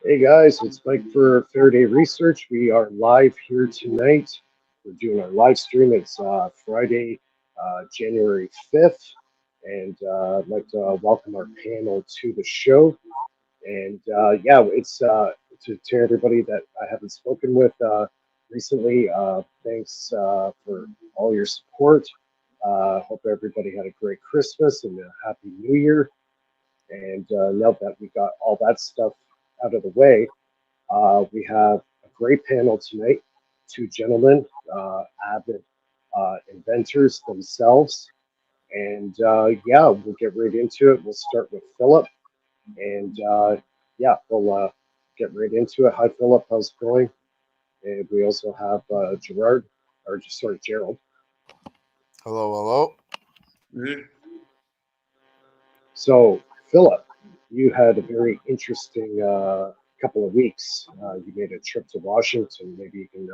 Hey guys, it's Mike for Faraday Research. We are live here tonight. We're doing our live stream. It's Friday, January 5th, and I'd like to welcome our panel to the show. And yeah, it's to everybody that I haven't spoken with recently. Thanks for all your support. Hope everybody had a great Christmas and a happy New Year. And now that we got all that stuff out of the way, we have a great panel tonight. Two gentlemen, avid inventors themselves. And yeah, we'll get right into it. We'll start with Philip. And yeah, we'll get right into it. Hi, Philip. How's it going? And we also have Gerard, or just sorry, Gerald. Hello, hello. Yeah. So, Philip, you had a very interesting couple of weeks. You made a trip to Washington. Maybe you can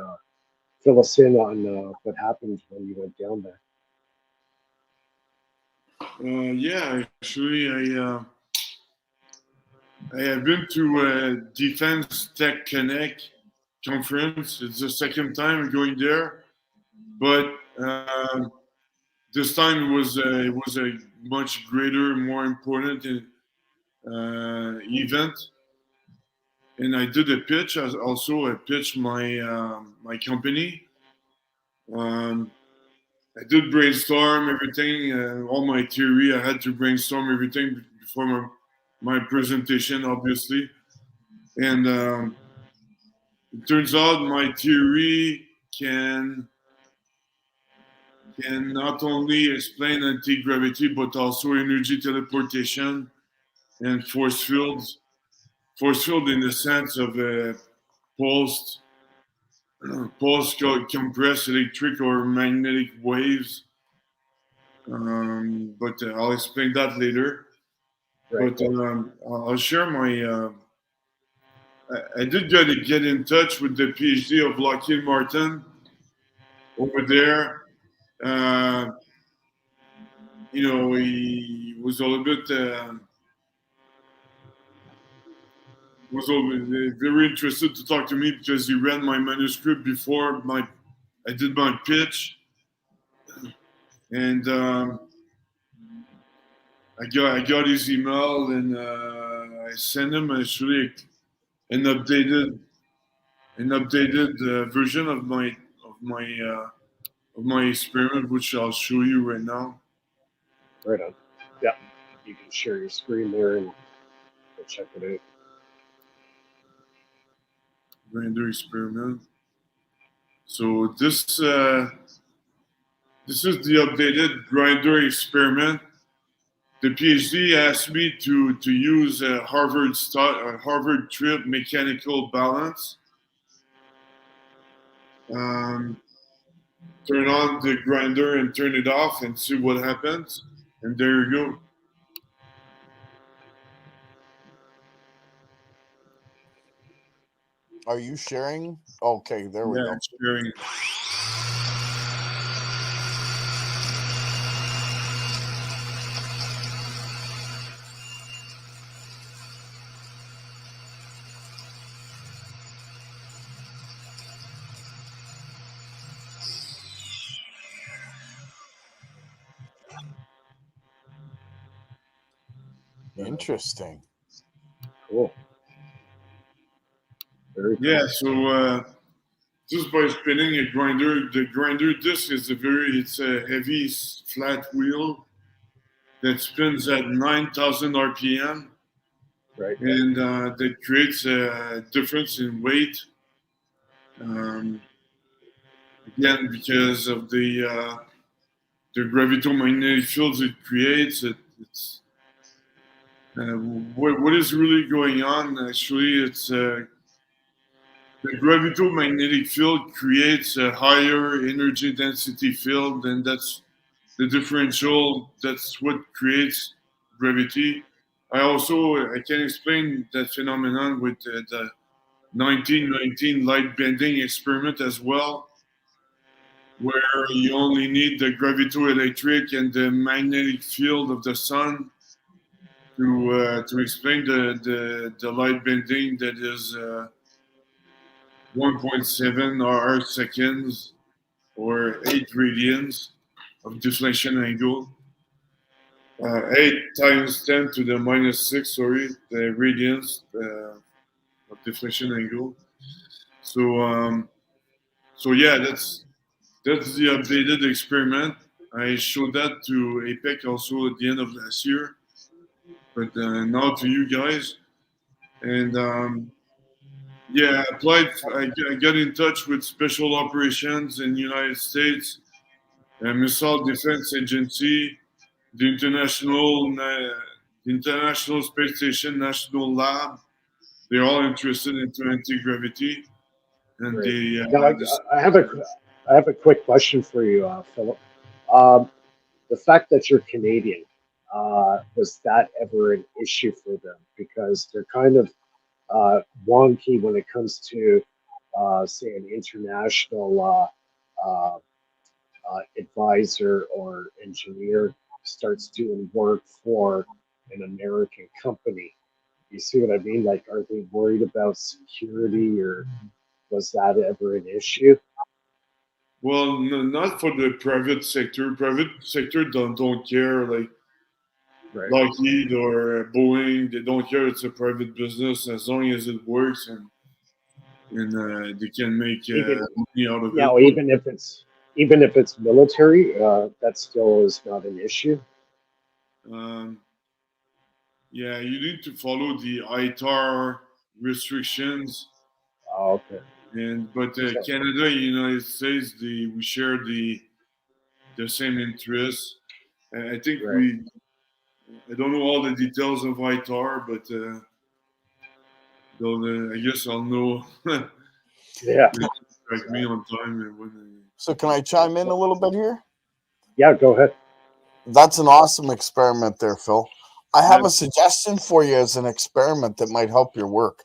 fill us in on what happened when you went down there. Yeah, actually, I have been to a Defense Tech Connect conference. It's the second time I'm going there, but this time it was a much greater, more important event. And I did a pitch. Also, I pitched my company. Um, I did brainstorm everything, all my theory. I had to brainstorm everything before my presentation, obviously. And it turns out my theory can not only explain anti-gravity but also energy teleportation and force fields. Force field in the sense of pulsed, compressed electric or magnetic waves. But I'll explain that later. Right. But I'll share my. I did get in touch with the PhD of Lockheed Martin over there. Uh, he was a little bit very interested to talk to me because he read my manuscript before I did my pitch, and I got his email and I sent him actually an updated version of my uh, of my experiment, which I'll show you right now. Right on. Yeah. You can share your screen there and go check it out. Grinder experiment. So this is the updated grinder experiment. The PhD asked me to use a Harvard trip mechanical balance. Um, Turn on the grinder and turn it off and see what happens. And there you go. Are you sharing? Okay, there we Yeah, go. it's sharing. Interesting. Cool. Very cool. Yeah, so just by spinning a grinder, the grinder disc is it's a heavy flat wheel that spins at 9,000 RPM, Right. and that creates a difference in weight. Um, Again, because of the gravitomagnetic fields it creates, what is really going on. Actually, it's the gravitomagnetic field creates a higher energy density field, and that's the differential. That's what creates gravity. I can explain that phenomenon with the 1919 light bending experiment as well, where you only need the gravitoelectric and the magnetic field of the sun to explain the light bending that is 1.7 R seconds or 8 radians of deflection angle. 8 times 10 to the minus 6, sorry, the radians of deflection angle. So yeah, that's the updated experiment. I showed that to APEC also at the end of last year, but now to you guys. And yeah, I applied. I got in touch with special operations in the United States, Missile Defense Agency, the International Space Station National Lab. They're all interested into anti-gravity, and Great. they Now, I have a quick question for you, Philip. Um, the fact that you're Canadian, was that ever an issue for them? Because they're kind of wonky when it comes to, say, an international advisor or engineer starts doing work for an American company. You see what I mean? Like, are they worried about security, or was that ever an issue? well, no, not for the private sector. Private sector don't care. Like Right. Lockheed or Boeing, they don't care. It's a private business as long as it works and they can make Even money out of it. now, even if it's military, that still is not an issue. Um, yeah, you need to follow the ITAR restrictions, Oh, okay. and but So, Canada and United States, we share the same interests. I think right. I don't know all the details of ITAR, but I guess I'll know. Yeah. They track me on time and when. So can I chime in a little bit here? Yeah. Go ahead. That's an awesome experiment there, Phil. I have Yeah, a suggestion for you as an experiment that might help your work.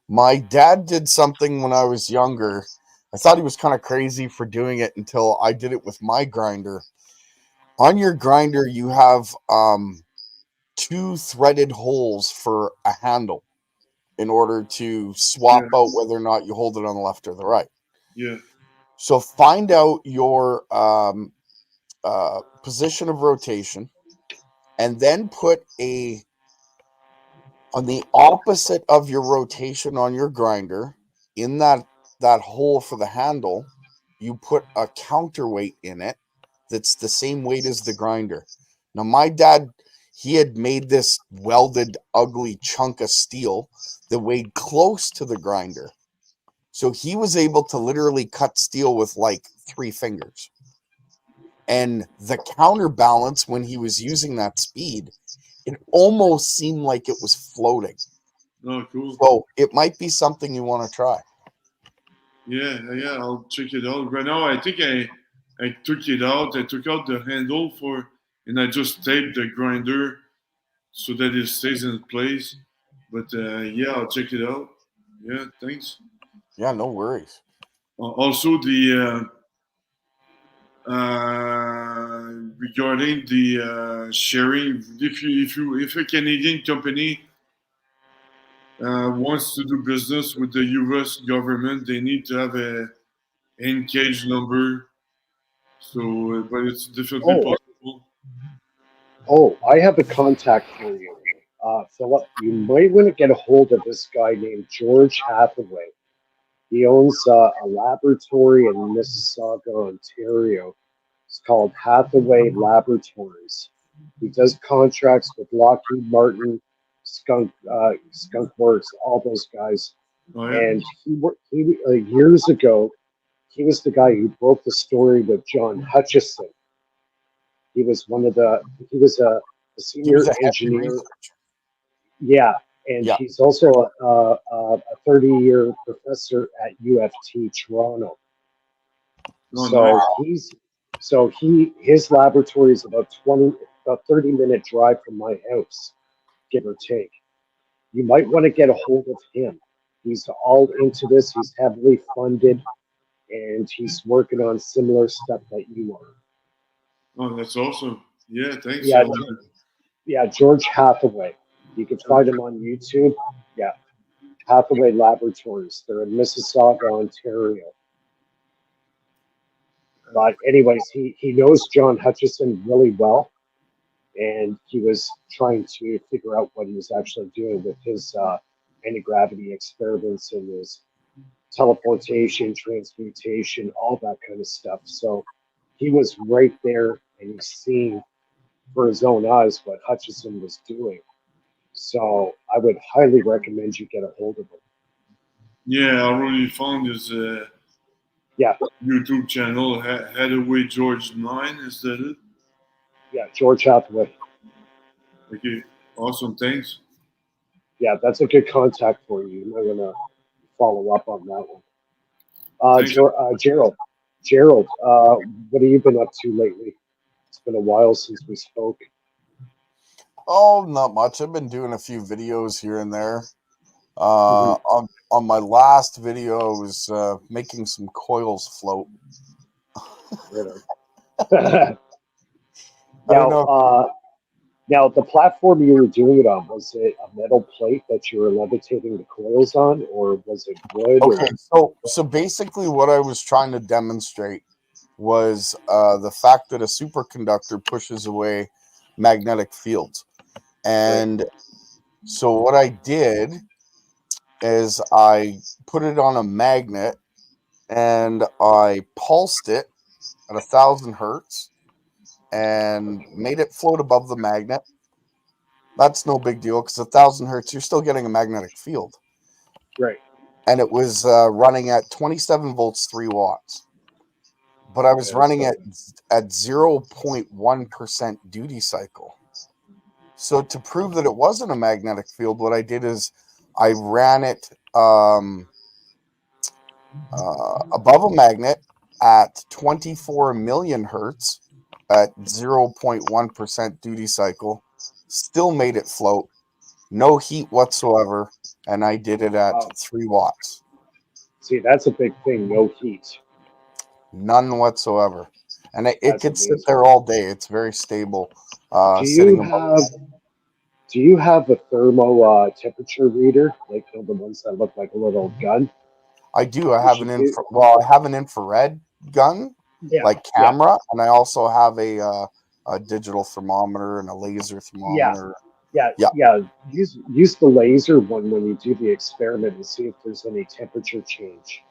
My dad did something when I was younger. I thought he was kind of crazy for doing it until I did it with my grinder. On your grinder, you have two threaded holes for a handle in order to swap yeah, out whether or not you hold it on the left or the right. yeah. So find out your position of rotation and then put on the opposite of your rotation on your grinder in that hole for the handle, you put a counterweight in it that's the same weight as the grinder. Now my dad, he had made this welded ugly chunk of steel that weighed close to the grinder, so he was able to literally cut steel with like 3 fingers. And the counterbalance when he was using that speed, it almost seemed like it was floating. Oh, cool. So it might be something you want to try. Yeah, yeah. I'll check it out. Right now, I think I took it out. I took out the handle and I just taped the grinder so that it stays in place. But yeah, I'll check it out. Yeah, thanks. Yeah, no worries. Also, the regarding the sharing, if a Canadian company wants to do business with the U.S. government, they need to have a N-cage number. So, but it's definitely Oh, possible. oh, I have a contact for you, Philip. You might want to get a hold of this guy named George Hathaway. He owns a laboratory in Mississauga, Ontario. It's called Hathaway Laboratories. He does contracts with Lockheed Martin, Skunk Works, all those guys. Oh yeah. And he years ago, he was the guy who broke the story with John Hutchison. He was he was a He was senior a heavy engineer. researcher. Yeah, and Yeah. he's also a 30-year professor at UFT Toronto. Oh nice. So his laboratory is about 30-minute drive from my house, give or take. You might want to get a hold of him. He's all into this. He's heavily funded, and he's working on similar stuff that you are. Oh, that's awesome. Yeah, thanks. Yeah, yeah, George Hathaway. You can find them on YouTube. Yeah, Hathaway Laboratories. They're in Mississauga, Ontario. But anyways, he knows John Hutchison really well, and he was trying to figure out what he was actually doing with his anti-gravity experiments and his teleportation, transmutation, all that kind of stuff. So he was right there, and he's seeing for his own eyes what Hutchison was doing. So I would highly recommend you get a hold of him. Yeah, I already found his Yeah, YouTube channel, Hathaway George 9. Is that it? yeah, George Hathaway. Okay, awesome. Thanks. Yeah, that's a good contact for you. You might want to follow up on that one. Thanks. Gerald, what have you been up to lately? It's been a while since we spoke. Oh, not much. I've been doing a few videos here and there. Mhm. On my last video, I was making some coils float. Right on. I don't now, know. now the platform you were doing it on, was it a metal plate that you were levitating the coils on, or was it wood? Okay, Or so basically, what I was trying to demonstrate was the fact that a superconductor pushes away magnetic fields, right, and so what I did is I put it on a magnet and I pulsed it at 1,000 hertz and made it float above the magnet. That's no big deal because 1,000 hertz, you're still getting a magnetic field. right. And it was running at 27 volts, 3 watts. But I was Yeah, running so at 0.1% duty cycle. So to prove that it wasn't a magnetic field, what I did is I ran it above a magnet at 24 million hertz at 0.1% duty cycle, still made it float, no heat whatsoever, and I did it at wow. 3 watts. See, that's a big thing. No heat. None whatsoever. And it That's could sit amazing. there all day. It's very stable. Do you Sitting above. have Do you have a thermo temperature reader, like the ones that look like a little gun? I do. I have Because an you do. I have an infrared gun, Yeah, like yeah, camera, and I also have a digital thermometer and a laser yeah, thermometer. yeah, Yeah, yeah. Use the laser one when you do the experiment and see if there's any temperature change.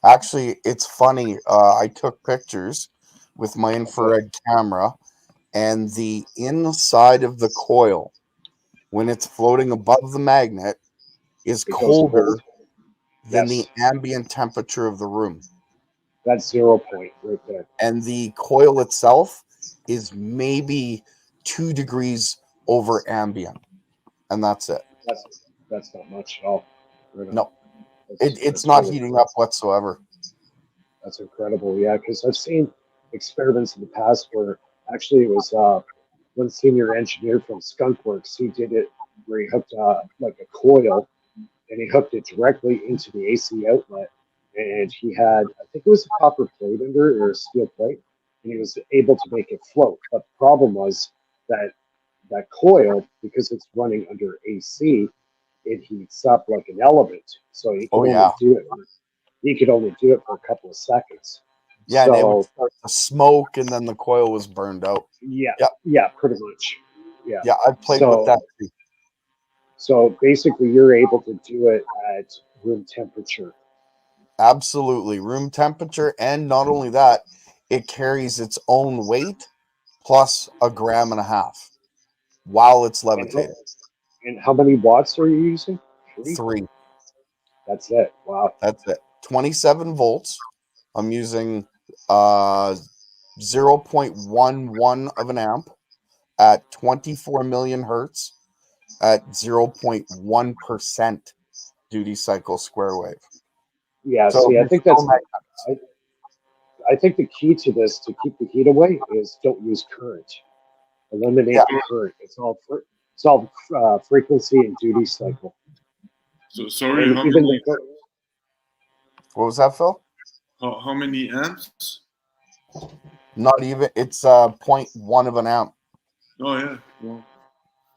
actually, it's funny. I took pictures with my Okay, infrared camera, and the inside of the coil, when it's floating above the magnet, is it goes cold. colder than the Yes, ambient temperature of the room. that's 0 point right there. And the coil itself is maybe 2 degrees over ambient, and that's it. That's that's not much at all. Right on. No, it's That's not really heating cool. up whatsoever. That's incredible. Yeah, because I've seen experiments in the past where actually it was one senior engineer from Skunkworks. He did it where he hooked like a coil and he hooked it directly into the AC outlet. And he had, I think it was a copper plate under it or a steel plate, and he was able to make it float. But the problem was that that coil, because it's running under AC, it heats up like an element. So Oh yeah, he could only do it for a couple of seconds. yeah, and it would So start to smoke, and then the coil was burned out. yeah, Yeah, yeah, pretty much. Yeah. yeah, I played with So that too. so basically you're able to do it at room temperature. Absolutely, room temperature, and not only that, it carries its own weight plus a gram and a half while it's And how, levitating. and how many watts are you using? Three? 3. That's it. Wow. That's it. 27 volts. I'm using uh 0.11 of an amp at 24 million hertz at 0.1% duty cycle square wave. Yeah, So see, there's still magnets. I, I think the key to this to keep the heat away is don't use current. Yeah. Eliminate the current. It's all frequency and duty cycle. So sorry, And even the What was that, Phil? how many amps? Not even. It's 0.1 of an amp. Oh yeah. Well,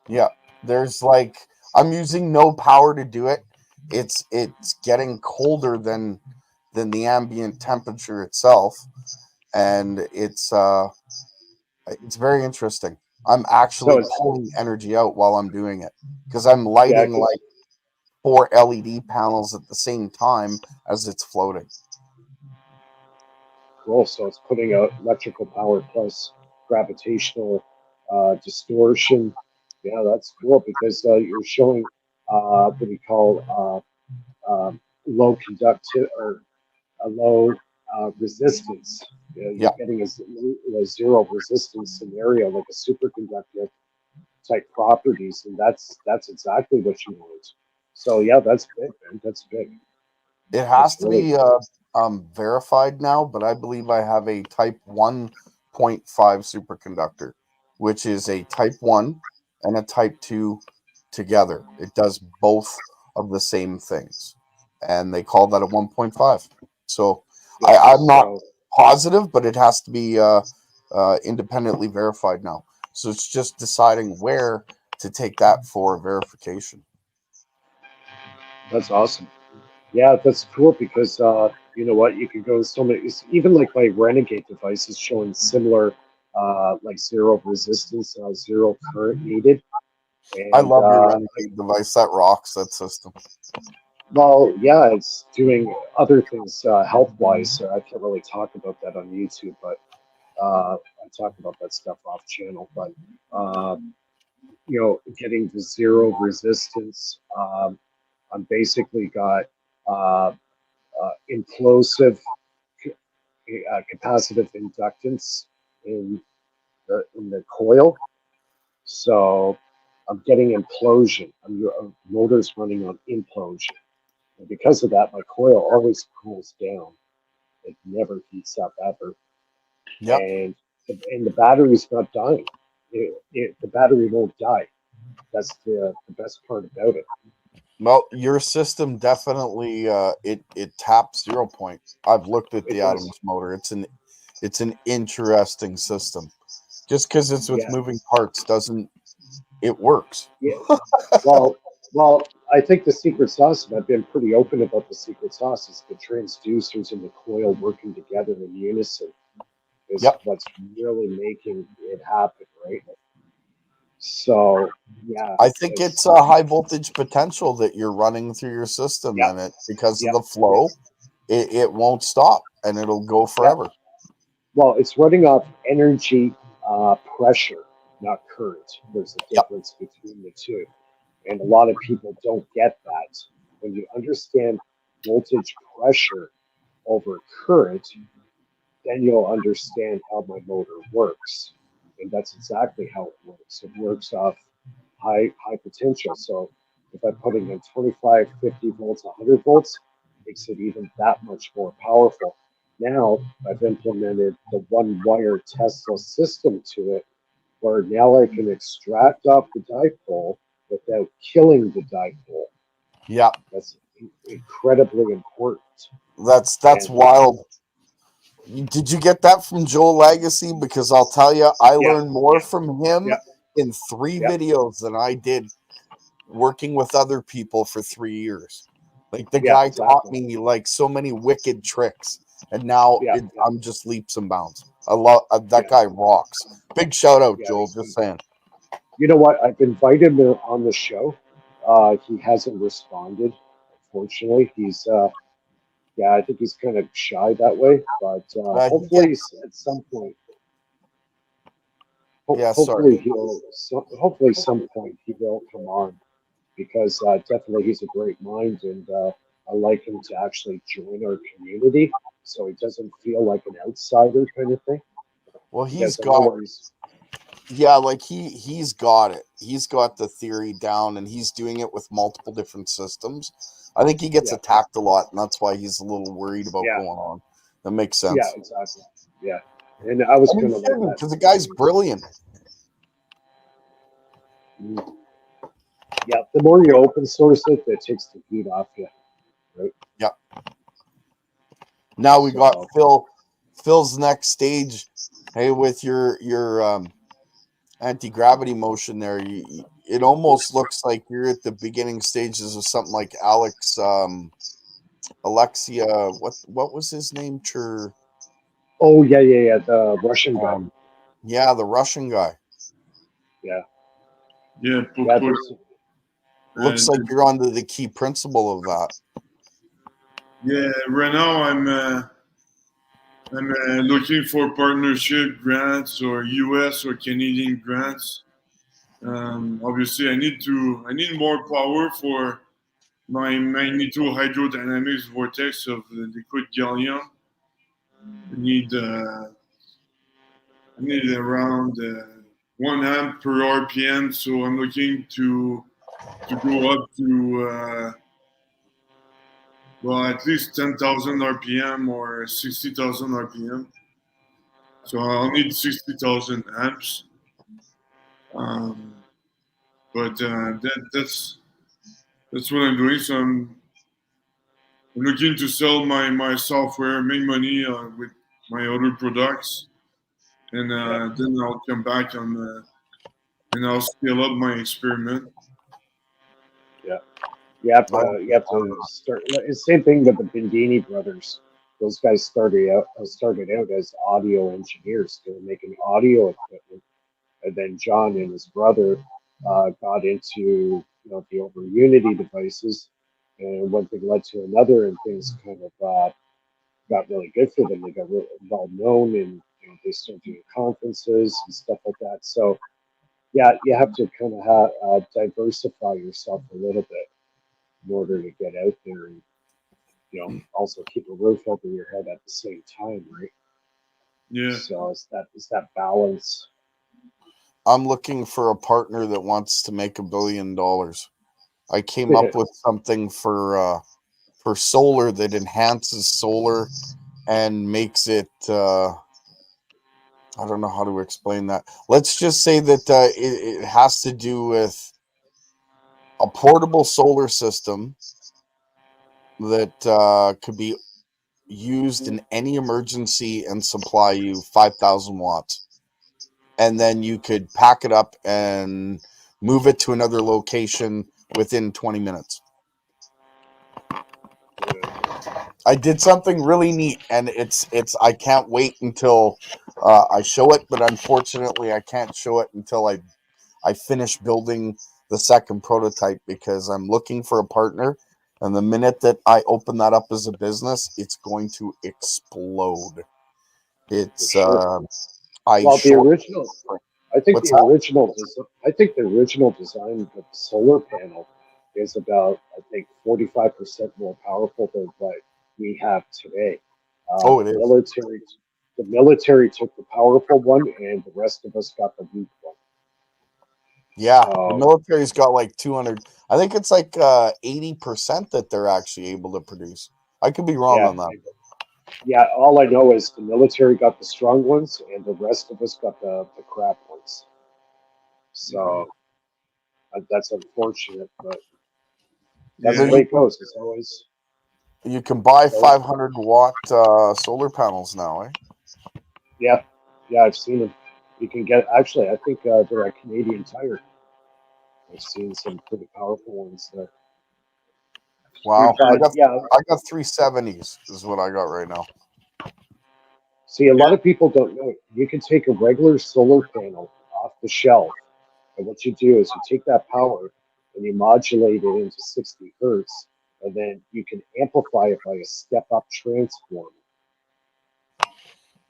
Yeah. There's like, I'm using no power to do it. It's getting colder than the ambient temperature itself, and it's very interesting. I'm So actually it's pulling energy out while I'm doing it because I'm yeah, lighting like because 4 LED panels at the same time as it's floating. cool. So it's putting out electrical power plus gravitational distortion. Yeah, that's cool because you're showing what do you call low conductive or a low resistance. You know, Yeah, you're getting a zero resistance scenario like a superconductor type properties, and that's exactly what you want. So yeah, that's big, man. That's big. it has That's to really be big. verified now, but I believe I have a Type 1.5 superconductor, which is a Type 1 and a Type 2 together. It does both of the same things, and they call that a 1.5. So Yeah. I'm not So positive, but it has to be independently verified now. So it's just deciding where to take that for verification. that's awesome. Yeah, that's cool because you know what, you can go so many. Even like my Renegade device is showing similar, like zero resistance, zero current needed, I and love your Renegade device. That rocks, that system. well, yeah, it's doing other things health wise. I can't really talk about that on YouTube, but I talk about that stuff off channel. But you know, getting to zero resistance, I'm basically got uh, implosive capacitive inductance in the coil. So I'm getting implosion. Motor's running on implosion. And because of that, my coil always cools down. It never heats up ever. Yep. And the battery's not dying. The battery won't die. That's the best part about it. Well, your system definitely it taps 0 point. I've looked at It the does. Atoms motor. It's an interesting system. Just because it's with Yeah. moving parts doesn't it works. Yeah. Well, well, I think the secret sauce, and I've been pretty open about the secret sauce, is the transducers and the coil working together in unison is Yep. what's really making it happen, right? So, yeah, I think it's it's a high voltage potential that you're running through your system, yeah, and it because of yeah, the yeah, flow, it won't stop and it'll go yeah. forever. Well, it's running off energy pressure, not current. There's a Yep. difference between the two. And a lot of people don't get that. When you understand voltage pressure over current, then you'll understand how my motor works. And that's exactly how it works. It works off high potential. So if I'm putting in 25, 50 volts, 100 volts, it makes it even that much more powerful. Now I've implemented the one wire Tesla system to it, where now I can extract off the dipole without killing the dipole. Yep. That's incredibly important. That's And wild. Did you get that from Joel Legacy? Because I'll tell you, I yeah, learned more yeah, from him yeah, in 3 yeah, videos than I did working with other people for 3 years. Like the yeah, guy taught exactly. me like so many wicked tricks, and now Yeah, yeah, I'm just leaps and bounds. I love that yeah, guy rocks. Big shout out, yeah. Joel. Just saying. You know what? I've invited him on the show. He hasn't responded. Unfortunately, yeah, I think he's kind of shy that way. But He get hopefully, at some point, yeah. Sorry. hopefully hopefully some point he will come on because definitely he's a great mind and I like him to actually join our community so he doesn't feel like an outsider kind of thing Well, he's because I know got where he's yeah, like he's got it. He's got the theory down, and he's doing it with multiple different systems. I think he gets yeah attacked a lot, and that's why he's a little worried about yeah going on. That makes yeah sense. exactly yeah and I was I mean, kind of like that because the too. guy's brilliant. Mm. Yeah, the more you open source it, that takes the heat off you, right? Yeah. Now we got So Phil. Phil's next stage. Hey, with your anti gravity motion there, it almost looks like you're at the beginning stages of something like Alexia. What was his name? Oh yeah. The Russian guy. Yeah, the Russian guy. Yeah. Yeah, Yeah. There's, Looks like you're onto the key principle of that. yeah, right now I'm looking for partnership grants or U.S. or Canadian grants. Obviously, I need more power for my magnetohydrodynamics vortex of the liquid gallium. I need around 1 amp per RPM, so I'm looking to go up to well, at least 10,000 RPM or 60,000 RPM. So I'll need 60,000 amps. But that's what I'm doing. So I'm looking to sell my software, make money with my other products, and then I'll come back and I'll scale up my experiment. yeah. You have to start. It's the same thing with the Bindini brothers. Those guys started out as audio engineers. They were making audio equipment, and then John and his brother got into the over Unity devices, and one thing led to another, and things kind of got really good for them. They got really well known, and they started doing conferences and stuff like that. So yeah, you have to kind of diversify yourself a little bit in order to get out there and also keep a roof over your head at the same time, right? Yeah. So it's that balance. I'm looking for a partner that wants to make $1 billion. I came up with something for solar that enhances solar and makes it. I don't know how to explain that. Let's just say that it has to do with a portable solar system that could be used in any emergency and supply you 5,000 watts. And then you could pack it up and move it to another location within 20 minutes. I did something really neat, and it's I can't wait until I show it, but unfortunately I can't show it until I finish building the second prototype, because I'm looking for a partner, and the minute that I open that up as a business, it's going to explode. It's Sure. I Well, the short original, I think what's the that? original, I think the original design of the solar panel is about, I think, 45% more powerful than what we have today. Oh, it The is. military took the powerful one, and the rest of us got the weak one. Yeah, the So military's got like 200. I think it's like 80% that they're actually able to produce. I could be wrong yeah, on that. yeah. All I know is the military got the strong ones, and the rest of us got the crap ones. So that's unfortunate, but that's Yeah. the way it goes. You can buy It's always 500-watt solar panels now, eh? Yeah, yeah, I've seen them. You can get actually. I think they're at Canadian Tire. I've seen some pretty powerful ones there. Wow, But yeah, I got 370s is what I got right now. see, a lot of people don't know. You can take a regular solar panel off the shelf, and what you do is you take that power and you modulate it into 60 hertz, and then you can amplify it by a step-up transformer.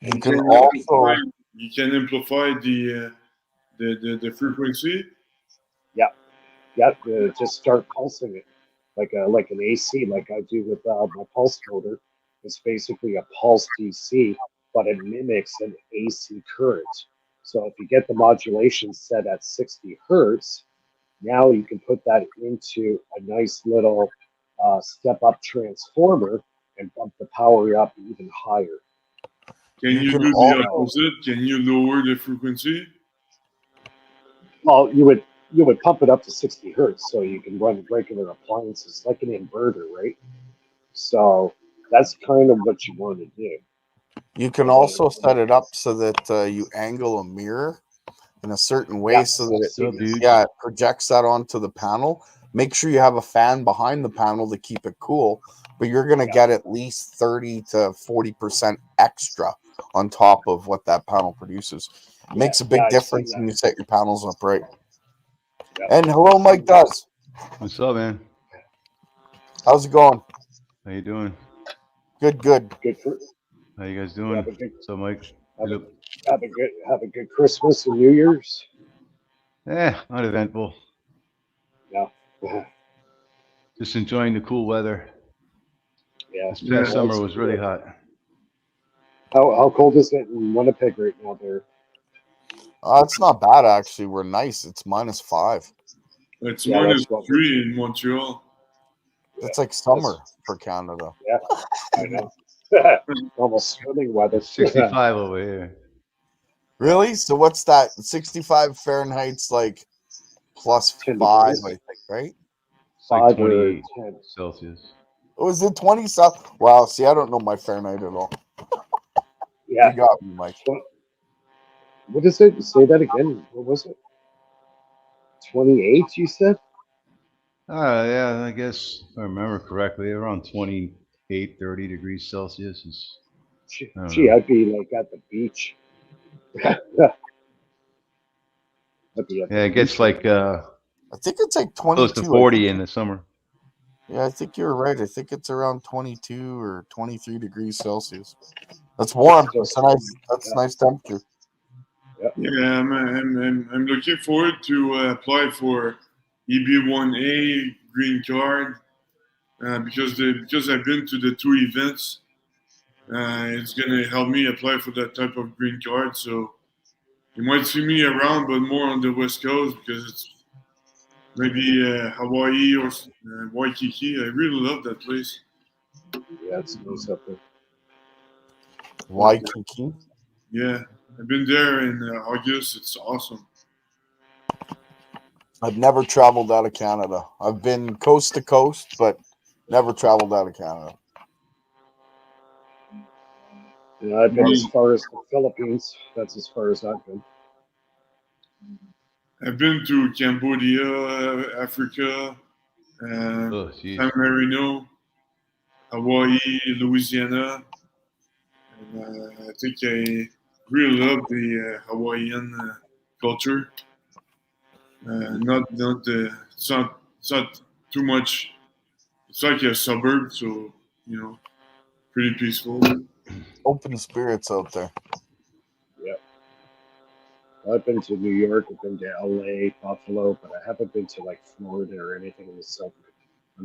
You You can can amplify. also You can amplify the frequency. Yeah, yeah. Just start pulsing it like an AC, like I do with my pulse motor. It's basically a pulse DC, but it mimics an AC current. So if you get the modulation set at 60 hertz, now you can put that into a nice little step up transformer and bump the power up even higher. Can you you can do the also opposite? Can you lower the frequency? Well, you would pump it up to 60 hertz so you can run regular appliances like an inverter, right? So that's kind of what you want to do. you can And then also set it up so that you angle a mirror in a certain way so that So, dude. it projects that onto the panel. Make sure you have a fan behind the panel to keep it cool, but you're going to get at least 30 to 40% extra on top of what that panel produces. It makes a big difference when you set your panels up right. And hello, Mike Does. What's up, man? How's it going? How you doing? Good. How you guys doing? So, Mike. Have a good Christmas and New Year's. Uneventful. Yeah. Just enjoying the cool weather. Yeah. This past summer was really hot. How cold is it in Winnipeg right now there? It's not bad, actually. We're nice. It's -5. It's -3 in Montreal. It's like summer for Canada. Yeah, I know. Almost swimming weather. It's 65 over here. Really? So what's that? 65 Fahrenheit's like +5, I think, right? It's like 28 Celsius. Oh, is it 20 Celsius? Wow, see, I don't know my Fahrenheit at all. Yeah. You got me, Mike. What is it? Say that again. What was it? 28, you said? Yeah, I guess if I remember correctly, around 28, 30 degrees Celsius is. Gee, I'd be like at the beach. It gets like I think it's like 22. Close to 40 in the summer. Yeah, I think you're right. I think it's around 22 or 23 degrees Celsius. That's warm. That's a nice temperature. Yeah, I'm looking forward to apply for EB1A green card because I've been to the 2 events. It's gonna help me apply for that type of green card. So you might see me around, but more on the West Coast because it's maybe Hawaii or Waikiki. I really love that place. Yeah, it's nice up there. Waikiki? Yeah, I've been there in August. It's awesome. I've never traveled out of Canada. I've been coast to coast, but never traveled out of Canada. Yeah, I've been as far as the Philippines. That's as far as I've been. I've been to Cambodia, Africa, San Marino, Hawaii, Louisiana. And, I think I really love the Hawaiian culture. It's not too much. It's like a suburb, so pretty peaceful. Open spirits out there. Yeah. I've been to New York, I've been to LA, Buffalo, but I haven't been to like Florida or anything on the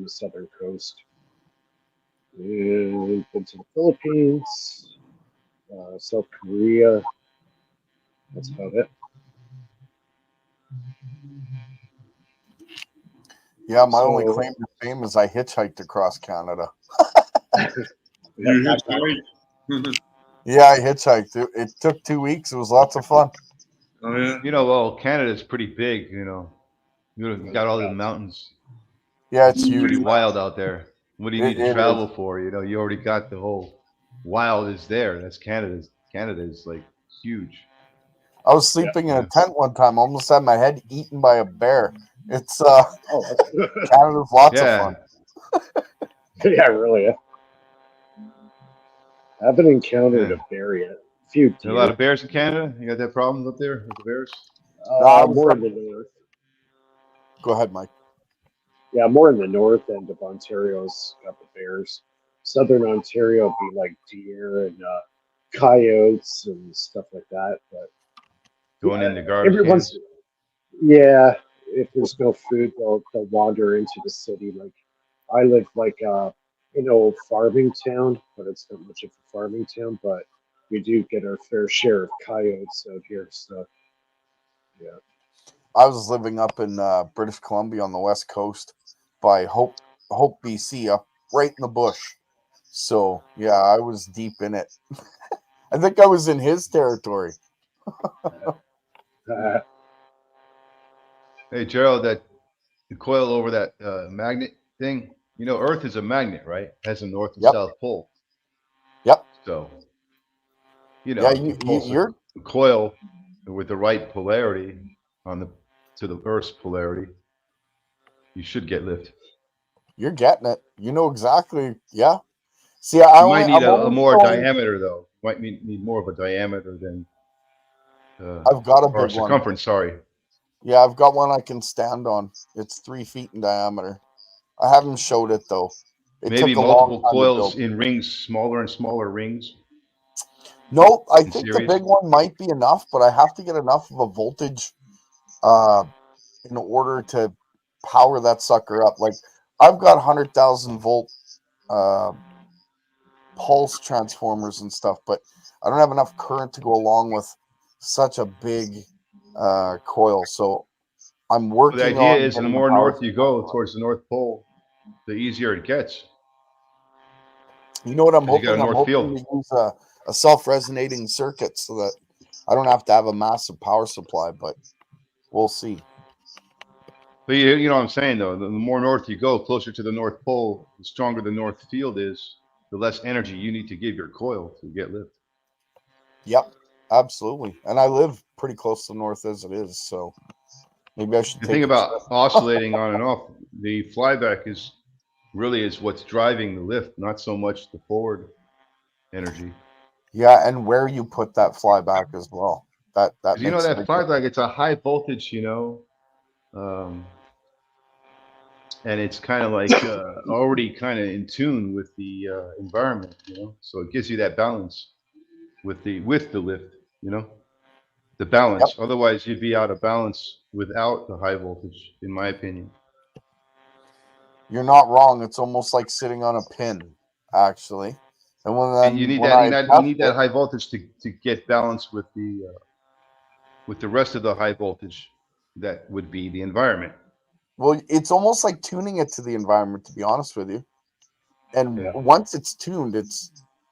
southern coast. And been to the Philippines, South Korea. That's about it. Yeah, my only claim to fame is I hitchhiked across Canada. You hitchhiked? Yeah, I hitchhiked. It took 2 weeks. It was lots of fun. Oh yeah. Well, Canada's pretty big. You got all the mountains. Yeah, it's huge. Pretty wild out there. What do you need to travel for? You already got the whole wild is there. That's Canada. Canada is like huge. I was sleeping in a tent one time. Almost had my head eaten by a bear. It's Canada's lots of fun. Yeah, really. I haven't encountered a bear yet. A few deer. A lot of bears in Canada. You got that problem up there with the bears? More in the north. Go ahead, Mike. Yeah, more in the north end of Ontario's got the bears. Southern Ontario be like deer and coyotes and stuff like that. But going into garbage cans. Yeah, if there's no food, they'll wander into the city. Like I live like farming town, but it's not much of a farming town. But we do get our fair share of coyotes out here. So yeah. I was living up in British Columbia on the west coast by Hope, BC, up right in the bush. So yeah, I was deep in it. I think I was in his territory. Hey Gerald, that the coil over that magnet thing. Earth is a magnet, right? It has a north and south pole. Yep. So, you're coil with the right polarity to the Earth's polarity, you should get lift. You're getting it. You know exactly. Yeah. See, I You might only need I'm a only more showing. diameter though. You might need more of a diameter than I've got a or big one. circumference. Sorry. Yeah, I've got one I can stand on. It's 3 feet in diameter. I haven't showed it though. It Maybe took a long multiple time to coils build. in rings, smaller and smaller rings No, I in think the series. big one might be enough, but I have to get enough of a voltage uh, in order to power that sucker up. Like I've got 100,000 volt uh, pulse transformers and stuff, but I don't have enough current to go along with such a big coil. So I'm Well, the working idea on is the getting a more power north you supply go for towards the North Pole, the easier it gets it. You know what I'm because you got a hoping? I'm north hoping field. to use a self-resonating circuit so that I don't have to have a massive power supply, but we'll see. But you know what I'm saying though. The more north you go, closer to the North Pole, the stronger the north field is, the less energy you need to give your coil to get lift. Yep, absolutely. And I live pretty close to the north as it is, so maybe I should The thing take a about trip. oscillating on and off, the flyback is what's driving the lift, not so much the forward energy. Yeah, and where you put that flyback as well. That Because you know makes a that big difference. flyback, it's a high voltage, um, and it's kind of like already kind of in tune with the environment, So it gives you that balance with the lift, you know, the Yep, balance. Otherwise, you'd be out of balance without the high voltage, in my opinion. you're not wrong. It's almost like sitting on a pin, actually. And You need when that. I You adjust need that it, high voltage to get balance with the rest of the high voltage that would be the environment. well, it's almost like tuning it to the environment, to be honest with you. And Yeah. once it's tuned,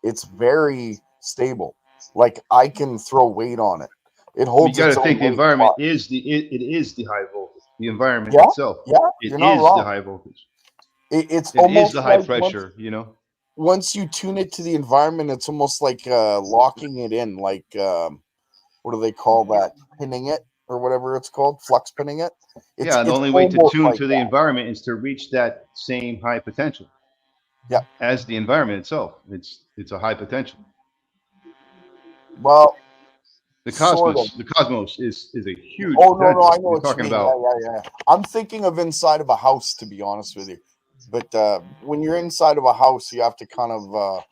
it's very stable. Like I can throw weight on it. It You holds got to its own think the weight. environment But it is the high voltage. The environment yeah, itself, yeah, it you're not is the wrong. high voltage. It's It is the almost high like pressure. once you tune it to the environment, it's almost like locking it in. Like what do they call that? Pinning it or whatever it's called, flux pinning it. Yeah, the It's only way to almost tune like to the that. environment is to reach that same high potential Yeah. as the environment itself. It's a high potential. Well, The sort of. cosmos, the cosmos is a huge Oh no, no, I potential. know You're what you talking mean. Yeah, about, yeah, yeah. I'm thinking of inside of a house, to be honest with you. But when you're inside of a house, you have to kind of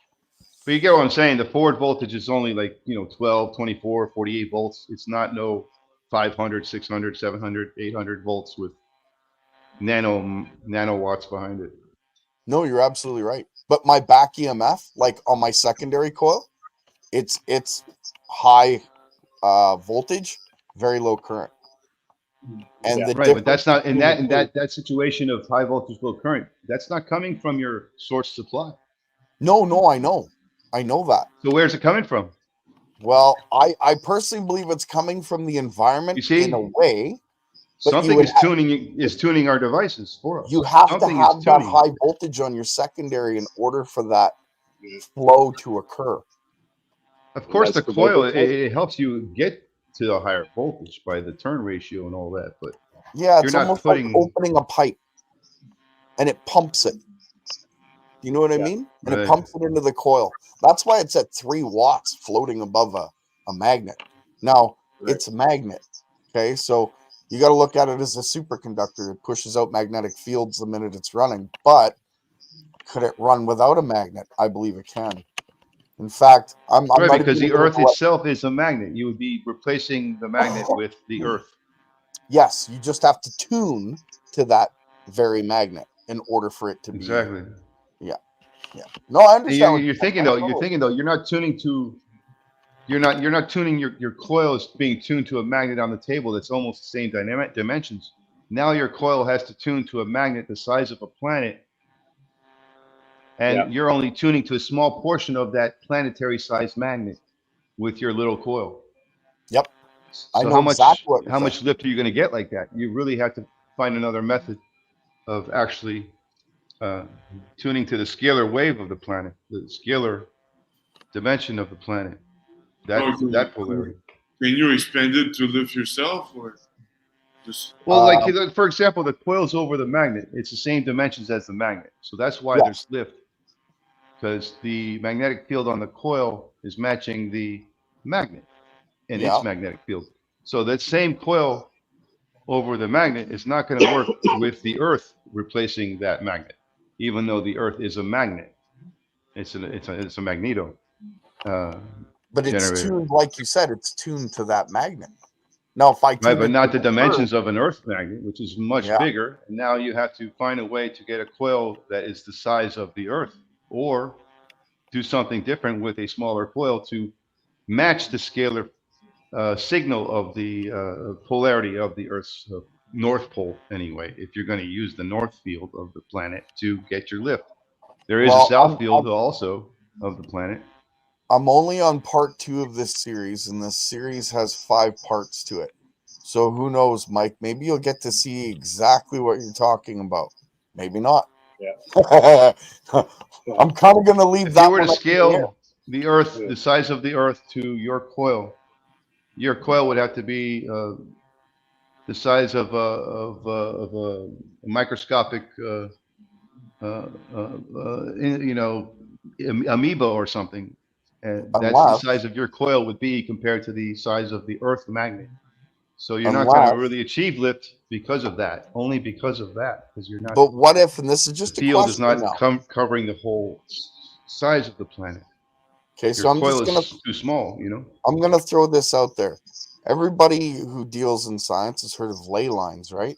but you get what I'm saying. The forward voltage is only like 12, 24, 48 volts. It's not no 500, 600, 700, 800 volts with nanowatts behind it. no, you're absolutely right. But my back EMF, like on my secondary coil, it's high voltage, very low current. And Yeah. the Right, but difference that's not in between the that in two. that situation of high voltage, low current. That's not coming from your source supply. No, no, I know. I know that. So where's it coming from? Well, I personally believe it's coming from the You environment in a see, way, but something is tuning our devices for you us. have to Something is have that tuning. high voltage on your secondary in order for that flow to occur. Of And course, that's the the what coil they it helps you get to the higher voltage by the turn ratio and all that, but Yeah, you're it's not almost like putting opening a pipe and it pumps it. You know what I Yeah. mean? And it right. pumps it into the coil. That's why it's at 3 watts floating above a magnet. Now, Right. it's a magnet. Okay, so you got to look at it as a superconductor. It pushes out magnetic fields the minute it's running. But could it run without a magnet? I believe it can. In fact, I Right, might have because been a the little Earth bit. itself is a magnet. You would be replacing the magnet with the Earth. Yes, you just have to tune to that very magnet in order for it to be. Exactly. Yeah, yeah. No, I And understand you're, what you're you're thinking saying. though, you're not tuning to you're not tuning your coil is being tuned to a magnet on the table that's almost the same dynamic dimensions. Now your coil has to tune to a magnet the size of a planet, Yeah. and you're only tuning to a small portion of that planetary sized magnet with your little coil. Yep, I So know how exactly much what you're how saying. much lift are you going to get like that? You really have to find another method of actually uh, tuning to the scalar wave of the planet, the scalar dimension of the planet, that Okay. polarity. Can you expand it to lift yourself, or just? Well, like for example, the coil's over the magnet. It's the same dimensions as the magnet, so that's why Yeah. there's lift, because the magnetic field on the coil is matching the magnet and Yeah. its magnetic field. So that same coil over the magnet is not going to work with the Earth replacing that magnet, even though the Earth is a magnet. It's a magneto But it's generator, tuned, like you said, it's tuned to that magnet. Now, if I right? tuned But it to not the the Earth, dimensions of an Earth magnet, which is much yeah, bigger. And now you have to find a way to get a coil that is the size of the Earth, or do something different with a smaller coil to match the scalar signal of the polarity of the Earth's north pole. Anyway, if you're going to use the north field of the planet to get your lift, there is a well, south field also of the planet. I'm only on part 2 of this series, and this series has 5 parts to it. So who knows, Mike? Maybe you'll get to see exactly what you're talking about. Maybe not. Yeah. I'm kind of going to leave If that you were to one up in the air. scale the Earth, Yeah. the size of the Earth, to your coil would have to be the size of a microscopic, you know, amoeba or something. And that's the size Unless, of your coil would be compared to the size of the Earth magnet. So you're not going to unless, really achieve lift because of that, only because of that, because you're not, but what if, and this is the just a field is question not now. covering the whole size of the planet. Okay, Your so coil is too small, you know? I'm gonna throw this out there. Everybody who deals in science has heard of ley lines, right?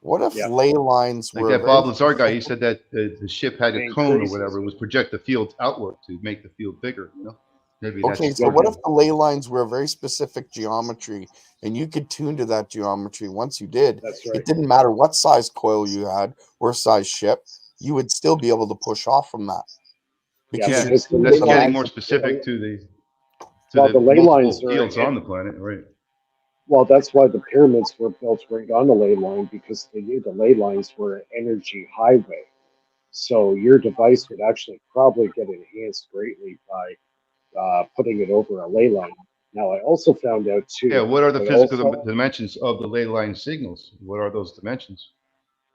What if Yeah. ley lines Like were a that very Bob Lazar guy, he said that the ship had a Main cone or crazies. whatever, it was project the field outward to make the field bigger, you know? Maybe okay, that's so Yeah. what if one. the ley lines were a very specific geometry and you could tune to that geometry? Once you did, That's it right. didn't matter what size coil you had or size ship, you would still be able to push off from that. Yeah, Because Yeah, you're because the tuned ley that's to that. getting lines. more specific to the Well, the ley lines multiple are. fields on the planet, right? Well, that's why the pyramids were built right on the ley line, because they knew the ley lines were an energy highway. So your device would actually probably get enhanced greatly by putting it over a ley line. Now, I also found out Yeah, too what are the that physical also dimensions of the ley line signals? What are those dimensions?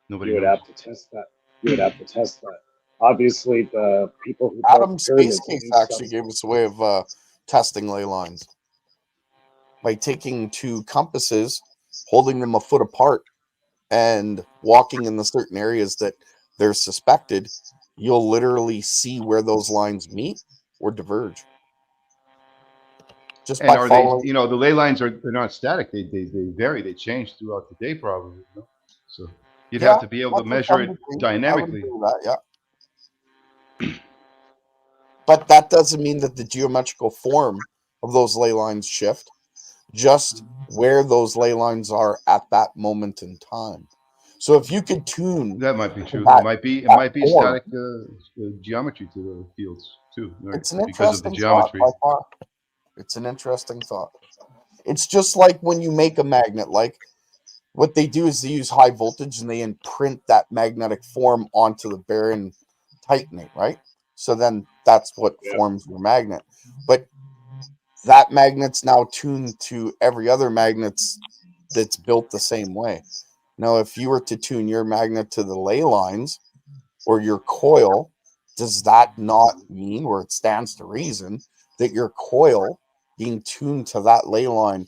Nobody you would knows. have to test that. You would have to test that. Obviously, the people who built the Adam Space pyramids Case knew some. actually gave us a way of testing ley lines by taking 2 compasses, holding them a foot apart, and walking in the certain areas that they're suspected. You'll literally see where those lines meet or diverge just And by are they, following. you know, the ley lines they're not static. They vary. They change throughout the day, probably. You know? So you'd Yeah, have to be able to to measure some it degree, I would agree dynamically. with that. Yeah, but that doesn't mean that the geometrical form of those ley lines shift. Just where those ley lines are at that moment in time. So if you could tune That might be to true. that It that might be form, static geometry to the fields too, right? it's an Because of the interesting thought by geometry. far. It's an interesting thought. It's just like when you make a magnet, like what they do is they use high voltage and they imprint that magnetic form onto the bearing and tighten it, right? So then that's what Yeah, forms your magnet. But that magnet's now tuned to every other magnet's that's built the same way. Now, if you were to tune your magnet to the ley lines or your coil, does that not mean, or it stands to reason, that your coil being tuned to that ley line,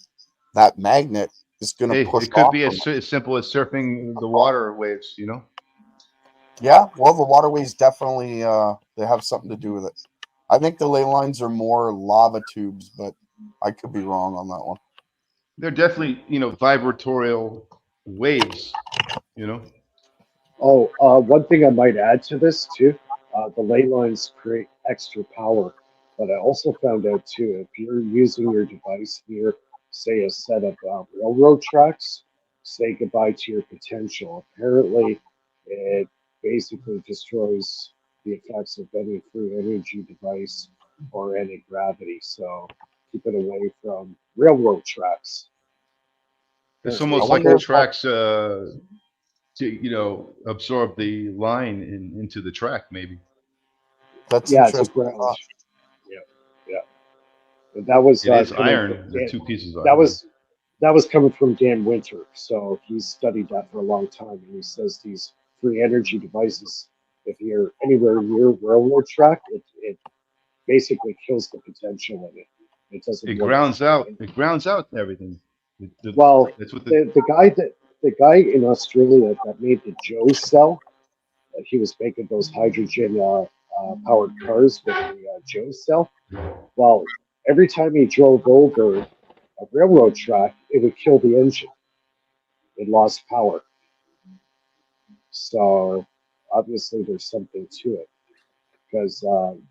that magnet is going to Hey, push it could off be from it? as simple as surfing the water waves. You know, Yeah, well, the waterways definitely they have something to do with it. I think the ley lines are more lava tubes, but I could be wrong on that one. they're definitely vibratorial waves. You know, oh, one thing I might add to this too, the ley lines create extra power. But I also found out too, if you're using your device near, say, a set of railroad tracks, say goodbye to your potential. Apparently, it basically destroys the effects of any free energy device or any gravity. So keep it away from railroad tracks. it's I almost like wonder the if that, tracks to absorb the line into the track. Maybe that's Yeah, it's a interesting ground. thought. Yeah, yeah. And that was It is coming from iron. They're Dan. two pieces of That iron. was that was coming from Dan Winter. So he's studied that for a long time, and he says these free energy devices, if you're anywhere near railroad track, it basically kills the potential in it. It doesn't It work. grounds out. It grounds out everything. Well, That's what the guy in Australia that made the Joe cell, he was making those hydrogen powered cars with the Joe cell. Well, every time he drove over a railroad track, it would kill the engine. It lost power. So obviously there's something to it because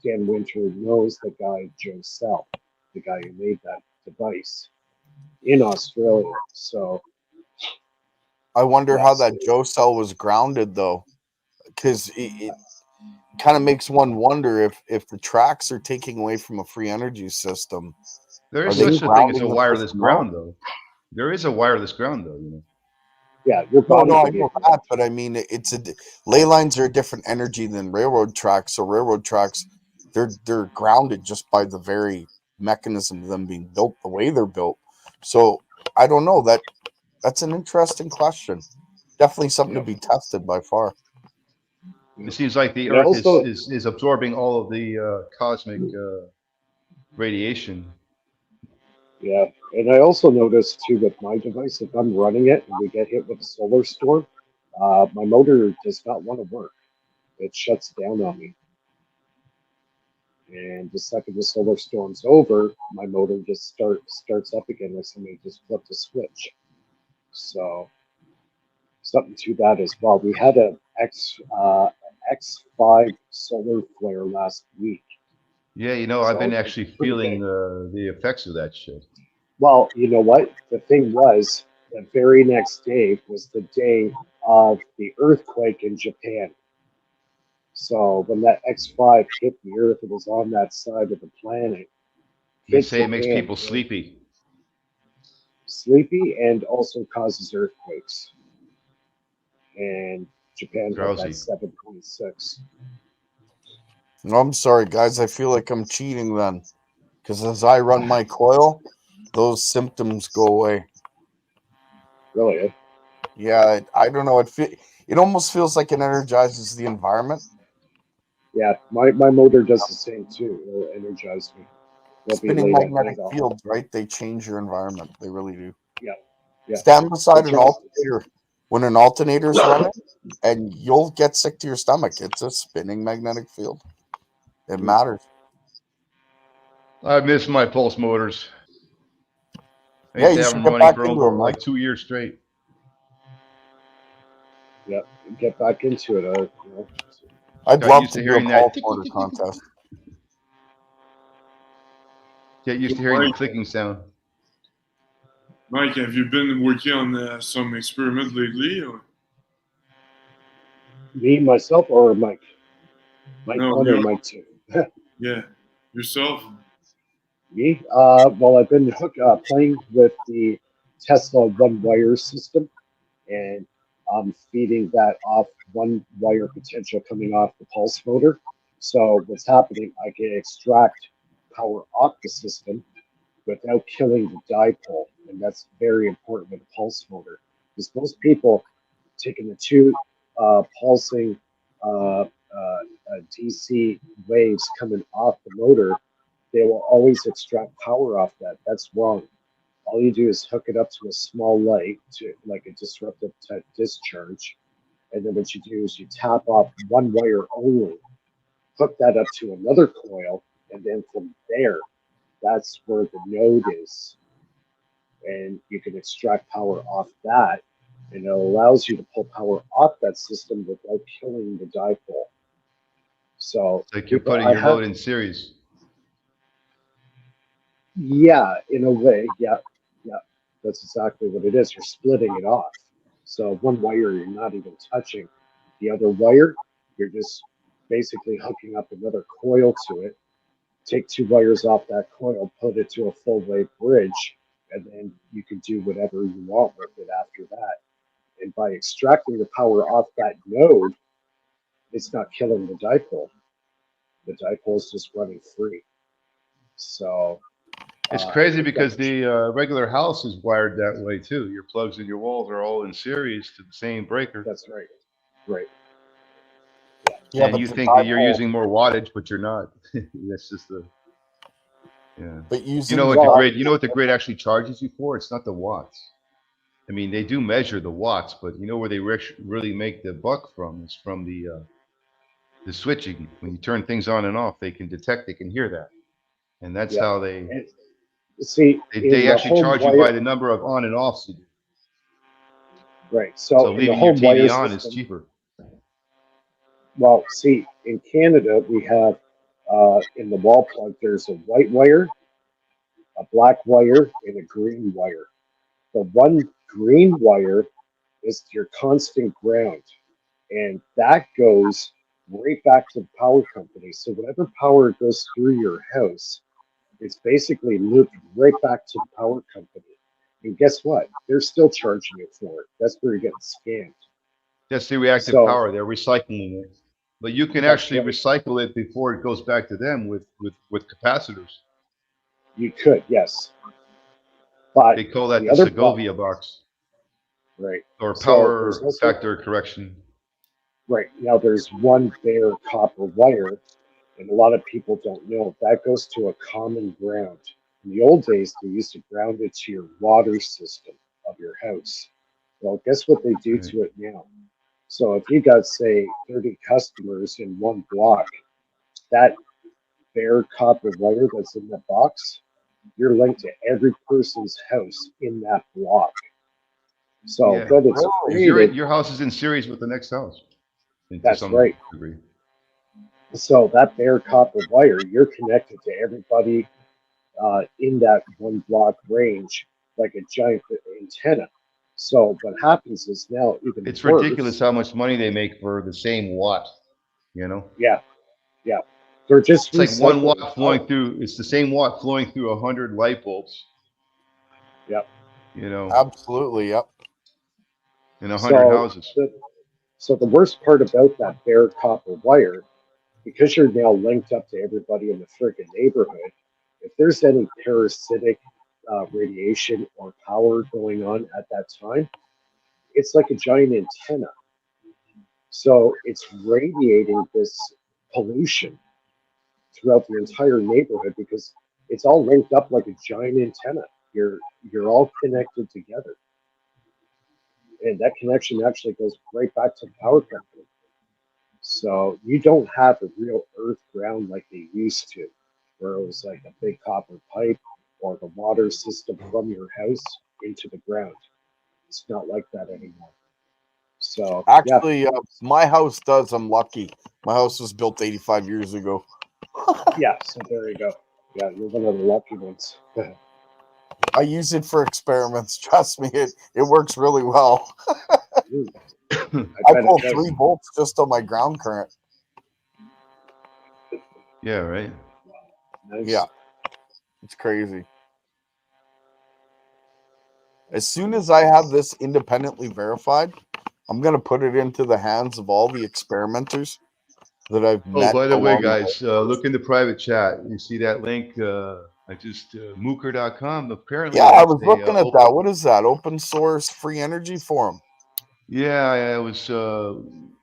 Dan Winter knows the guy Joe Cell, the guy who made that device in Australia. So I wonder how yes, that Joe cell was grounded though, because it kind of makes one wonder if the tracks are taking away from a free energy system. there Are is they Mhm. such a thing as a grounding the wireless system out? ground, though. There is a wireless ground, though. yeah, your No, body I can know get grounded. that, but I mean, ley lines are a different energy than railroad tracks. So railroad tracks, they're grounded just by the very mechanism of them being built the way they're built. So I don't know. That's an interesting question. Definitely something to Yep. be tested by far. It Yep. seems like the And I Earth also, is absorbing all of the cosmic radiation. yeah, and I also noticed too with my device, if I'm running it and we get hit with a solar storm, my motor does not want to work. It shuts down on me. And the second the solar storm's over, my motor just starts up again like somebody just flipped a switch. So something to that as well. We had a X5 solar flare last week, Yeah, I've so been it was actually pretty feeling big. the effects of that shit. Well, you know what? The thing was, the very next day was the day of the earthquake in Japan. So when that X5 hit the Earth, it was on that side of the planet, They hit say it makes Japan, people and sleepy, sleepy, and also causes earthquakes. And Japan had that drowsy. 7.6. I'm sorry, guys. I feel like I'm cheating then, because as I run my coil, those symptoms go away. Really? Eh? Yeah, I don't know. It almost feels like it energizes the environment. Yeah, my motor does the same too. It'll energize me. It'll be Spinning late at magnetic night. I'll, fields, right? They change your environment. They really do. yeah, yeah. Stand beside It an turns. alternator when an alternator's running, and you'll get sick to your stomach. It's a spinning magnetic field. It matters. I miss my pulse motors. I Yeah, used to you have should them get running back for into them, Mike. like 2 years straight. Yeah, get back into it. I'd Got love used to to do a hearing that pulse tick, tick, motor tick, tick, tick. contest. Get used So, to hearing the clicking sound. Mike, have you been working on some experiment lately? Or? Me, myself, or Mike? Mike No, 1 or you. Mike 2? Yeah, yourself. Me? Well, I've been playing with the Tesla one wire system, and I'm feeding that off one wire potential coming off the pulse motor. So what's happening? I can extract power off the system without killing the dipole, and that's very important with a pulse motor because most people taking the two pulsing DC waves coming off the motor, they will always extract power off that. That's wrong. All you do is hook it up to a small light, to like a disruptive type discharge, and then what you do is you tap off one wire only, hook that up to another coil, and then from there, that's where the node is, and you can extract power off that, and it allows you to pull power off that system without killing the dipole. So It's like you're people, putting I your have, load in series. yeah, in a way, yeah, yeah, that's exactly what it is. You're splitting it off. So one wire you're not even touching, the other wire you're just basically hooking up another coil to it. Take two wires off that coil, put it to a full wave bridge, and then you can do whatever you want with it after that. And by extracting the power off that node, it's not killing the dipole. The dipole is just running free. So It's crazy I've because got- the regular house is wired that way too. Your plugs and your walls are all in series to the same breaker, that's right. Right. Yeah, and but you the think that you're dipole, using more wattage, but you're not. That's just the yeah. but You know using what the the Well, grid? You know what the grid actually charges you for? It's not the watts. I mean, they do measure the watts, but you know where they really make the buck from is from the switching. When you turn things on and off, they can detect, they can hear that, and that's yeah. how they And see, they, in they the actually home charge you wire, by the number of on and offs you do. right? So So in the leaving your home wire TV on is system, cheaper. well, see, in Canada, we have in the wall plug, there's a white wire, a black wire, and a green wire. The one green wire is your constant ground, and that goes right back to the power company. So whatever power goes through your house, it's basically looped right back to the power company. And guess what? They're still charging you for it. That's where you're getting scammed. That's the reactive So power. They're recycling it, but you can that's actually right. recycle it before it goes back to them with capacitors. You could, yes. But They call that the the other problem, Segovia box right? or So there's power also, factor correction. right now, there's one bare copper wire, and a lot of people don't know that goes to a common ground. In the old days, they used to ground it to your water system of your house. Well, guess what they do Right. to it now? So if you got, say, 30 customers in one block, that bare copper wire that's in the box, you're linked to every person's house in that block. So Yeah, when it's really, because created, your house is in series with the next house, and to that's some right. degree. So that bare copper wire, you're connected to everybody in that one block range like a giant antenna. So what happens is now even It's ridiculous worse. how much money they make for the same watt. You know, Yeah, yeah. They're just it's like 1 watt recycling flowing power. through. It's the same watt flowing through 100 light bulbs. Yeah. You know, absolutely, yep. in 100 houses. So the worst part about that bare copper wire, because you're now linked up to everybody in the friggin' neighborhood, if there's any parasitic radiation or power going on at that time, it's like a giant antenna. So it's radiating this pollution throughout the entire neighborhood because it's all linked up like a giant antenna. You're all connected together, and that connection actually goes right back to the power company. So you don't have a real earth ground like they used to, where it was like a big copper pipe or the water system from your house into the ground. It's not like that anymore. So yeah, Actually, my house does. I'm lucky. My house was built 85 years ago. yeah. So there you go. Yeah, you're one of the lucky ones. I use it for experiments. Trust me, it works really well. I I bet it pull does. 3 volts just on my ground current. Yeah, right. Yeah, Nice. it's crazy. As soon as I have this independently verified, I'm gonna put it into the hands of all the experimenters that I've Oh, met by the way, along the guys, way. look in the private chat. You see that link? I just mooker.com. Yeah, Apparently, I that's was a looking at open. that. What is that? Open source free energy forum. Yeah, I was.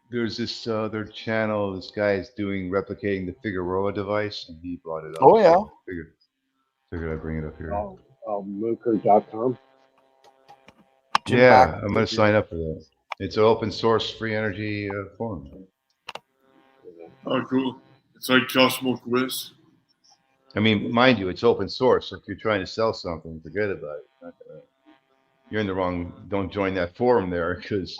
There's this other channel. This guy is doing replicating the Figueroa device, and he brought it up. Oh So yeah, figured I'd bring it up here. Mooker.com. Jim Mack. Yeah, I'm gonna sign up for that. It's an open source free energy forum. Oh, cool. It's like Cosmo Quiz. I mean, mind you, it's open source. So if you're trying to sell something, forget about it. You're in the wrong. Don't join that forum there because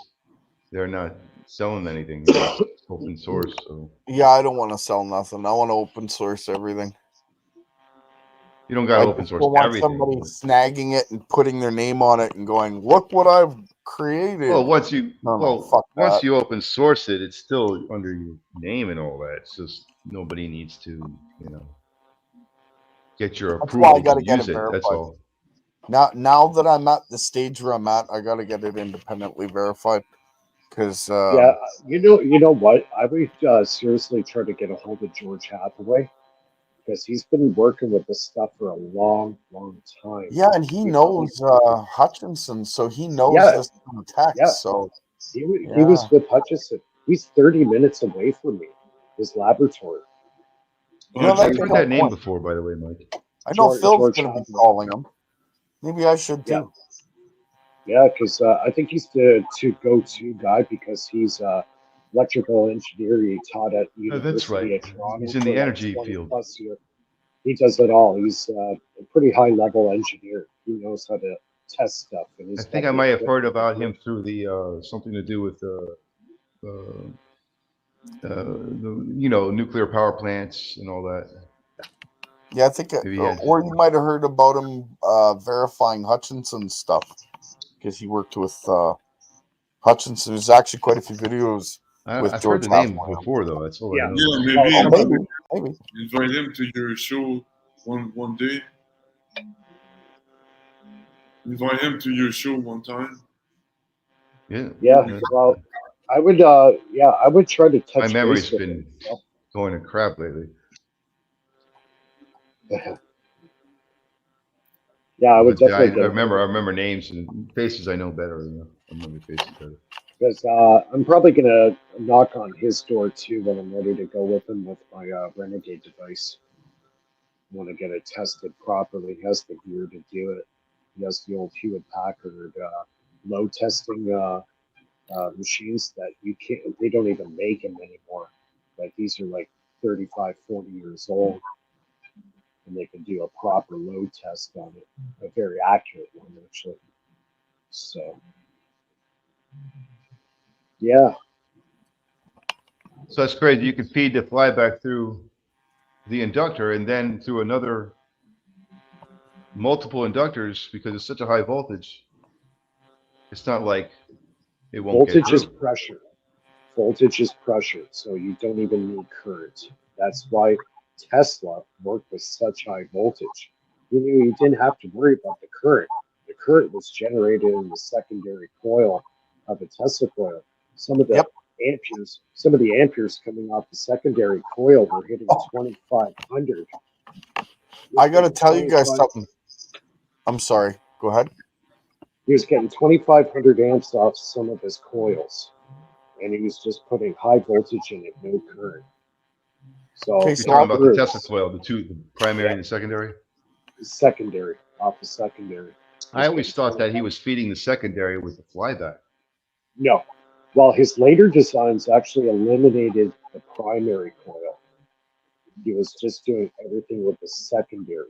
they're not selling anything. You know, it's open source. So Yeah, I don't want to sell nothing. I want to open source everything. you don't got I to just open source don't want everything. somebody snagging it and putting their name on it and going, "Look what I've created." Well, No, fuck once that. you open source it, it's still under your name and all that. It's just nobody needs to, get your That's why I approval got to to get it use it. That's verified. all. Now that I'm at the stage where I'm at, I got to get it independently verified because Yeah, you know what? I would seriously try to get a hold of George Hathaway because he's been working with this stuff for a long, long time. Yeah, and he knows Hutchinson, so he knows Yeah, this from text. yeah. So He yeah, was with Hutchison. He's 30 minutes away from me, his laboratory. you know, I've that's a heard good that name point. before, by the way, Mike. I know Phil's George going to be Hutton. calling him. Maybe I should Yeah. too. Yeah, because I think he's the go-to guy because he's electrical engineer. He taught at Oh, that's right. University of Toronto He's in for the like energy 20 field. plus years. He does it all. He's a pretty high-level engineer. He knows how to test stuff, and I he's think got I the might have heard equipment to about do him it. through the something to do with the nuclear power plants and all that. Yeah, I think, Maybe he had. or you might have heard about him verifying Hutchinson's stuff because he worked with Hutchinson. There's actually quite a few videos with I've heard George the name Halfway. before, though. That's all I Yeah. know. Yeah, Well, Oh, maybe maybe. invite him to your show one day. Invite him to your show one time. Yeah. Yeah. Well, I would. Yeah, I would try to My touch memory's base with been him. going to crap lately. Yeah, I would But I definitely get a hold of him. remember names and faces I know better. I remember faces better. Because I'm probably gonna knock on his door too when I'm ready to go with him with my Renegade device. I want to get it tested properly. He has the gear to do it. He has the old Hewlett Packard load testing machines that you can't. They don't even make them anymore. Like these are like 35, 40 years old, and they can do a proper load test on it, a very accurate one actually. So yeah, So that's crazy. You can feed the flyback through the inductor and then through another multiple inductors because it's such a high voltage. It's not like it won't get voltage is through. pressure. Voltage is pressure, so you don't even need current. That's why Tesla worked with such high voltage. You didn't have to worry about the current. The current was generated in the secondary coil of a Tesla coil. Some of the Yep. some of the amperes coming off the secondary coil were hitting 2,500. I got to tell you guys something. I'm sorry. Go ahead. He was getting 2,500 amps off some of his coils, and he was just putting high voltage in it, no current. So Okay, You're so talking about the Bruce, Tesla coil, the primary and the secondary. secondary, off the secondary. I always thought that he was feeding the secondary with the flyback. No. Well, his later designs actually eliminated the primary coil. He was just doing everything with the secondary.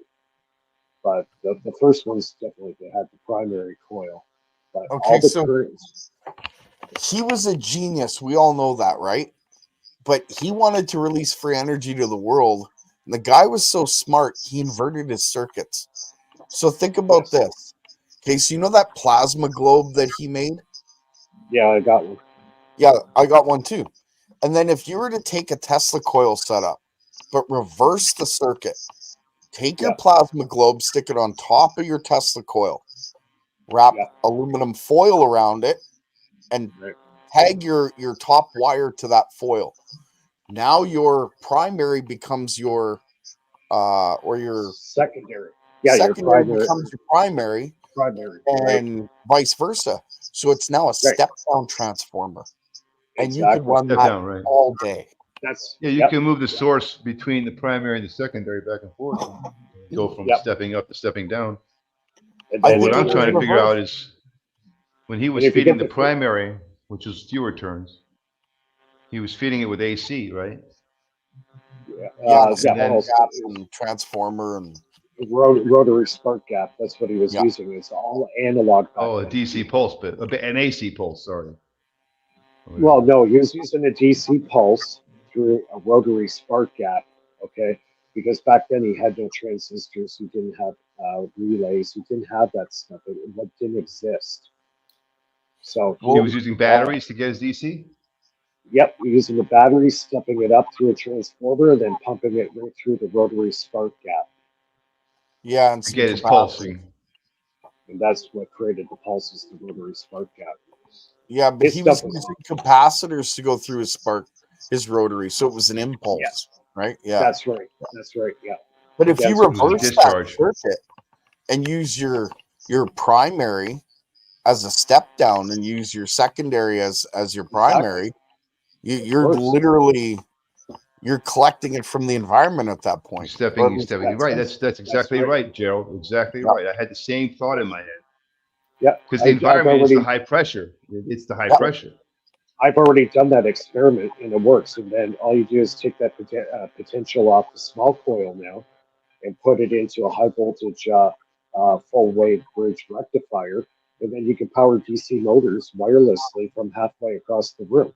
But the first ones definitely they had the primary coil. But all Okay, the so currents. he was a genius. We all know that, right? But he wanted to release free energy to the world. And the guy was so smart, he inverted his circuits. So think about Yes. this. Okay, so you know that plasma globe that he made? Yeah, I got one. Yeah, I got one too. And then if you were to take a Tesla coil setup, but reverse the circuit, take your Yeah. plasma globe, stick it on top of your Tesla coil, wrap Yeah. aluminum foil around it, and Right. tag your top wire to that foil. Now your primary becomes your or your Secondary. Yeah, your secondary primary. becomes your primary, Primary. Right. and vice versa. So it's now a Right. step down transformer, and you Exactly. can run Step that down, right? all day. That's Yeah, you can move the source between the primary and the secondary back and forth. And go from Yep. stepping up to stepping down. And I then What think I'm it was trying to figure reversed. out is when he was if you feeding get the primary, which was fewer turns, he was feeding it with AC, right? Yeah, yeah, then- pulse, gap and transformer and rotary spark gap. That's what he was Yeah. using. It's all analog. back Oh, a then. DC pulse bit, an AC pulse. Sorry. Well, no, he was using a DC pulse through a rotary spark gap. Okay, because back then he had no transistors. He didn't have relays. He didn't have that stuff. It didn't exist. So He was using batteries to get his DC. Yep, using the battery, stepping it up through a transformer, and then pumping it right through the rotary spark gap. yeah, and To some get his capacitors. pulsing. And that's what created the pulses, the rotary spark gap. Yeah, but His he was stuff was using capacitors to go through his rotary, so it was an impulse, right? Yeah. That's right. That's right. Yeah. But if you That's what Losing reverse that discharge. circuit and use your primary as a step down and use your secondary as your primary, you're course. literally you're collecting it from the environment at that point. You're stepping. Right. That's exactly right. right, Gerald. Exactly Yeah. right. I had the same thought in my head. Yeah, Because the environment is the already, high pressure. It's the high Yeah. pressure. I've already done that experiment and it works. And then all you do is take that potential off the small coil now and put it into a high voltage full wave bridge rectifier, and then you can power DC motors wirelessly from halfway across the room.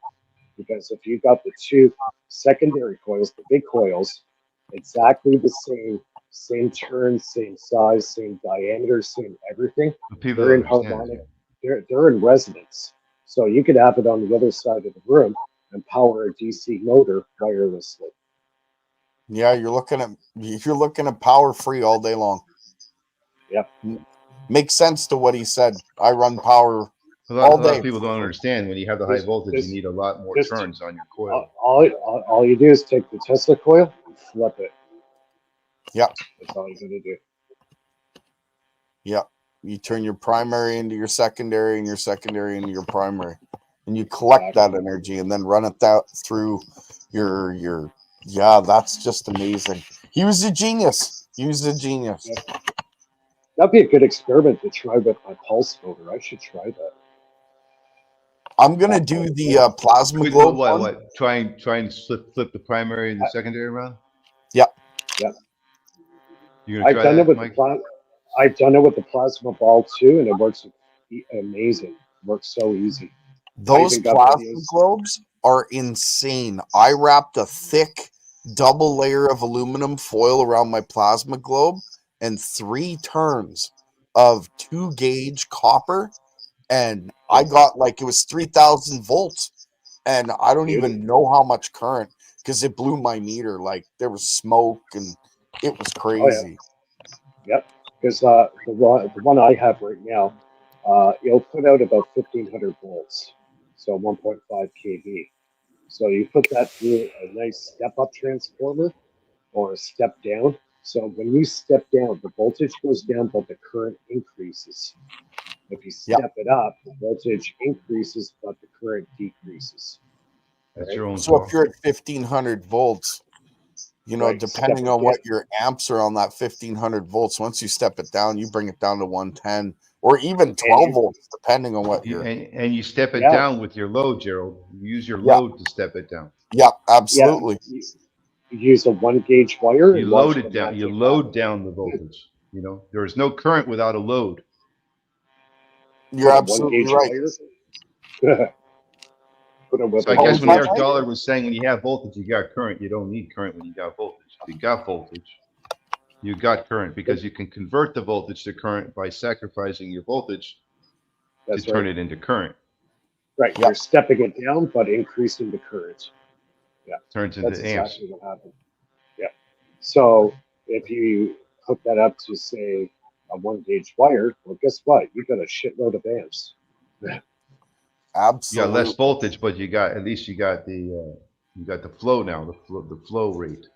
Because if you've got the two secondary coils, the big coils, exactly the same turn, same size, same diameter, same everything, But people they're don't in understand harmonic, it. they're in resonance. So you could have it on the other side of the room and power a DC motor wirelessly. Yeah, you're looking at power free all day long. Yep. Makes sense to what he said. I run power A all lot day. of people don't understand when you have the high voltage, you need a lot more turns on your coil. All you do is take the Tesla coil and flip it. Yep. That's all you got to do. Yep. You turn your primary into your secondary and your secondary into your primary. And you collect that energy and then run it through your yeah, that's just amazing. He was a genius. Yep. That'd be a good experiment to try with my pulse motor. I should try that. I'm gonna do the plasma globe one. What? Try and flip the primary and the secondary around? Yep. Yep. You're gonna try done that, it with Mike? I've done it with the plasma ball too, and it works amazing. It works so easy. Those plasma globes are insane. I wrapped a thick double layer of aluminum foil around my plasma globe and 3 turns of 2 gauge copper, and I got like it was 3,000 volts, and I don't even know how much current because it blew my meter. Like there was smoke and it was crazy. Oh, yeah. Yep, because the one I have right now, it'll put out about 1,500 volts, so 1.5 kV. So you put that through a nice step-up transformer or a step down. So when you step down, the voltage goes down, but the current increases. If you step it up, the voltage increases, but the current decreases. That's Right? your own So call. if you're at 1,500 volts, you know, Right, depending on what your amps are on that 1,500 volts, once you step it down, you bring it down to 110 or even 12 volts, depending on what you're. And you step it down with your load, Gerald. You use your load to step it down. Yeah, absolutely. Yeah, you use a 1 gauge wire. You load it down. You load down the voltage. You know, there is no current without a load. You're absolutely right. So I guess when Eric Dollar was saying when you have voltage, you got current. You don't need current when you got voltage. If you got voltage, you got current because you can convert the voltage to current by sacrificing your voltage to turn it into current. Right. You're stepping it down, but increasing the current. Yeah. Turns into That's amps. exactly what happened. Yeah. So if you hook that up to, say, a 1 gauge wire, well, guess what? You got a shitload of amps. Absolutely. You got less voltage, but you got at least you got the flow now, the flow rate.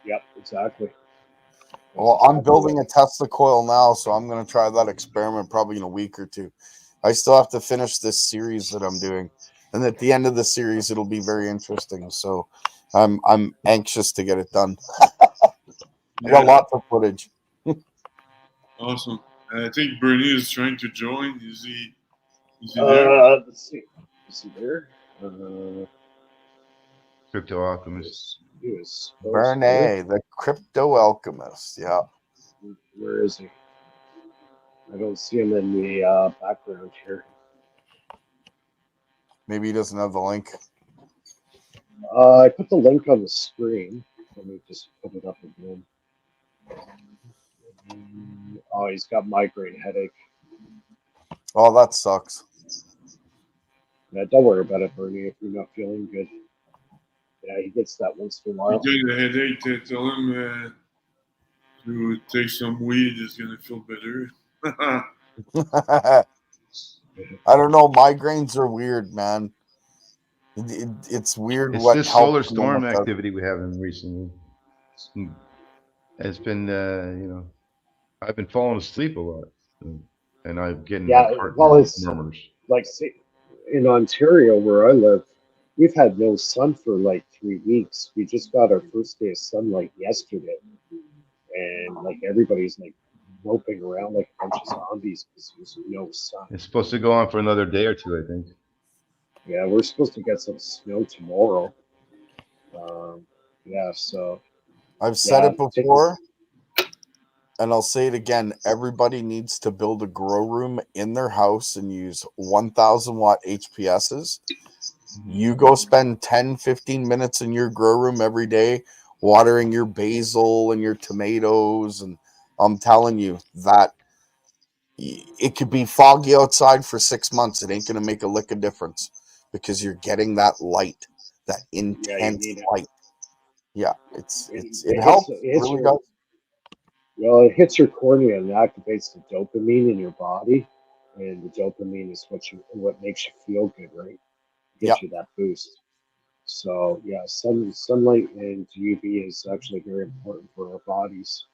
Yep, exactly. Well, I'm building a Tesla coil now, so I'm going to try that experiment probably in a week or 2. I still have to finish this series that I'm doing, and at the end of the series, it'll be very interesting. So, I'm anxious to get it done. I got lots of footage. Awesome. I think Bernie is trying to join. Is he there? Let's see. Is he there? Crypto Alchemist. Bernie, the crypto alchemist. Yeah. Where is he? I don't see him in the background here. Maybe he doesn't have the link. I put the link on the screen. Let me just put it up again. Oh, he's got migraine headache. Oh, that sucks. Yeah, don't worry about it, Bernie, if you're not feeling good. Yeah, he gets that once in a while. If you get a headache, tell him to take some weed. It's going to feel better. I don't know. Migraines are weird, man. It's weird. It's what this solar storm activity we have recently. It's been, I've been falling asleep a lot, and I'm getting Yeah, like heart well, it's murmurs. like in Ontario where I live, we've had no sun for like 3 weeks. We just got our first day of sunlight yesterday, and like everybody's like moping around like a bunch of zombies because there's no sun. It's supposed to go on for another day or two, I think. Yeah, we're supposed to get some snow tomorrow. Um, yeah, so I've said yeah, it before, and I'll say it again. Everybody needs to build a grow room in their house and use 1,000-watt HPSs. You go spend 10, 15 minutes in your grow room every day watering your basil and your tomatoes. And I'm telling you that it could be foggy outside for 6 months. It ain't going to make a lick of difference because you're getting that light, that yeah, you intense need it. light. Yeah, it Hits helps. it It hits really your does. well, it hits your cornea and activates the dopamine in your body, and the dopamine is what makes you feel good, right? Yeah. Gives you that boost. So yeah, sunlight and UV is actually very important for our bodies.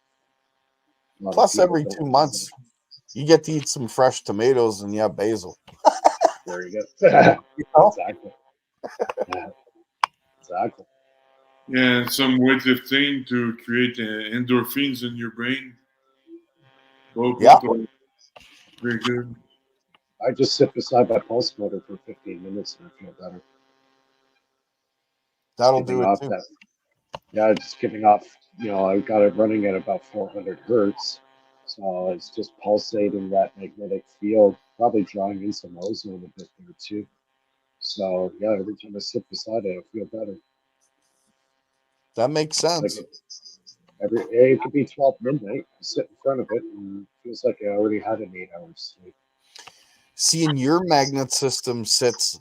A lot of Plus, people every don't two know that. months, you get to eat some fresh tomatoes and basil. There you go. You know? Exactly. Yeah, exactly. Yeah, and some weightlifting to create endorphins in your brain. Yeah, Both are very good. I just sit beside my pulse motor for 15 minutes and I feel better. Just that'll giving do it off too. that. Yeah, just giving off. I've got it running at about 400 hertz. So it's just pulsating that magnetic field, probably drawing in some ozone a bit there too. So yeah, every time I sit beside it, I feel better. That makes Like sense. it could be 12 midnight. I sit in front of it and it feels like I already had an 8 hour sleep. See, in your magnet system sits,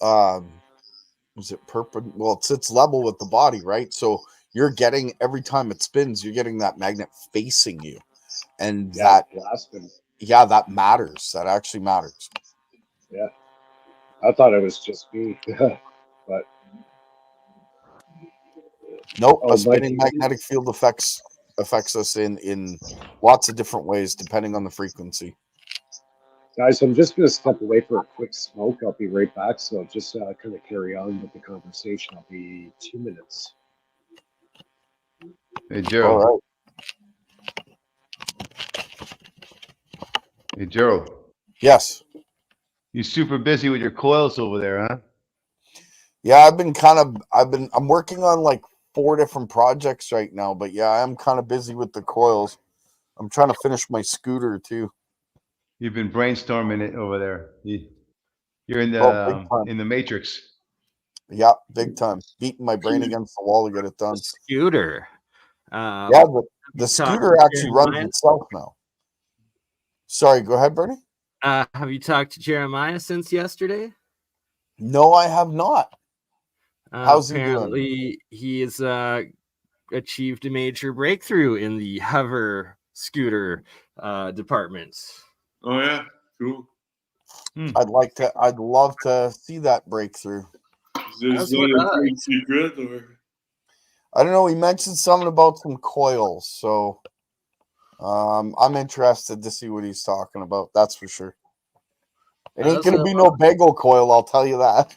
is it perpendicular? Well, it sits level with the body, right? So you're getting every time it spins, you're getting that magnet facing you, and Yeah, it's blasting. that matters. That actually matters. Yeah, I thought it was just me, but Nope, oh, a Mike, spinning magnetic field affects us in lots of different ways depending on the frequency. guys, I'm just gonna step away for a quick smoke. I'll be right back. So just kind of carry on with the conversation. I'll be 2 minutes. Hey, All Gerald. right. Hey, Gerald. Yes. You super busy with your coils over there, huh? Yeah, I'm working on like 4 different projects right now, but yeah, I'm kind of busy with the coils. I'm trying to finish my scooter too. You've been brainstorming it over there. You're Oh, big time. in the matrix. Yeah, big time. Beating my brain against the wall to get it done. Scooter. Yeah, Have the you talked scooter to actually runs Jeremiah? itself now. Sorry, go ahead, Bernie. Have you talked to Jeremiah since yesterday? No, I have not. How's he doing? Apparently, he has achieved a major breakthrough in the hover scooter department. Oh yeah, cool. I'd love to see that breakthrough. There's That's not what a great secret, or I don't know. He mentioned something about some coils, so I'm interested to see what he's talking about. That's for sure. It ain't gonna be no bagel coil, I'll tell you that.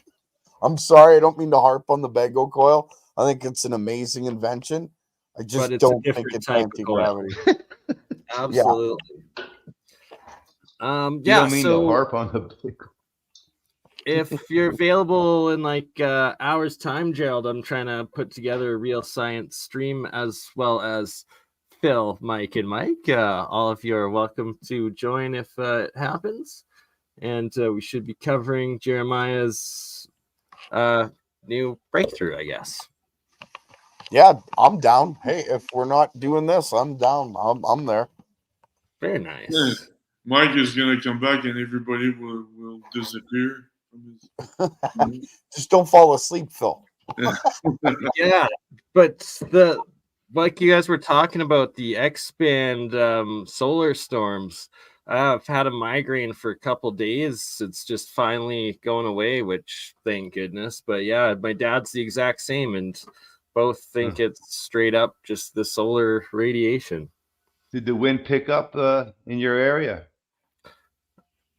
I'm sorry, I don't mean to harp on the bagel coil. I think it's an amazing invention. I just but it's don't a think different it's type of coil. anti-gravity. Absolutely. You Yeah. don't mean to So harp on the big. if you're available in like hours time, Gerald, I'm trying to put together a real science stream as well as Phil, Mike, and Mike. All of you are welcome to join if it happens. And we should be covering Jeremiah's new breakthrough, I guess. Yeah, I'm down. Hey, if we're not doing this, I'm down. I'm there. Very nice. yeah, Mike is gonna come back and everybody will disappear from his. Just don't fall asleep, Phil. Yeah, but like you guys were talking about the X-band solar storms. I've had a migraine for a couple days. It's just finally going away, which thank goodness. But yeah, my dad's the exact same, and both think it's straight up just the solar radiation. Did the wind pick up in your area?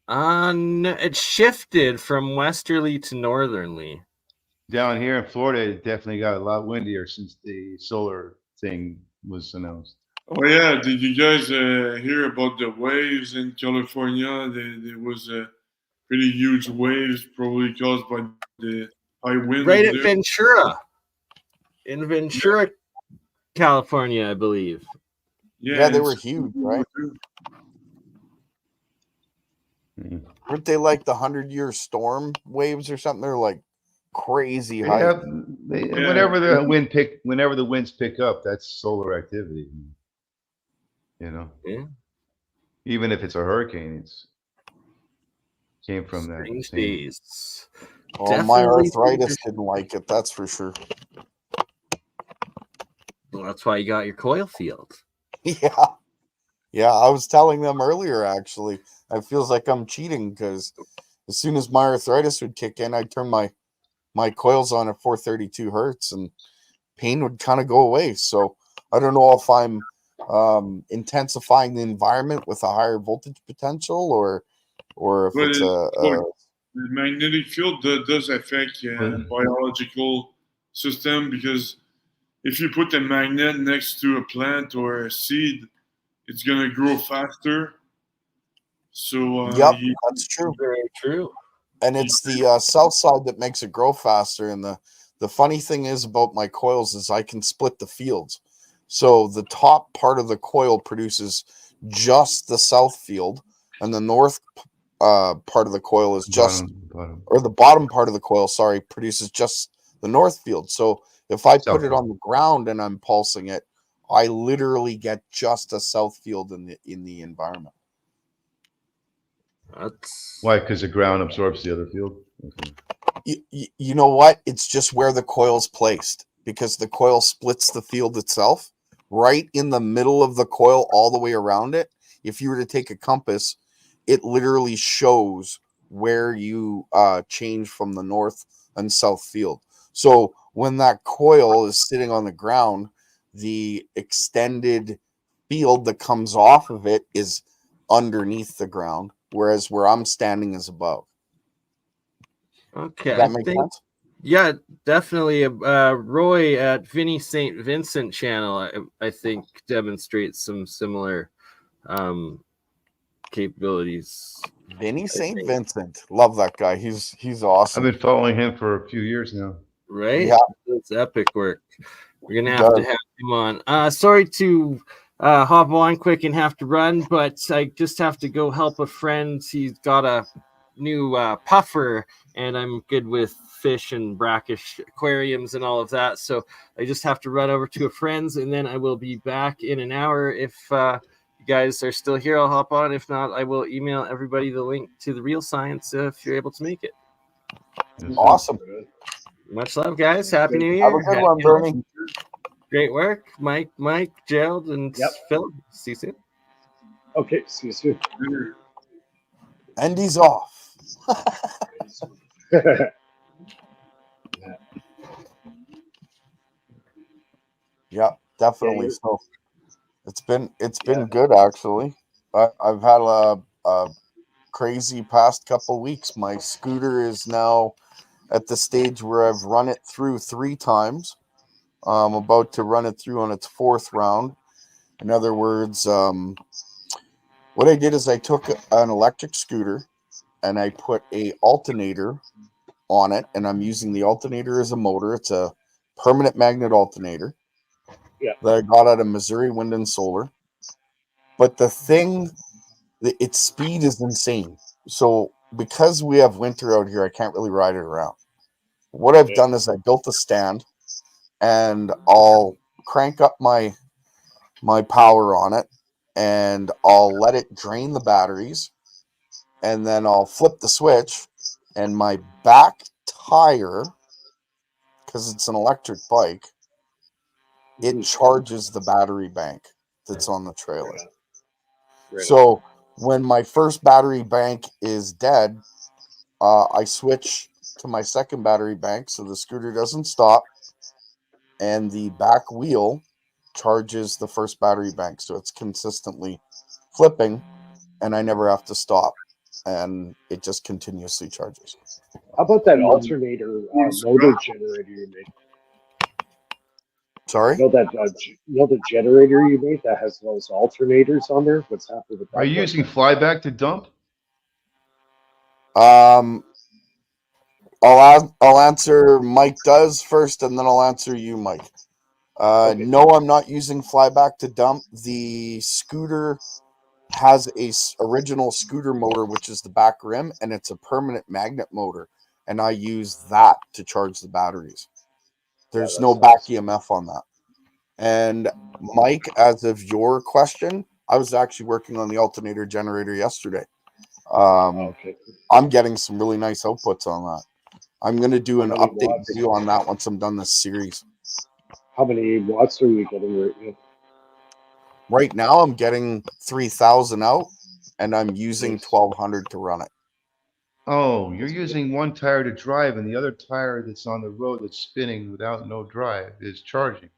It shifted from westerly to northerly. Down here in Florida, it definitely got a lot windier since the solar thing was announced. Oh yeah, did you guys hear about the waves in California? There was pretty huge waves, probably caused by the high winds Right at there. Ventura. In Ventura, California, I believe. Yeah, they and were huge, right? Mhm. Weren't they like the 100-year storm waves or something? They're like crazy height. Yeah, Yeah. whenever the winds pick up, that's solar activity. You know, Yeah. even if it's a hurricane, it's came from that Strange same. days. Well, my Definitely arthritis didn't like it, that's for sure. Well, that's why you got your coil field. Yeah. Yeah, I was telling them earlier, actually. It feels like I'm cheating because as soon as my arthritis would kick in, I'd turn my coils on at 432 hertz and pain would kind of go away. So I don't know if I'm intensifying the environment with a higher voltage potential or if But it's look, the magnetic field does affect Well, biological system, because if you put a magnet next to a plant or a seed, it's gonna grow faster. So yep, that's true. Very true. And it's the south side that makes it grow faster. And the funny thing is about my coils is I can split the fields. So the top part of the coil produces just the south field, and the north part of the coil is just, bottom. or the bottom part of the coil, sorry, produces just the north field. So if I put South it on the ground and I'm pulsing it, I literally get just a south field in the environment. That's Why? Because the ground absorbs the other field. Okay. You know what? It's just where the coil's placed, because the coil splits the field itself right in the middle of the coil all the way around it. If you were to take a compass, it literally shows where you change from the north and south field. So when that coil is sitting on the ground, the extended field that comes off of it is underneath the ground, whereas where I'm standing is above. okay. Does that I make think, sense? yeah, definitely. Roy at Vinny St. Vincent channel, I think, demonstrates some similar capabilities. Vinny St. Vincent. Love that guy. He's I've awesome. been following him for a few years now. Right? Yeah. It's epic work. We're gonna He have to does. have him on. Sorry to hop on quick and have to run, but I just have to go help a friend. He's got a new puffer, and I'm good with fish and brackish aquariums and all of that. So I just have to run over to a friend's, and then I will be back in an hour. If you guys are still here, I'll hop on. If not, I will email everybody the link to the Real Science if you're able to make it. Awesome. Much love, guys. Happy New Have Year. a good one, Bernie. Great work, Mike, Gerald, and Yep. Phil. See you soon. Okay, see you soon. And he's off. Yeah, definitely. Yeah, So it's been good, actually. I've had a crazy past couple weeks. My scooter is now at the stage where I've run it through 3 times. I'm about to run it through on its 4th round. In other words, what I did is I took an electric scooter and I put a alternator on it, and I'm using the alternator as a motor. It's a permanent magnet alternator that I got out of Missouri Wind and Solar. But the thing, its speed is insane. So because we have winter out here, I can't really ride it around. What I've done is I built a stand, and I'll crank up my power on it, and I'll let it drain the batteries, and then I'll flip the switch, and my back tire, because it's an electric bike, it charges the battery bank that's on the trailer. So when my first battery bank is dead, I switch to my second battery bank so the scooter doesn't stop. and the back wheel charges the first battery bank. So it's consistently flipping, and I never have to stop, and it just continuously charges. How about that alternator motor generator you made? Sorry? You know the generator you made that has those alternators on there? What's happening with that? Are you using flyback to dump? I'll answer Mike does first, and then I'll answer you, Mike. Okay. No, I'm not using flyback to dump. The scooter has a original scooter motor, which is the back rim, and it's a permanent magnet motor, and I use that to charge the batteries. There's no back EMF on that. And Mike, as of your question, I was actually working on the alternator generator yesterday. Okay. I'm getting some really nice outputs on that. I'm going to do an update watts? video on that once I'm done this series. How many watts are you getting right now? Right now, I'm getting 3,000 out, and I'm using 1,200 to run it. Oh, you're using one tire to drive, and the other tire that's on the road that's spinning without no drive is charging.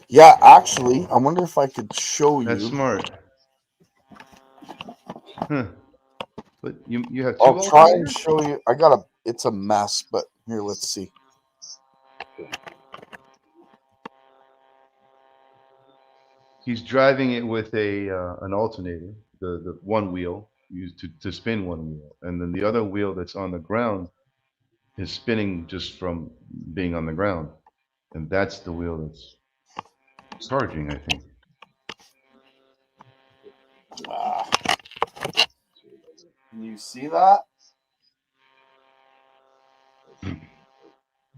Yeah, actually, I wonder if I could show you. That's smart. Huh. But you have two I'll try and alternators? show you. It's a mess, but here, let's see. He's driving it with an alternator, the one wheel used to spin one wheel, and then the other wheel that's on the ground is spinning just from being on the ground, and that's the wheel that's charging, I think. Can you see that?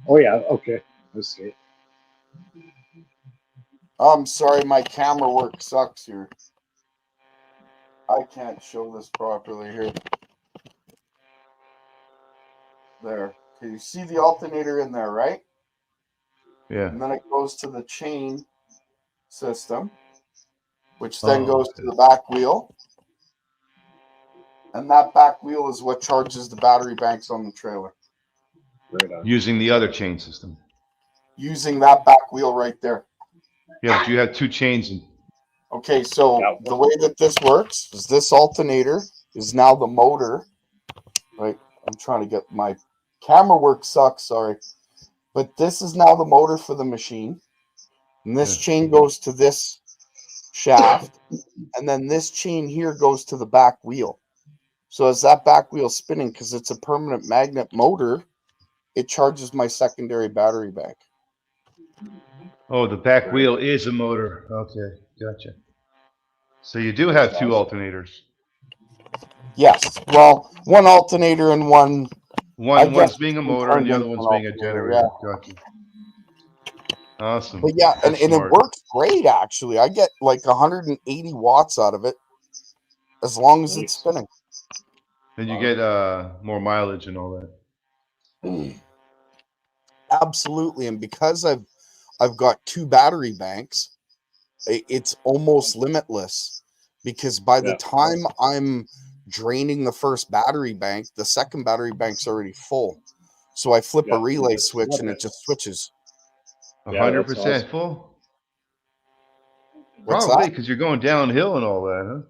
Oh yeah, okay. Let's see. I'm sorry, my camera work sucks here. I can't show this properly here. There. Can you see the alternator in there, right? Yeah. And then it goes to the chain system, which then goes to okay. the back wheel. And that back wheel is what charges the battery banks on the trailer. Right on. Using the other chain system. Using that back wheel right there. Yeah, but you have two chains. Okay, so the way that this works is this alternator is now the motor. Right? I'm trying to get my camera work sucks, sorry. But this is now the motor for the machine. And this chain goes to this shaft. And then this chain here goes to the back wheel. So as that back wheel spinning, because it's a permanent magnet motor, it charges my secondary battery bank. Oh, the back wheel is a motor. Okay, gotcha. So you do have two alternators. Yes. Well, one alternator and one. One's being a motor and the other one's being a generator. Yeah. Gotcha. Awesome. But yeah, and it works great actually. I get like 180 watts out of it as long as it's spinning. Then you get more mileage and all that. Absolutely, and because I've got two battery banks, it's almost limitless. Because by the time I'm draining the first battery bank, the second battery bank's already full. So I flip a relay switch and it just switches. 100% full? What's Probably that? because you're going downhill and all that, huh?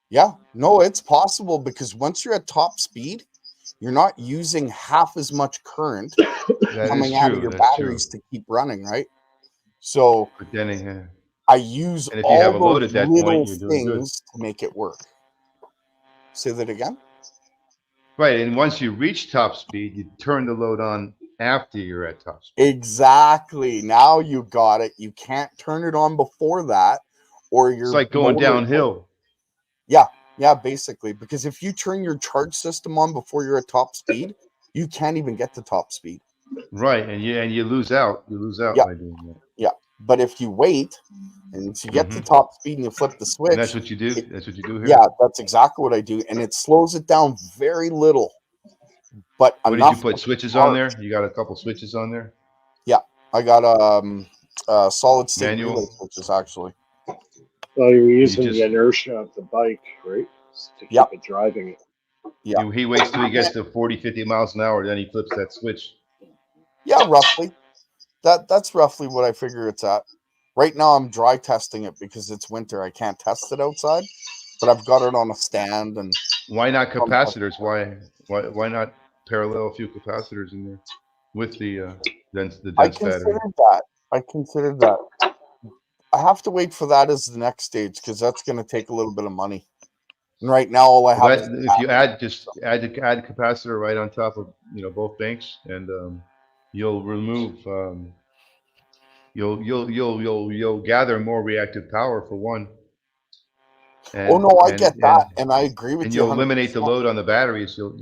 Yeah, no, it's possible because once you're at top speed, you're not using half as much current coming out of your batteries to keep running, right? So but then, I use and if you have a load those at that little point, you're doing good. things to make it work. Say that again? Right, and once you reach top speed, you turn the load on after you're at top speed. Exactly. Now you got it. You can't turn it on before that, or you're. It's like going downhill. Yeah, basically. Because if you turn your charge system on before you're at top speed, you can't even get to top speed. Right, and you lose out. You lose out by doing that. Yeah, but if you wait and you get to top speed and you flip the switch, and that's what you do. That's what you do here. Yeah, that's exactly what I do, and it slows it down very little. But what did you put switches on there? You got a couple switches on there. Yeah, I got solid state relay switches actually. Well, you're using the inertia of the bike, right? To keep it driving. Yeah. He waits till he gets to 40, 50 miles an hour, then he flips that switch. Yeah, roughly. That's roughly what I figure it's at. Right now, I'm dry testing it because it's winter. I can't test it outside, but I've got it on a stand and. Why not capacitors? Why not parallel a few capacitors in there with the I dense battery? considered that. I considered that. I have to wait for that as the next stage because that's going to take a little bit of money. And right now, all I Well, have is that if you add just add a capacitor right on top of both banks, and you'll remove you'll gather more reactive power for one, oh and no, I and get that, and and I agree with and you you'll 100%. eliminate the load on the batteries. You'll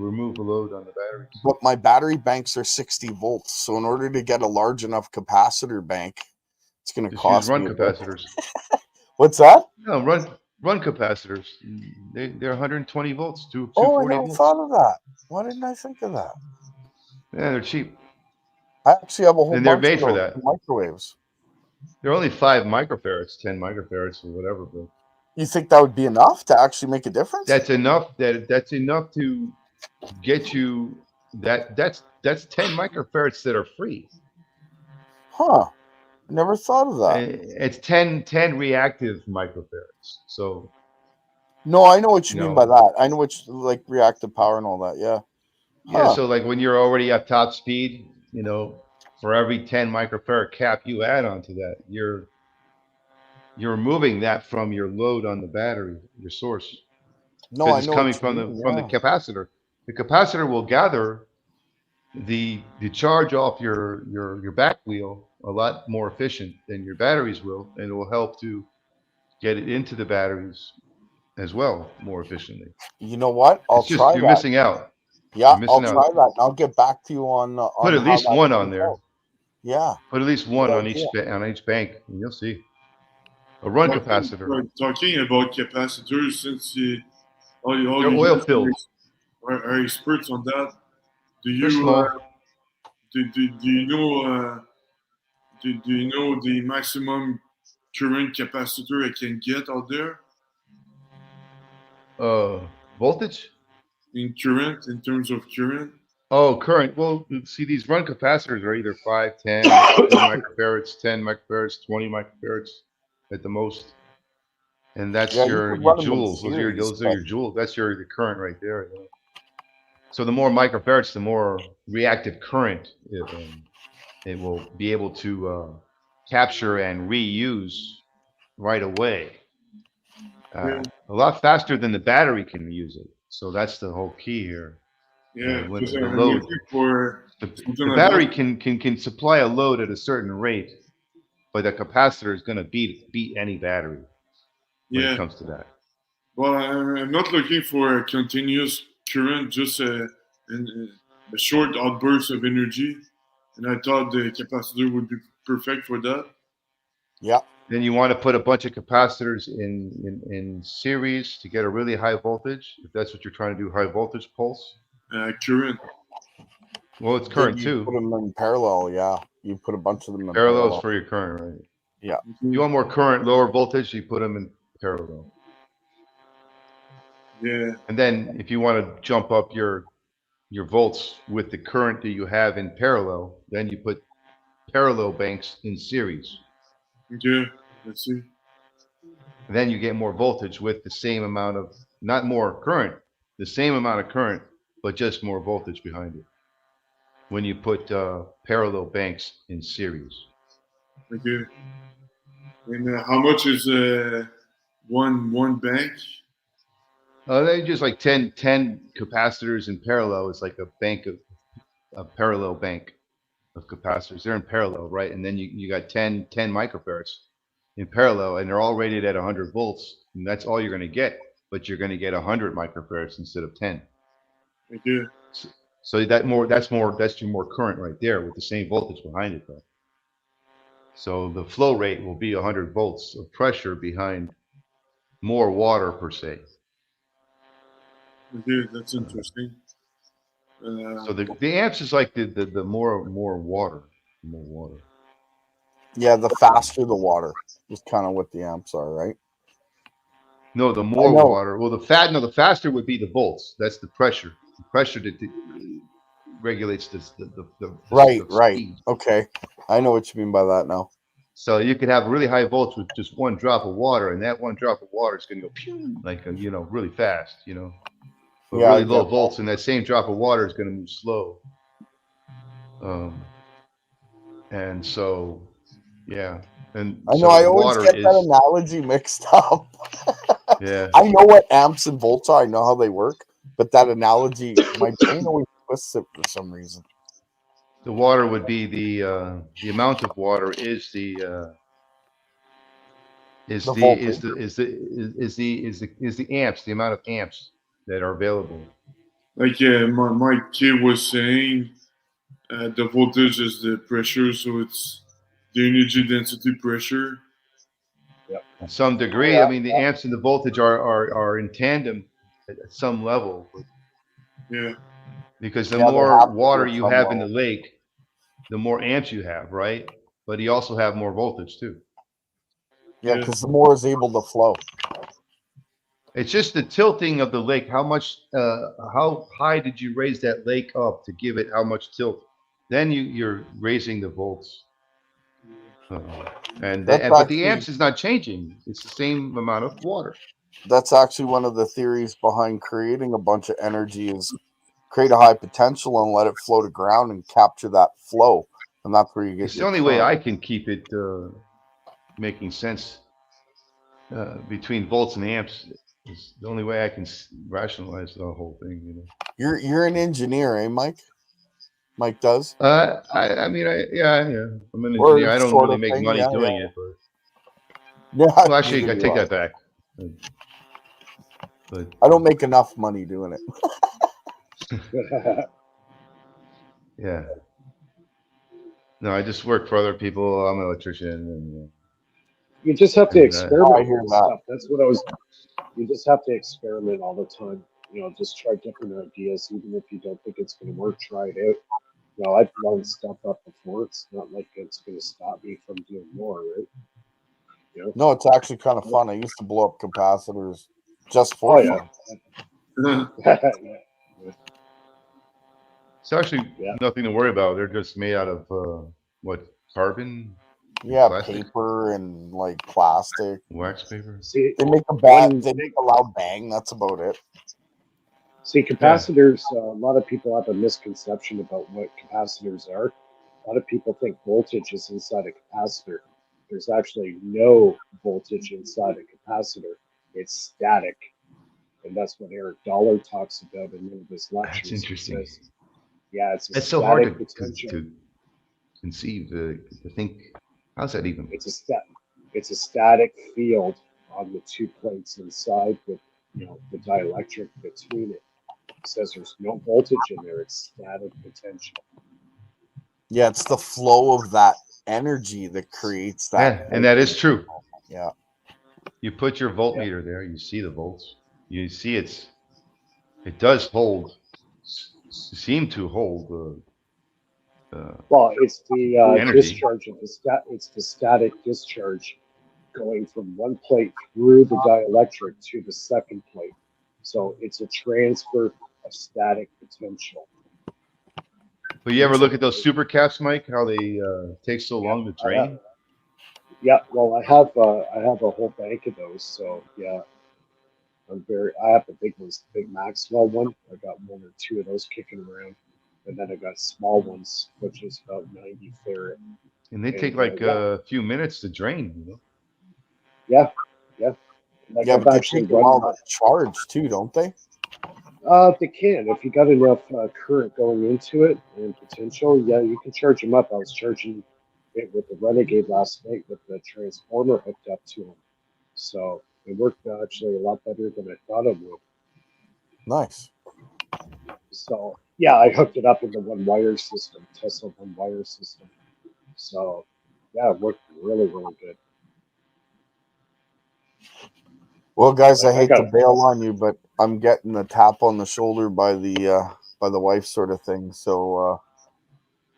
remove the load on the batteries. But my battery banks are 60 volts, so in order to get a large enough capacitor bank, it's going to Just use cost run me a bit. capacitors. What's that? No, run capacitors. They're 120 volts to Oh, I 240 never volts. thought of that. Why didn't I think of that? Yeah, they're cheap. I actually have a whole And they're bunch of made for those that. microwaves. They're only 5 microfarads, 10 microfarads, or whatever, but You think that would be enough to actually make a difference? that's enough. That's enough to get you that's 10 microfarads that are free. Huh. Never thought of that. It's 10 reactive microfarads. So No, I know what you you mean by know, that. I know what like reactive power and all that. Yeah. yeah. Huh. So like when you're already at top speed, for every 10 microfarad cap you add onto that, you're removing that from your load on the battery, your source, No, because I it's know coming what you from mean. the Yeah. capacitor. The capacitor will gather the charge off your back wheel a lot more efficient than your batteries will, and it will help to get it into the batteries as well more efficiently. You know what? I'll It's just try you're that. missing out. Yeah, You're I'll missing try out. that. And I'll get back to you Put on at how least that one on turns there. out. Yeah. Put at least one Good on idea. each bank, and you'll see a run capacitor. Talking about capacitors, since all They're you oil guys filled. are experts on that, do They're you small. do you know do you know the maximum current capacitor I can get out there Voltage. in current in terms of current? Oh, current. Well, see, these run capacitors are either 5, 10, 10 microfarads, 10 microfarads, 20 microfarads at the most. And that's Yeah, you your could run them in joules. series, Those are but your joules. That's the current right there. So the more microfarads, the more reactive current it will be able to capture and reuse right away. Yeah, A lot faster than the battery can use it. So that's the whole key here. yeah, When because the I'm load, looking for something the like that. battery can supply a load at a certain rate, but the capacitor is going to beat any battery when it Yeah, comes to that. well, I'm not looking for a continuous current, just a short outburst of energy, and I thought the capacitor would be perfect for that. yeah. Then you want to put a bunch of capacitors in series to get a really high voltage, if that's what you're trying to do, high voltage pulse. Current. Well, it's Then current you put too. them in parallel. Yeah, you put a bunch of them in Parallels parallel. for your current, right? Yeah. You want more current, lower voltage, you put them in parallel. Yeah, And then if you want to jump up your volts with the current that you have in parallel, then you put parallel banks in series. okay, let's see. And then you get more voltage with the same amount of, not more current, the same amount of current, but just more voltage behind it. When you put parallel banks in series. Okay. And how much is one bank? They just like 10 capacitors in parallel is like a parallel bank of capacitors. They're in parallel, right? And then you got 10 microfarads in parallel, and they're all rated at 100 volts, and that's all you're going to get. But you're going to get 100 microfarads instead of 10. Okay. So that's your more current right there with the same voltage behind it, though. So the flow rate will be 100 volts of pressure behind more water per se. Okay, that's interesting. So the amps is like the more water, more water. Yeah, the faster the water is kind of what the amps are, right? No, the I more know. water. Well, the faster would be the volts. That's the pressure. The pressure regulates Right. the Right. speed. Okay. I know what you mean by that now. So you could have really high volts with just one drop of water, and that one drop of water is going to go pew, like really fast, But Yeah, I really get low that. volts, and that same drop of water is going to move slow. And so, yeah, and I know. so I the always water get that is, analogy mixed up. yeah, I know what amps and volts are. I know how they work, but that analogy, my brain always twists it for some reason. the water would be the amount of water is The voltage. the amps, the amount of amps that are available. Like my kid was saying, the voltage is the pressure, so it's the energy density pressure. In some degree, I Yeah. mean, the amps and the voltage are in tandem at some level, Yeah, because the Yeah, they more have to be water at you some have in level. the lake, the more amps you have, right? But you also have more voltage too. Yeah, yeah, because the more is able to flow. It's just the tilting of the lake. How high did you raise that lake up to give it how much tilt? Then you're raising the volts. That's But the actually amps is not changing. It's the same amount of water. one of the theories behind creating a bunch of energy is create a high potential and let it flow to ground and capture that flow, and that's where you get It's the your only way current. I can keep it making sense between volts and amps. Is the only way I can rationalize the whole thing. You're an engineer, eh, Mike? Mike does, I mean, yeah. I'm an engineer. or I don't sort really of make thing. money Yeah, doing it, but yeah. well, actually, I Neither do take I. that back. But I don't make enough money doing it. yeah, no, I just work for other people. I'm an electrician, You just have to and I experiment hear with that. stuff. That's what I was. You just have to experiment all the time. Just try different ideas, even if you don't think it's going to work. Try it out. I've blown stuff up before. It's not like it's going to stop me from doing more, right? You No, it's actually kind of fun. I used to blow up capacitors just for Oh yeah. fun. yeah. it's actually Yeah. nothing to worry about. They're just made out of what, carbon, Yeah, plastic, paper and like plastic. wax paper. See, They make one. they make a loud bang. That's about it. See, Yeah, capacitors. A lot of people have a misconception about what capacitors are. A lot of people think voltage is inside a capacitor. There's actually no voltage inside a capacitor. It's static. And that's what Eric Dollar talks about in one of his that's lectures. He interesting. says, yeah, it's a It's so hard static potential. to conceive, to think. How's that even? It's a static field on the two plates inside with the dielectric between it. He says there's no voltage in there, it's static potential. Yeah, it's the flow of that energy that creates that. Yeah, and that is true. Yeah. You put your Yeah. voltmeter there, you see the volts. You see it does hold, seem to hold Well, it's the energy. discharge of it's the static discharge going from one plate through the dielectric to the second plate. So it's a transfer of static potential. But you ever So look at those super caps, Mike? How they take so yeah, long to I have. drain? Yeah, well, I have a whole bank of those. So yeah, I have the big ones, the big Maxwell one. I got one or two of those kicking around, and then I got small ones, which is about 90 farad. And they take And like yeah, a few minutes to drain. yeah, yeah. Like Yeah, I've but they actually take a run while my. to charge too, don't they? They can if you got enough current going into it and potential. Yeah, you can charge them up. I was charging it with the Renegade last night with the transformer hooked up to them, so it worked actually a lot better than I thought it would. Nice. So yeah, I hooked it up in the one wire system, Tesla one wire system. So yeah, it worked really, really good. Well, guys, I Like I hate to got, bail on you, but I'm getting a tap on the shoulder by the wife, sort of thing. So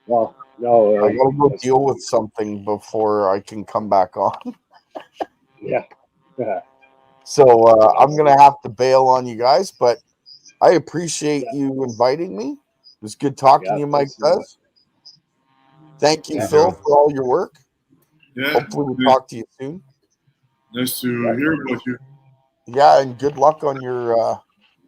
well, no, I gotta go that's deal with funny. something before I can come back on. Yeah, yeah, So I'm no gonna worries. have to bail on you guys, but I appreciate Yeah, you inviting me, was good talking Yeah, to you, Mike. thanks, man. Does. Thank you, Yeah. Phil, for all your work. Yeah. Hopefully, we'll talk to you soon. Nice to Yeah. hear about you. Yeah, and good luck on your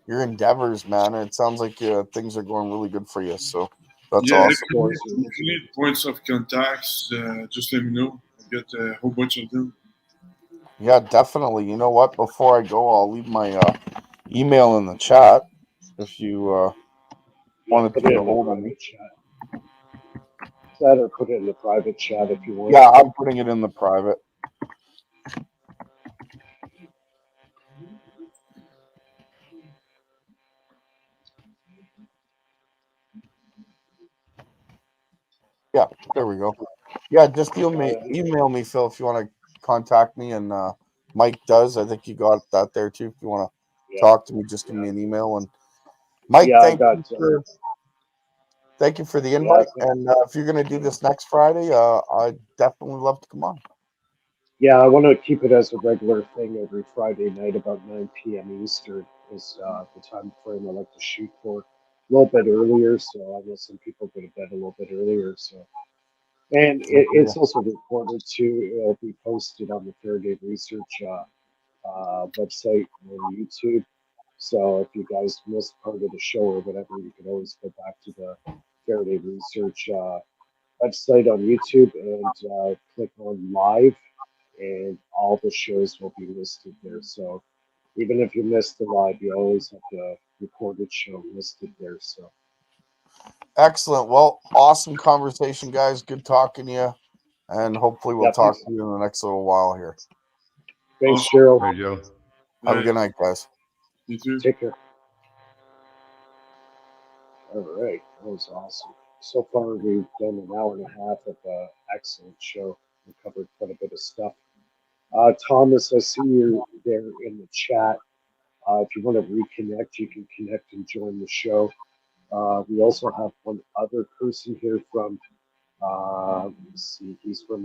endeavors, man. It sounds like things are going really good for you. So that's Yeah, awesome. if you need points of contacts, just let me know. I get a whole bunch of them. Yeah, definitely. You know what? Before I go, I'll leave my email in the chat if you wanted to Put it get a in the hold of me. private chat. That or put it in the private chat if you want. Yeah, I'm putting it in the private. Yeah, there we go. Yeah, just email me, Phil, if you want to contact me. And Mike does. I think you got that there too. If you want to talk to me, just give me an email. And Mike, thank you for the invite. And if you're going to do this next Friday, I'd definitely love to come on. Yeah, I want to keep it as a regular thing every Friday night about 9 p.m. Eastern is the time frame I like to shoot for. A little bit earlier, so I know some people go to bed a little bit earlier. So, and it's also recorded too. It'll be posted on the Faraday Research website on YouTube. So if you guys missed part of the show or whatever, you can always go back to the Faraday Research website on YouTube and click on live, and all the shows will be listed there. So even if you missed the live, you always have the recorded show listed there. So excellent. Well, awesome conversation, guys. Good talking to you, and hopefully we'll talk to you in the next little while here. Thanks, Gerald. Hey, Joe. Have a good night, guys. You too. Take care. All right, that was awesome. So far, we've done an hour and a half of an excellent show. We covered quite a bit of stuff. Thomas, I see you there in the chat. If you want to reconnect, you can connect and join the show. We also have one other person here from, let's see, he's from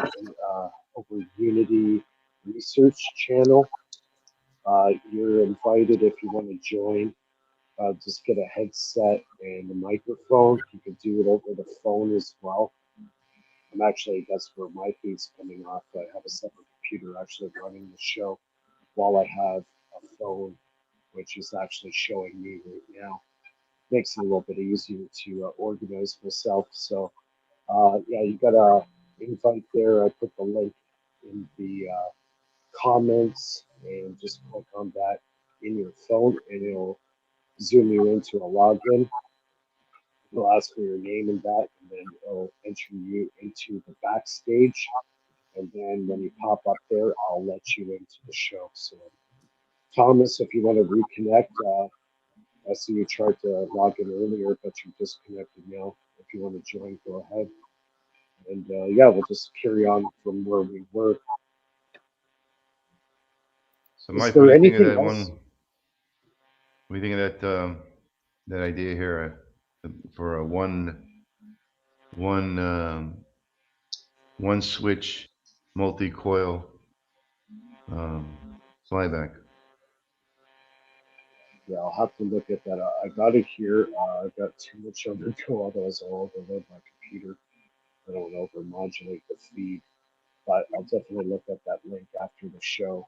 over Unity Research Channel. You're invited if you want to join. Just get a headset and a microphone. You can do it over the phone as well. That's where my feed's coming off. I have a separate computer actually running the show while I have a phone, which is actually showing me right now. Makes it a little bit easier to organize myself. So, yeah, you got a invite there. I put the link in the comments, and just click on that in your phone, and it'll zoom you into a login. It'll ask for your name and that, and then it'll enter you into the backstage. And then when you pop up there, I'll let you into the show. So, Thomas, if you want to reconnect, I see you tried to log in earlier, but you're disconnected now. If you want to join, go ahead. And yeah, we'll just carry on from where we were. So, Is Mike, there what do you think of anything that else? What do you think of that idea here for a one switch multi-coil flyback? Yeah, I'll have to look at that. I got it here. I've got too much undergo, otherwise I'll overload my computer. I don't overmodulate the feed, but I'll definitely look at that link after the show.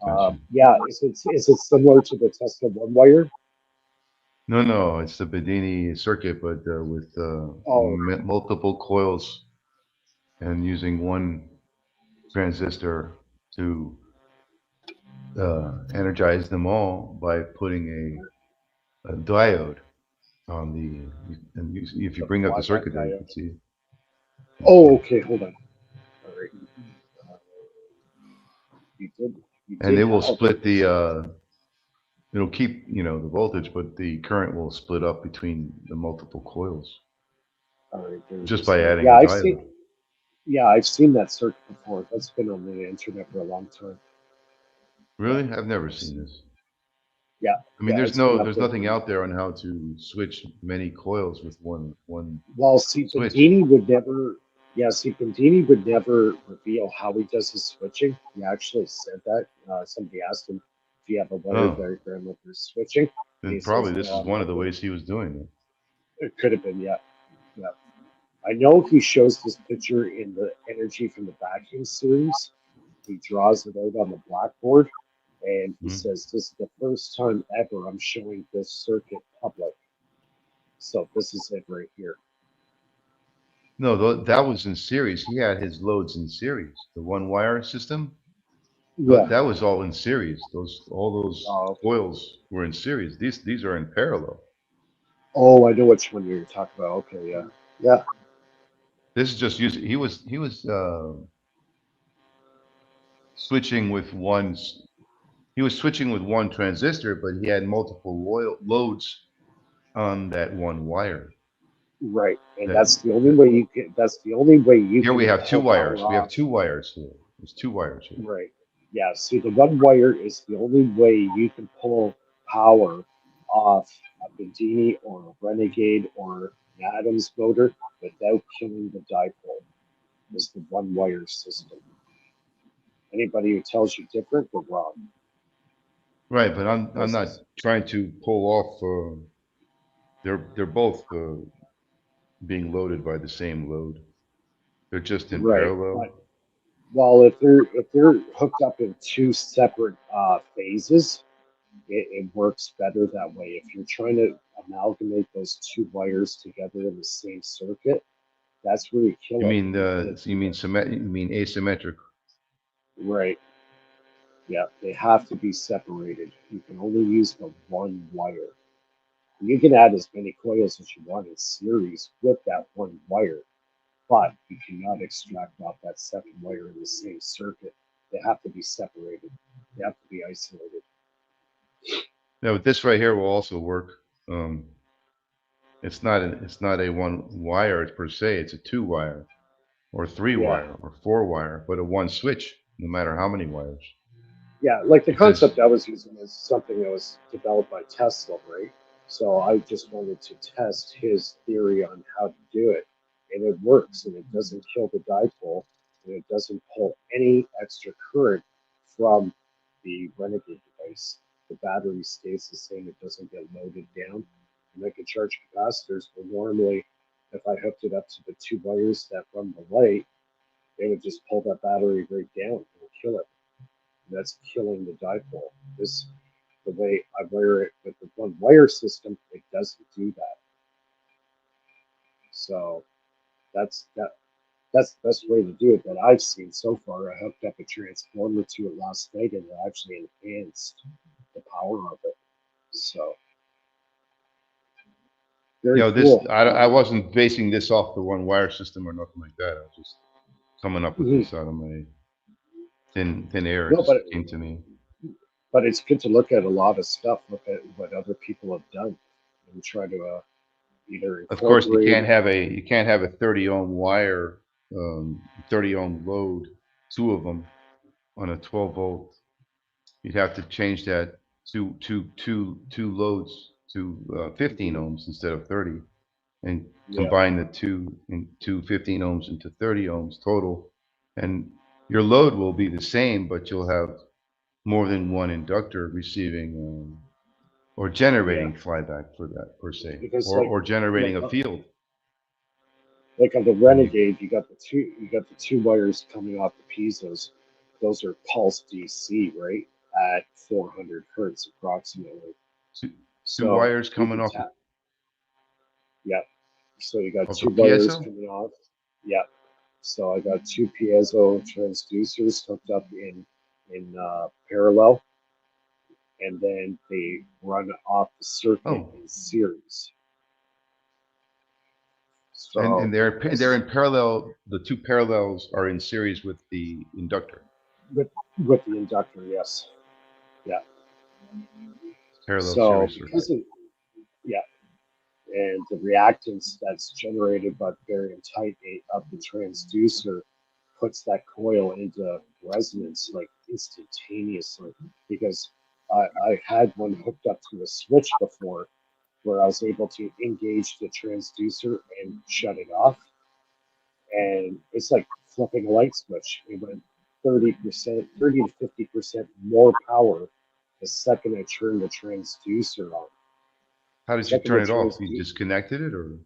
Gotcha. Yeah, is it similar to the Tesla one wire? No, it's the Bedini circuit, but with multiple coils and using one transistor to energize them all by putting a diode on if you The bring up the flyback circuit there, you diode. can see. Oh, okay, hold on. All right. Uh, you And did it will have split it'll keep, the voltage, but the current will split up between the multiple coils all right, there it just is by there. adding a diode. Yeah, I've seen that circuit before. That's been on the internet for a long time. Really? I've never seen this. Yeah, I mean, it's been up there's there nothing for. out there on how to switch many coils with one Well, see, switch. Bandini would never. Yeah, see, Bandini would never reveal how he does his switching. He actually said that. Somebody asked him if you have a wire Oh, diagram of his switching, and he then says, probably this "No, is I'm one of not the doing." ways he was doing it. It could have been, yeah. Yeah. I know he shows this picture in the Energy from the Vacuum series. He draws it out on the blackboard and he Mhm. says, "This is the first time ever I'm showing this circuit public." So this is it right here. No, that was in series. He had his loads in series. The one wire system, Yeah. that was all in series. All those Oh, coils were in series. These are in parallel. oh, I know which one you're talking about. Okay, yeah. Yeah. This is just using. He was switching with one. He was switching with one transistor, but he had multiple loads on that one wire. Right. And That, that's the only that way you can that's the only way you here we can have two pull power wires. We have off. two wires here. There's two wires here. Right. Yeah. See, the one wire is the only way you can pull power off a Bedini or a Renegade or an Adams motor without killing the dipole. Is the one wire system. Anybody who tells you different, they're wrong. Right, but I'm This not is trying to pull off. They're both being loaded by the same load. They're just in right. But parallel. well, if they're hooked up in two separate phases, it works better that way. If you're trying to amalgamate those two wires together in the same circuit, that's where you You kill it. mean You can't do that. you mean asymmetric? Right. Yeah. They have to be separated. You can only use the one wire. You can add as many coils as you want in series with that one wire, but you cannot extract off that second wire in the same circuit. They have to be separated. They have to be isolated. Yeah, but this right here will also work. Um, it's not a one wire per se. It's a two wire or three Yeah. wire or four wire, but a one switch, no matter how many wires. Yeah, like the Because concept I was using is something that was developed by Tesla, right? So I just wanted to test his theory on how to do it. And it works, and it doesn't kill the dipole, and it doesn't pull any extra current from the Renegade device. The battery stays the same, it doesn't get loaded down. And I can charge capacitors, but normally, if I hooked it up to the two wires that run the light, it would just pull that battery right down and kill it. That's killing the dipole. This the way I wire it with the one wire system, it doesn't do that. So that's the best way to do it that I've seen so far. I hooked up a transformer to it last night and it actually enhanced the power of it. So you very know, this cool. I wasn't basing this off the one wire system or nothing like that. I was just coming up with Mhm. this out of my thin air. It No, just came to me. but it's good to look at a lot of stuff. Look at what other people have done and try to either Of course, incorporate. you can't have a 30 ohm wire, 30 ohm load, two of them on a 12 volt. You'd have to change that two loads to 15 ohms instead of 30, and Yeah, combine the two 15 ohms into 30 ohms total, and your load will be the same, but you'll have more than one inductor receiving or yeah. generating flyback for that per se, Because or generating like a field. like on the when you Renegade, you got the two wires coming off the piezo's. Those are pulse DC, right? At 400 hertz approximately. two, two So wires you coming can off tap. Yeah. So you got of a two wires piezo. coming off. Yeah. So I got two piezo transducers hooked up in parallel, and then they run off the circuit Oh, in series. and So they're this in parallel. The two parallels are in series with the inductor. with with the inductor, yes. Yeah. Parallel So series circuit. because of yeah, and the reactance that's generated by the barium titanate of the transducer puts that coil into resonance like instantaneously. Because I had one hooked up to a switch before where I was able to engage the transducer and shut it off, and it's like flipping a light switch. It went 30%, 30 to 50% more power the second I turned the transducer on. How did you Second turn it material off? is You deep. disconnected it, or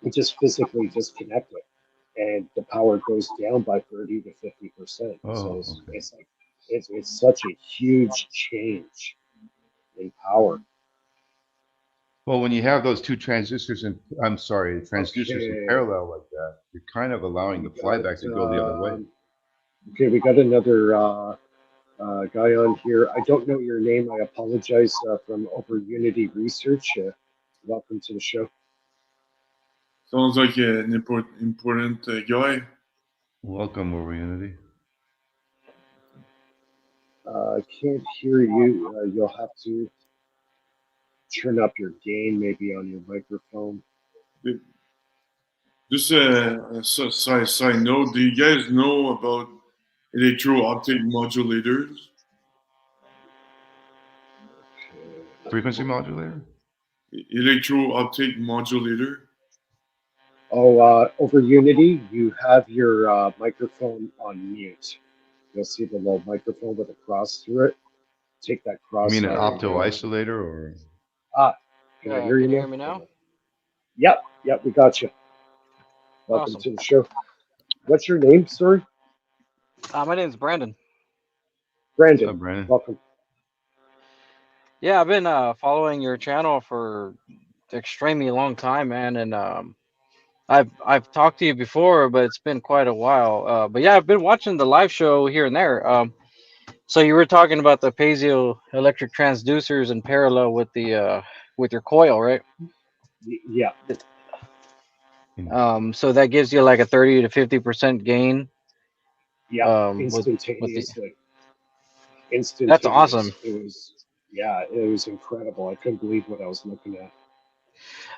We just physically disconnect it, and the power goes down by 30 to 50%. So oh, okay. it's like it's such a huge change in power. Well, when you have those two transistors in, I'm sorry, transducers in Okay, parallel like that, you're kind of allowing we the got flyback to go the other way. okay. We got another guy on here. I don't know your name. I apologize. From Over Unity Research. Welcome to the show. Sounds like an important guy. Welcome, over Unity. I can't hear you. You'll have to turn up your gain maybe on your microphone. Just a side note, do you guys know about electro-optic modulators? Frequency modulator? Electro-optic modulator? Oh, over Unity, you have your microphone on mute. You'll see the little microphone with a cross through it. Take that You cross mean an out. opto isolator, or? Ah, can I hear you Can you now? hear me now? Yep, we got you. Welcome Awesome. to the show. What's your name, sorry? My name's Brandon. What's Brandon. up, Brandon? Welcome. Yeah, I've been following your channel for extremely long time, man, and I've talked to you before, but it's been quite a while. But yeah, I've been watching the live show here and there. So you were talking about the piezoelectric transducers in parallel with your coil, right? Yeah, So that gives you like a 30 to 50% gain. yeah, With the instantaneously. That's awesome. Instantaneous. It was incredible. I couldn't believe what I was looking at.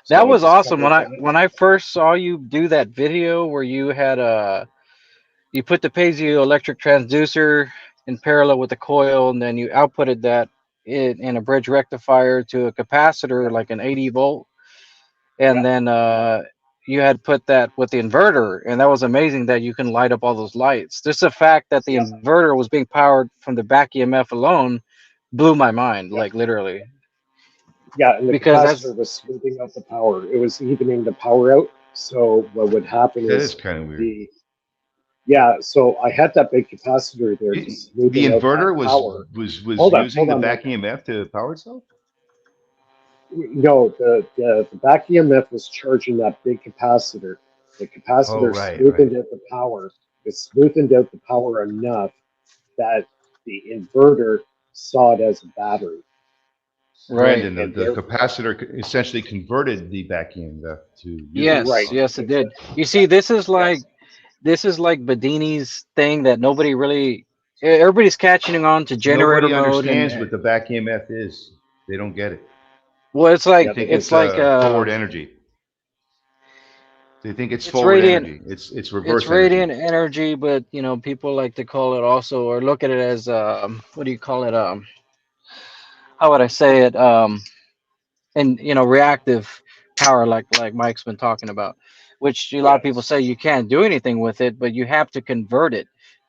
So That I was awesome. discovered that. When I first saw you do that video where you had you put the piezoelectric transducer in parallel with the coil, and then you outputted that in a bridge rectifier to a capacitor, Yeah, like an 80 volt, yeah, and then you had put that with the inverter, and that was amazing that you can light up all those lights. Just the fact that the yeah, inverter was being powered from the back EMF alone blew my mind, yeah. like literally, Yeah, and the because that's capacitor was smoothing out the power. It was evening the power out. So what would happen That is is kind of weird. the yeah. So I had that big capacitor there to The smoothen out that inverter was power. was Hold on, using hold the on, back Mike. EMF to power itself. No, the back EMF was charging that big capacitor. The Oh, capacitor right, right. smoothened out the power. It smoothened out the power enough that the inverter saw it as a battery, right. Brandon, and the therefore, capacitor essentially converted the back EMF to use it for Yes, right, power. yes, it did. exactly. You Yeah, see, yes, this is like Bedini's thing that nobody really, everybody's catching on to generator Nobody mode, and understands what the back EMF is. They don't get it. well, They yeah. think They it's it's like forward energy. They think it's it's forward radiant, energy. It's it's reverse energy. radiant energy, but people like to call it also, or look at it as what do you call it? How would I say it? And reactive power, like Mike's been talking about, which a lot of people yes, say you can't do anything with it, but you have to convert it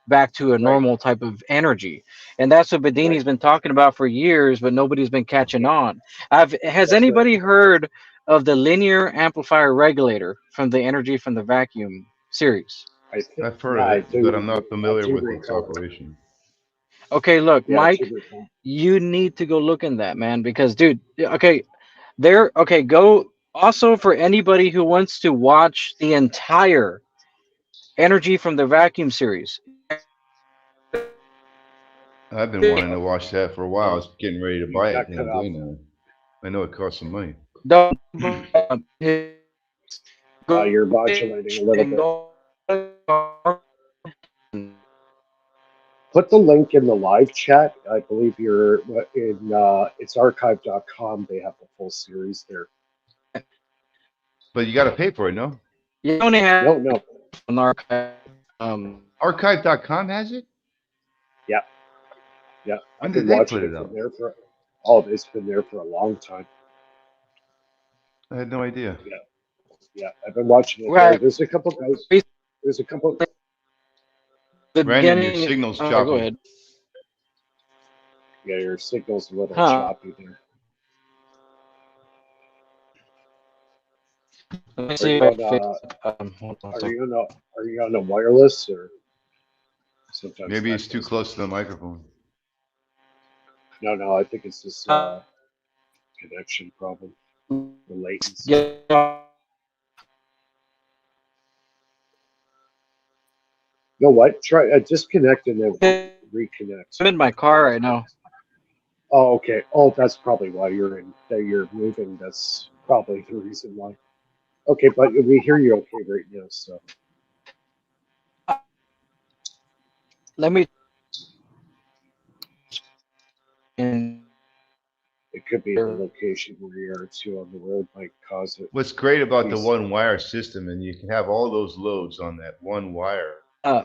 back to a right, normal type of energy. And that's what right. Bedini's been talking about for years, but nobody's been catching on. Has That's right. anybody heard of the linear amplifier regulator from the energy from the vacuum series? I think, I've heard yeah, of it, but I'm not I familiar do with its recall. operation. Okay, look, Yeah, I do Mike, recall. you need to go look in that, man, because dude, okay, go also for anybody who wants to watch the entire energy from the vacuum series. I've been wanting to watch that for a while. I was getting ready to You buy it got the cut other off. day now. I know it costs some money. Don't go You're modulating a little and bit. go. Put the link in the live chat. I believe you're in. It's archive.com. They have the full series there. But you got to pay for it, no? You only have No. an archive. Archive.com has it? Yeah, yeah. When I've did been they put watching it it from up? there for. Oh, it's been there for a long time. I had no idea. Yeah, yeah. I've been watching it there. Right. There's a couple guys. There's a couple. The Brandon, your beginning. signal's Go choppy. ahead. Yeah, your signal's a little Huh. choppy there. Let me Are see you if I on can fix hold on a second. are you on a wireless or sometimes Maybe that it's too goes close to the microphone. No, I think it's this Uh, connection problem, the latency. yeah, You know what? Try disconnect and then I'm reconnect. in my car right now. Oh, okay. Oh, that's probably why you're moving. That's probably the reason why. Okay, but we hear you okay right now, so Let me. In it could be the location where you are too on the road might cause it. What's great about the Please. one wire system, and you can have all those loads on that one wire,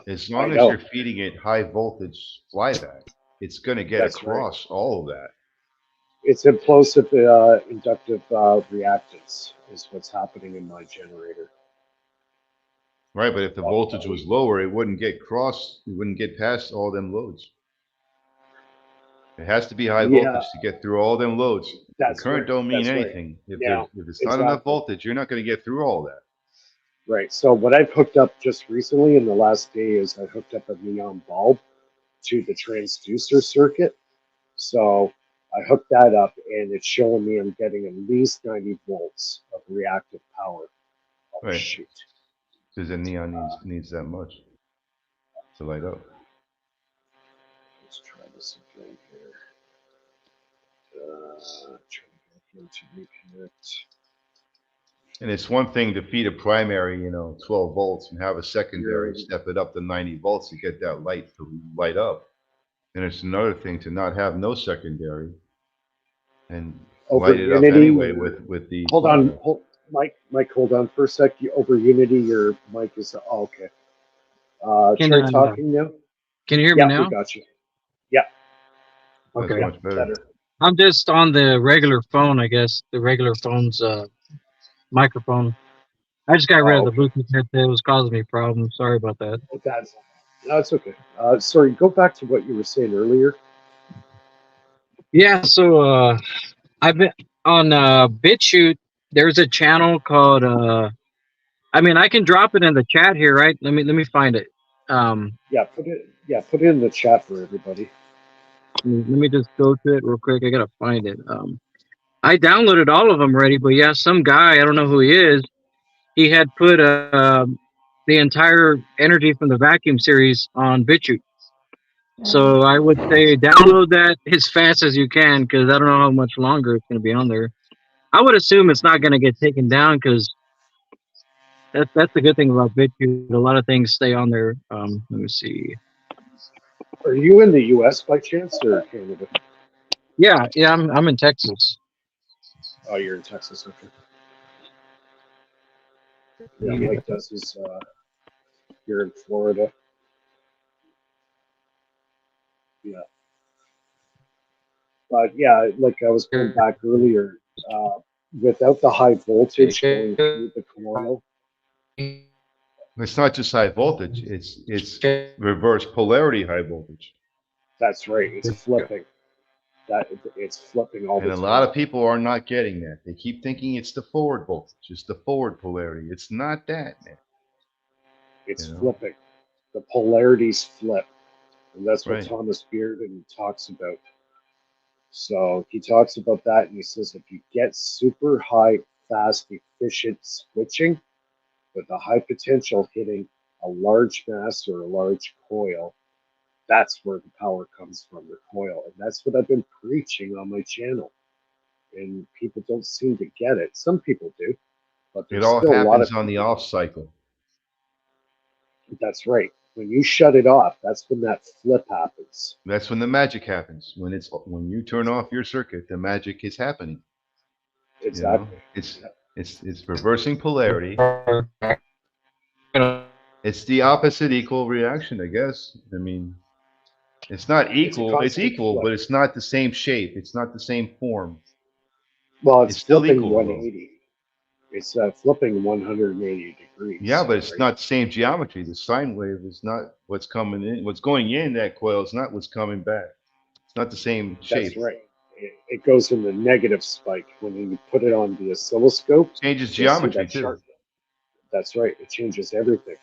as I long as know. you're feeding it high voltage flyback, it's going to get That's right. across all of that. It's implosive inductive reactance is what's happening in my generator. Right, but if the voltage was lower, it wouldn't get crossed, it wouldn't get past all them loads. It has to be high Yeah, voltage to get through all them loads. The that's current right. don't mean That's right. anything. Yeah, If it's not enough exactly. voltage, you're not going to get through all that. Right. So what I've hooked up just recently in the last day is I hooked up a neon bulb to the transducer circuit. So I hooked that up and it's showing me I'm getting at least 90 volts of reactive power. Oh Right, shoot. because the neon needs that much to light up. Let's try this again here. Try to get him to reconnect. And it's one thing to feed a primary, 12 volts and have a secondary You're step it up to 90 volts to get that light to light up. And it's another thing to not have no secondary and over light it up Unity. anyway with the Hold on, flyback. Mike, hold on for a sec. Over Unity, your mic is okay. can Try talking now. can you hear me Yeah, we now? got you. Yeah, That's Okay. yeah, much better. better. I'm just on the regular phone, I guess. The regular phone's microphone. I just got rid Oh, of the okay. Bluetooth headset. It was causing me problems. Sorry about that. That's no, it's okay. Sorry, go back to what you were saying earlier. Yeah, so I've been on BitChute. There's a channel called I mean, I can drop it in the chat here, right? Let me find it. Yeah, put it in the chat for everybody. Let me just go to it real quick. I gotta find it. I downloaded all of them already, but yeah, some guy, I don't know who he is, he had put the entire energy from the vacuum series on BitChute. So I would say download that as fast as you can, because I don't know how much longer it's going to be on there. I would assume it's not going to get taken down, because that's the good thing about BitChute. A lot of things stay on there. Let me see. Are you in the U.S. by chance or Canada? Yeah, I'm in Texas. Oh, you're in Texas. Okay. Yeah, Yeah. Mike does his. You're in Florida. Yeah. But yeah, like I was going back earlier, uh, without the high voltage going through the coil, It's not just high voltage, it's reverse polarity high voltage. that's right. It's flipping. It's flipping all And the a lot time. of people are not getting that. They keep thinking it's the forward voltage, it's the forward polarity. It's not that, man. It's You know? flipping. The polarities flip, and that's what Right. Thomas Bearden talks about. So he talks about that, and he says if you get super high, fast, efficient switching with a high potential hitting a large mass or a large coil, that's where the power comes from, the coil. And that's what I've been preaching on my channel. And people don't seem to get it. Some people do, but It there's all still a lot happens of on the people. off cycle. That's right. When you shut it off, that's when that flip happens. That's when the magic happens. When you turn off your circuit, the magic is happening. Exactly. It's reversing polarity. It's the opposite equal reaction, I guess. I mean, it's not It's a equal. It's constant equal, flip. but it's not the same shape. It's not the same form. Well, it's It's still flipping equal though. 180. It's flipping 180 Yeah, degrees, but it's right? not the same geometry. The sine wave is not what's coming in. What's going in that coil is not what's coming back. It's not the same That's shape. right. it goes in the negative spike. When you put it on the oscilloscope, Changes you'll see geometry that too. chart. That's right. It changes everything.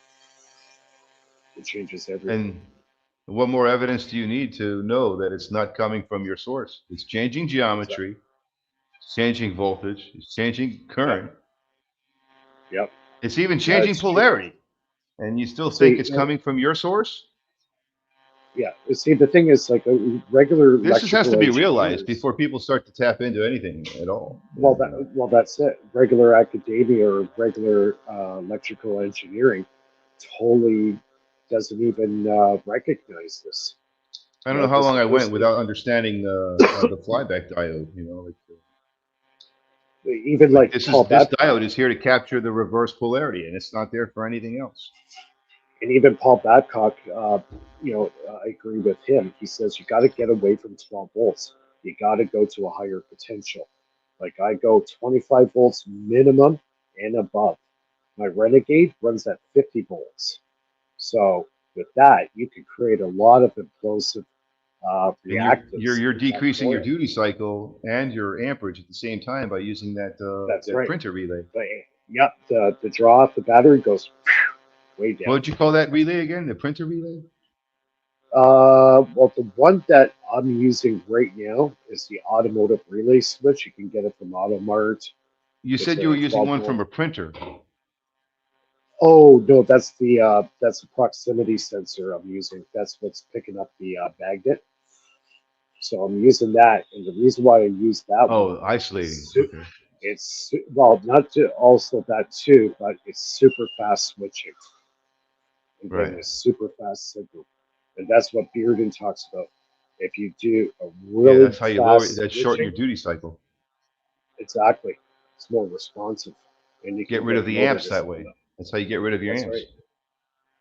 It changes everything. And what more evidence do you need to know that it's not coming from your source? It's changing geometry, it's changing voltage, it's changing current, Yep. it's even Yeah, changing it's true. polarity. And you still think See, it's coming from your source? yeah. See, the thing is, like regular This has to electrical be realized engineers. before people start to tap into anything at all. Well, that's it. Regular academia or regular electrical engineering totally doesn't even recognize this. I You don't know know, how this long I went this without understanding the flyback diode. even Like like this Paul is this Babcock, diode is here to capture the reverse polarity, and it's not there for anything else. and even Paul Babcock, I agree with him. He says you got to get away from 12 volts. You got to go to a higher potential. Like I go 25 volts minimum and above. My Renegade runs at 50 volts. So with that, you can create a lot of implosive And you're you're reactance you're with that decreasing your coil. duty cycle and your amperage at the same time by using That's that right. printer relay. But, yep, the draw off the battery goes way What down. did you call that relay again? The printer relay? Well, the one that I'm using right now is the automotive relay switch. You can get it from Automart. You It's said you were a using 12 one from volt. a printer. Oh no, that's the proximity sensor I'm using. That's what's picking up the magnet. So I'm using that, and the reason why I use that one Oh, is isolating. Okay. well, not to also that too, but it's super fast switching and Right. getting a super fast signal, and that's what Bearden talks about. If you do a Yeah, really that's how you lower it. fast That shorten your switching, duty cycle. exactly, it's more responsive, and you Get can rid get of a the motor amps to that speed way. up. That's how you get rid of your That's amps. right.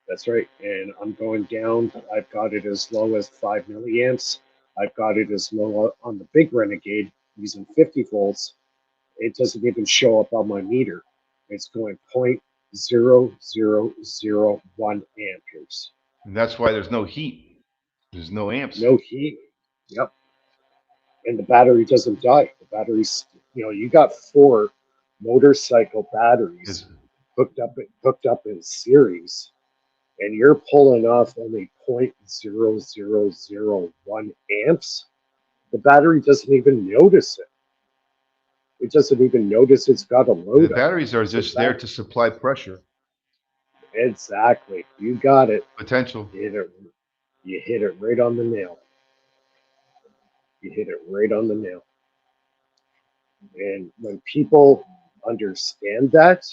That's right. And I'm going down. I've got it as low as 5 milliamps. I've got it as low on the big Renegade using 50 volts. It doesn't even show up on my meter. It's going 0.0001 amperes. And that's why there's no heat. There's no amps. No heat. Yep. And the battery doesn't die. The battery's, you got 4 motorcycle batteries Is hooked up in series, and you're pulling off only 0.0001 amps, the battery doesn't even notice it. It doesn't even notice it's got a the load on it. batteries are So just there to supply pressure, exactly, you got it. potential. You hit it. You hit it right on the nail. You hit it right on the nail. And when people understand that,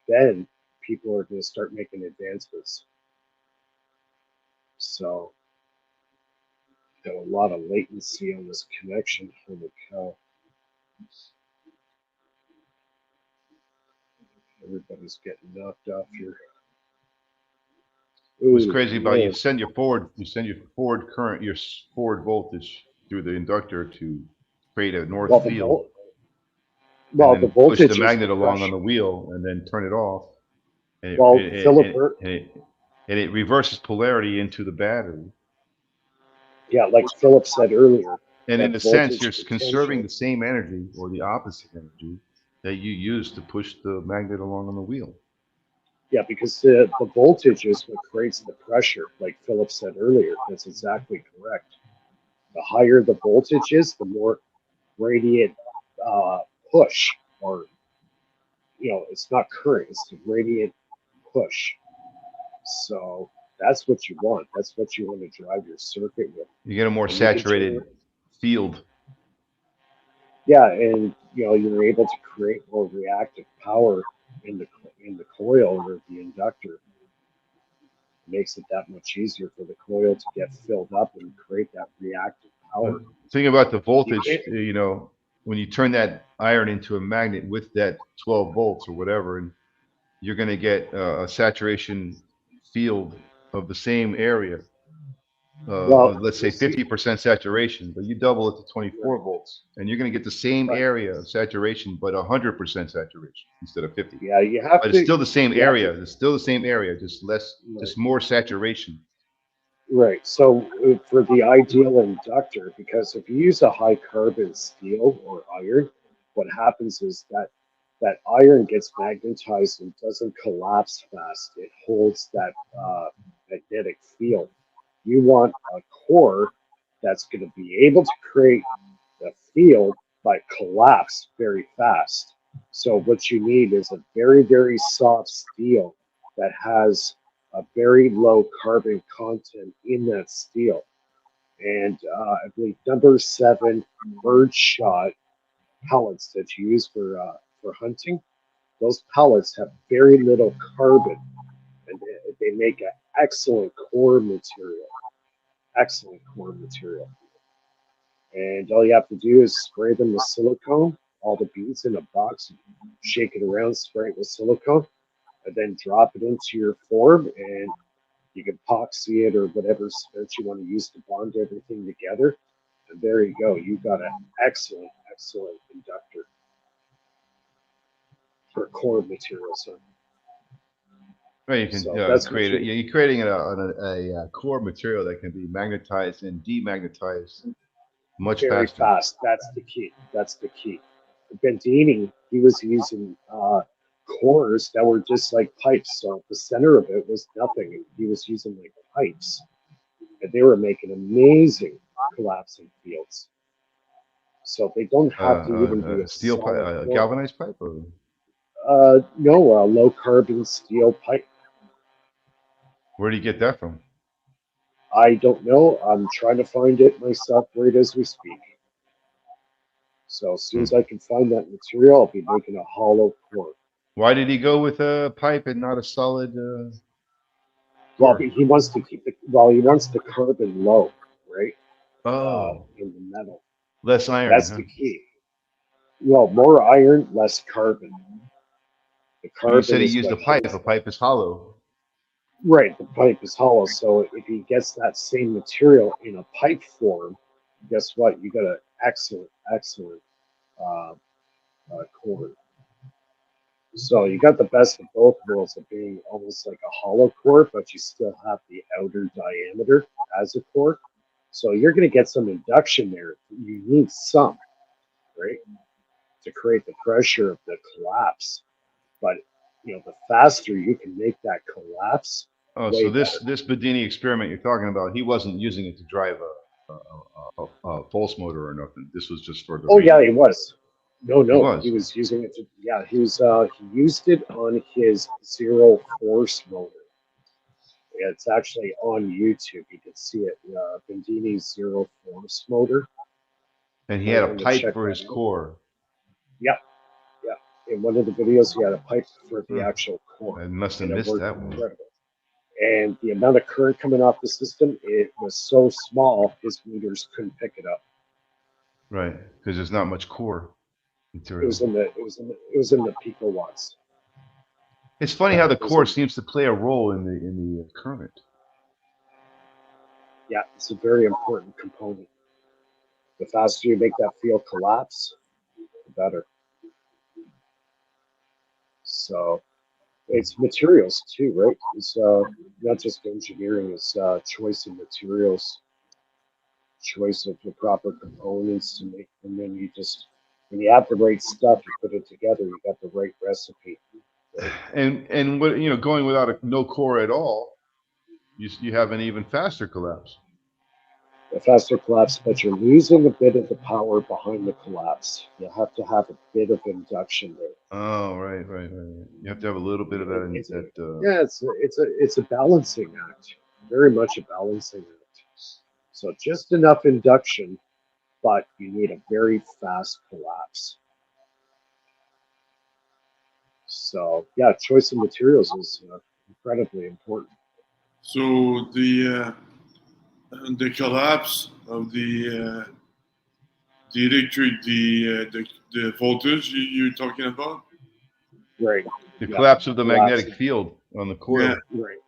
then people are going to start making advancements. So, got a lot of latency on this connection. Holy cow. Everybody's getting knocked off here. What's Ooh, crazy about man. you send your forward current, your forward voltage through the inductor to create a north Well, the field, volt, and well, the then push the voltage is the magnet along on pressure. the wheel, and then turn it off, and Well, Philip, it reverses polarity into the battery. yeah, like Philip said earlier, And in that a sense, you're voltage conserving potential. the same energy or the opposite energy that you use to push the magnet along on the wheel. Yeah, because the voltage is what creates the pressure, like Philip said earlier. That's exactly correct. The higher the voltage is, the more radiant push, or it's not current; it's the radiant push. So that's what you want. That's what you want to drive your circuit with, You get a more and you can turn. saturated field. Yeah, and you're able to create more reactive power in the coil or the inductor. Makes it that much easier for the coil to get filled up and create that reactive power. Thing about the You voltage, can't. when you turn that iron into a magnet with that 12 volts or whatever, and you're going to get a saturation field of the same area, Well, let's say you see, 50% saturation, but you double it to 24 right, volts, and you're going to get the same right. area of saturation, but 100% saturation instead of 50. Yeah, you have But it's to. still the same You have area. to. It's still the same area, just less, Right. just more saturation. Right. So for the ideal inductor, because if you use a high carbon steel or iron, what happens is that that iron gets magnetized and doesn't collapse fast. It holds that magnetic field. You want a core that's going to be able to create the field but collapse very fast. So what you need is a very, very soft steel that has a very low carbon content in that steel. And I believe number 7 bird shot pellets that you use for hunting, those pellets have very little carbon, and they make an excellent core material. Excellent core material. And all you have to do is spray them with silicone, all the beads in a box, shake it around, spray it with silicone, and then drop it into your form, and you can epoxy it or whatever cement you want to use to bond everything together. And there you go. You've got an excellent, excellent inductor for core materials. Right, you can So that's what create it. you You're creating a core material that can be magnetized and demagnetized much very faster. fast. That's the key. That's the key. Bendini, he was using cores that were just like pipes. So the center of it was nothing. And he was using like pipes. And they were making amazing collapsing fields. So they don't have to even be a Steel pipe, solid core. galvanized pipe, or No, low carbon steel pipe. where do you get that from? I don't know. I'm trying to find it myself right as we speak. So as soon as I can find that material, I'll be making a hollow core. Why did he go with a pipe and not a solid Well, core? he wants to keep it. Well, he wants the carbon low, right? Oh, In the metal. less iron, That's huh? the key. Well, more iron, less carbon. The But you said carbon he is used a what pipe. holds A that. pipe is hollow. Right, the pipe is hollow. So if he gets that same material in a pipe form, guess what? You got an excellent, excellent uh, core. So you got the best of both worlds of being almost like a hollow core, but you still have the outer diameter as a core. So you're going to get some induction there. You need some, right, to create the pressure of the collapse. But the faster you can make that collapse, Oh, way so better. this Bedini experiment you're talking about, he wasn't using it to drive a pulse motor or nothing. This was just for the Oh yeah, reading. he was. No, He no, he was. was using it to. Yeah, he was. He used it on his zero force motor. It's actually on YouTube. You can see it. Bendini's zero force motor. And he Might had a want to pipe check for that his out. core. Yep, yep. In one of the videos, he had a pipe for the Hmm. actual core, I must have and it missed worked that one. incredible. And the amount of current coming off the system, it was so small, his meters couldn't pick it up. Right, because there's not much core It material. was in the it was in the picowatts. It's funny how the It was core in, seems to play a role in the current. yeah, it's a very important component. The faster you make that field collapse, the better. So it's materials too, right? It's not just engineering, it's choice of materials, choice of the proper components to make, and then when you have the right stuff, you put it together, you got the right recipe. Right? And what going without no core at all, you have an even faster collapse. The faster collapse, but you're losing a bit of the power behind the collapse. You have to have a bit of induction there. Oh, right. You have to have a little bit of It's that. yeah, it's a balancing act, very much a balancing act. So just enough induction, but you need a very fast collapse. So yeah, choice of materials is incredibly important. So the collapse of the electric the voltage you're talking about. Right. The Yeah. collapse of the Collapse. magnetic field on the Yeah. coil. Right.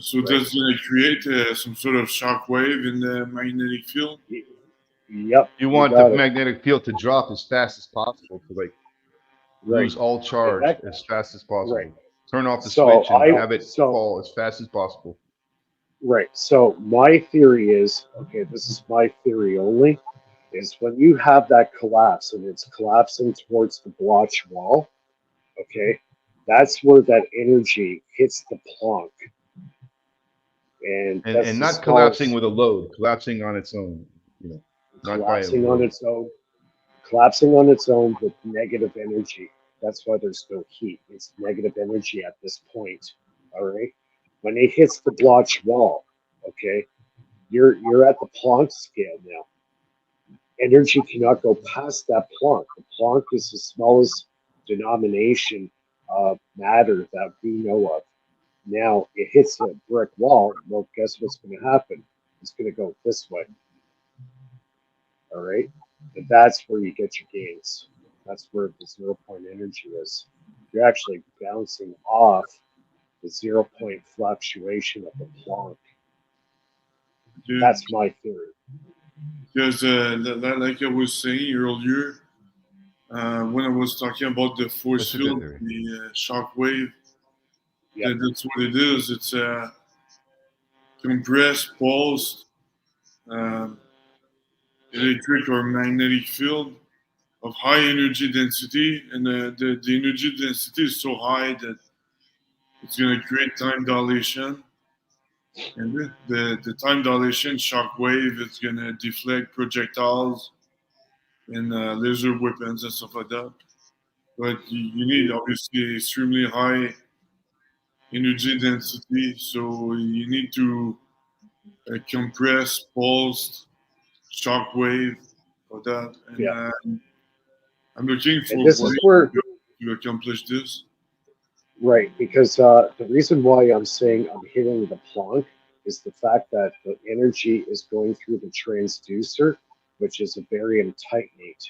So Right. that's going to create some sort of shock wave in the magnetic field. Yep. You You want the got it. magnetic field to drop as fast as possible to Right. lose all And charge that. as fast as Right. possible. Turn off the So switch and I. have it So fall as fast as possible. Right. So my theory is, okay, this is my theory only, is when you have that collapse and it's collapsing towards the blotch wall, okay, that's where that energy hits the plonk. And that's And the not collapsing smallest, with a load, collapsing on its own, you know, not by a collapsing on load. its own, collapsing on its own with negative energy. That's why there's no heat. It's negative energy at this point. All right. When it hits the blotch wall, okay, you're at the Planck scale now. Energy cannot go past that Planck. The Planck is the smallest denomination of matter that we know of. Now it hits a brick wall. Well, guess what's going to happen? It's going to go this way. All right. And that's where you get your gains. That's where the 0 point energy is. You're actually bouncing off the 0 point fluctuation of the Planck. Okay. That's my theory. Because, like I was saying earlier, when I was talking about the force That's a good field, theory. the shock wave, Yep. that's what it is. It's a compressed, pulsed um, electric or magnetic field of high energy density, and the energy density is so high that it's going to create time dilation. And the time dilation shock wave is going to deflect projectiles and laser weapons and stuff like that. But you need obviously extremely high energy density, so you need to compress, pulsed, shock wave for that. And Yeah. I'm looking And for this is ways where, to accomplish this. right, because the reason why I'm saying I'm hitting the Planck is the fact that the energy is going through the transducer, which is a barium titanate.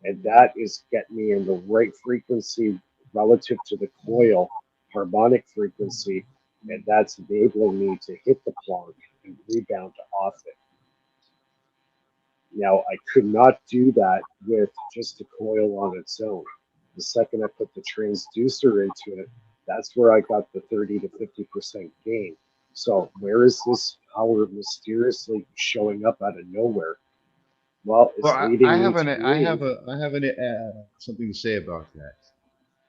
And that is getting me in the right frequency relative to the coil harmonic frequency. And that's enabling me to hit the Planck and rebound off it. Now, I could not do that with just the coil on its own. The second I put the transducer into it, that's where I got the 30 to 50% gain. So, where is this power mysteriously showing up out of nowhere? Well, Well, it's leading me to believe. I have an something to say about that.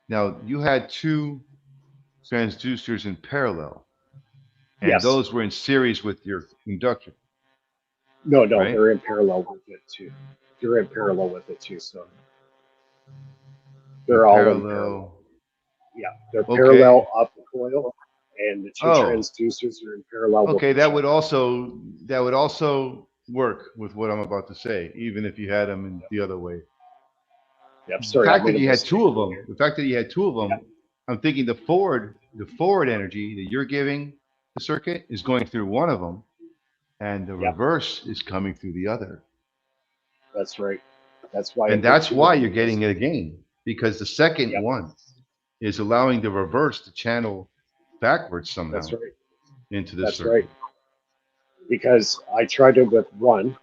Now, you had two transducers in parallel, and Yes. those were in series with your inductor, No, no, right? they're in parallel with it too. They're in parallel with it too. So, In they're all in parallel. parallel. Yeah, they're Okay. parallel up the coil, and the two Oh, transducers are in parallel with okay. each other. That would also work with what I'm about to say, even if you had them in the other way. Yep. The Sorry, I fact made that a you had mistake two of them, earlier. the fact that you had two of Yeah, them, I'm thinking the forward energy that you're giving the circuit is going through one of them, and the yeah, reverse is coming through the other. that's right. That's why I And put that's two why of you're them in getting this. it again, because the second Yep, one is allowing the reverse to channel backwards that's somehow right. into the That's right. circuit. Because I tried it with one,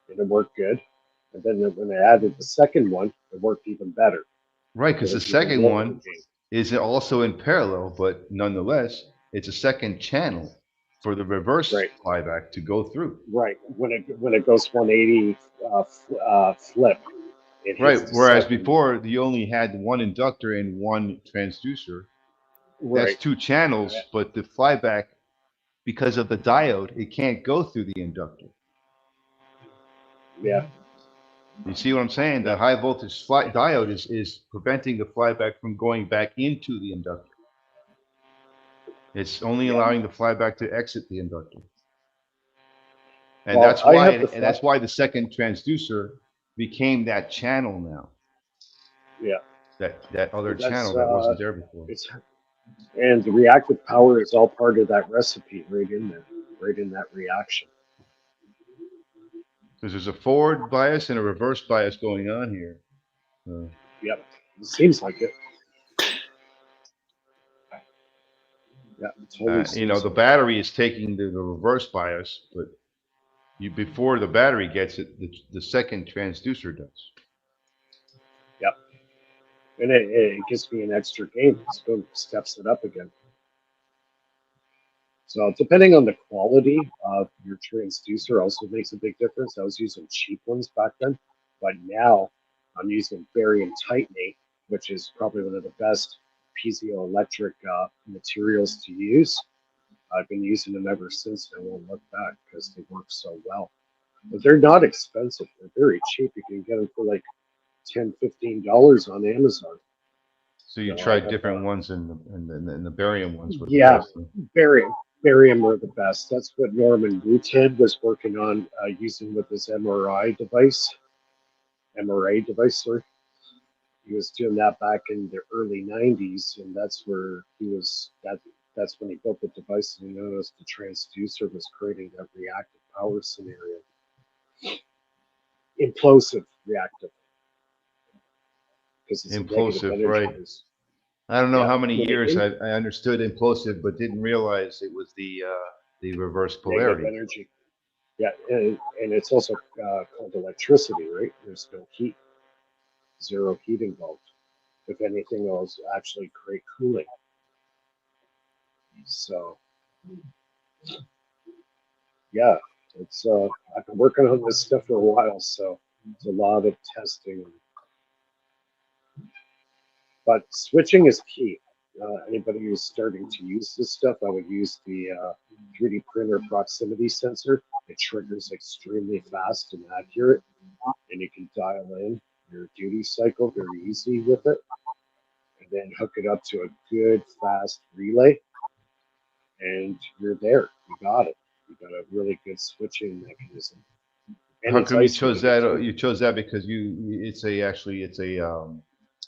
and it worked good. And then when I added the second one, it worked even better. Right, There because the was even second more one gain. is also in parallel, but nonetheless, it's a second channel for the reverse Right, flyback to go through. right. When it goes 180 flip, it hits Right. the Whereas second. before you only had one inductor and one transducer. That's Right. two channels, but the flyback, because of the diode, it can't go through the inductor. Yeah. You see what I'm saying? The Yeah. high voltage diode is preventing the flyback from going back into the inductor. It's only Yeah. allowing the flyback to exit the inductor. And Well, that's I why have the and flat. that's why the second transducer became that channel now. Yeah. That other That's channel that wasn't there before. it's and the reactive power is all part of that recipe right in there, right in that reaction. Because there's a forward bias and a reverse bias going on here. Yep. It seems like it. Yeah, it totally seems The like it. battery is taking the reverse bias, but before the battery gets it, the second transducer does. Yep. And it gives me an extra gain. It's boom, steps it up again. So depending on the quality of your transducer also makes a big difference. I was using cheap ones back then, but now I'm using barium titanate, which is probably one of the best piezoelectric materials to use. I've been using them ever since, and I won't look back because they work so well. But they're not expensive. They're very cheap. You can get them for like $10, $15 on Amazon. So you So I tried have, different ones, and the barium ones were the yeah, best. Huh? barium were the best. That's what Norman Roothead was working on using with his MRA device, sorry. He was doing that back in the early 90s, and that's where he was, that's when he built the device, and he noticed the transducer was creating that reactive power scenario. Implosive reactive, because it's a negative Implosive, energy. right? I don't know Yeah, how many when it years I understood implosive, but didn't realize it was the reverse negative polarity. energy. Yeah, and it's also called electricity, right? There's no heat, zero heat involved. If anything, it'll actually create cooling. So, yeah, it's I've been working on this stuff for a while, so it's a lot of testing. But switching is key. Anybody who's starting to use this stuff, I would use the 3D printer proximity sensor. It triggers extremely fast and accurate, and you can dial in your duty cycle very easy with it, and then hook it up to a good fast relay, and you're there. You got it. You got a really good switching mechanism, and How it's come you chose isolated that? too. You chose that because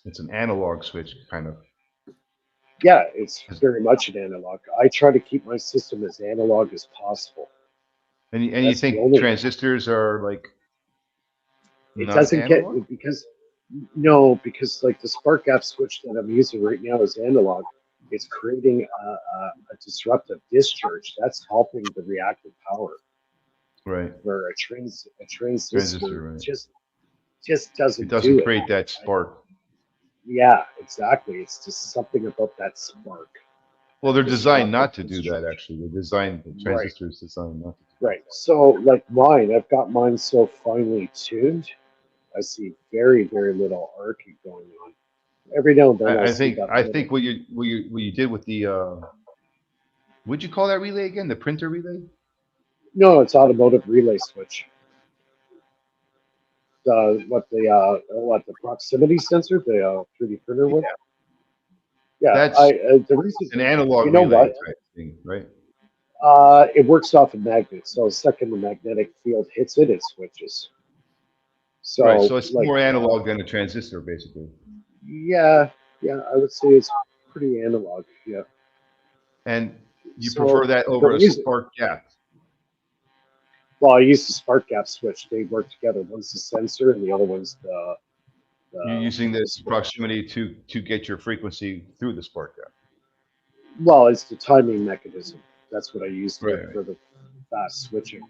it's an analog switch kind of. Yeah, it's very much an analog. I try to keep my system as analog as possible. And you That's the think only. transistors are like It not doesn't get analog? because no, because like the spark gap switch that I'm using right now is analog. It's creating a disruptive discharge that's helping the reactive power. Right. Where a transistor Transistor, right. just It doesn't doesn't do it. create that spark. Yeah, exactly. It's just something about that spark, Well, that they're designed disruptive not to do that, discharge. actually. The Right, transistors designed not to do right. So like mine, I've got mine so finely tuned. I see very, very little arcing going on. Every now and then that. I'll see that I little. think what you did with the what'd you call that relay again? The printer relay? No, it's automotive relay switch. What the proximity sensor, the 3D printer one. Yeah, That's the reason, an you analog know relay what? type thing, right? It works off a magnet. So the second the magnetic field hits it, it switches. Right. So So it's like, more analog than a transistor, basically. yeah, yeah, I would say it's pretty analog. Yeah. And you prefer So that the over a reason, spark gap. well, I use the spark gap switch. They work together. One's the sensor, and the other one's You're the, using the the switch. proximity to get your frequency through the spark gap. Well, it's the timing mechanism. That's what I use Right. for the fast switching.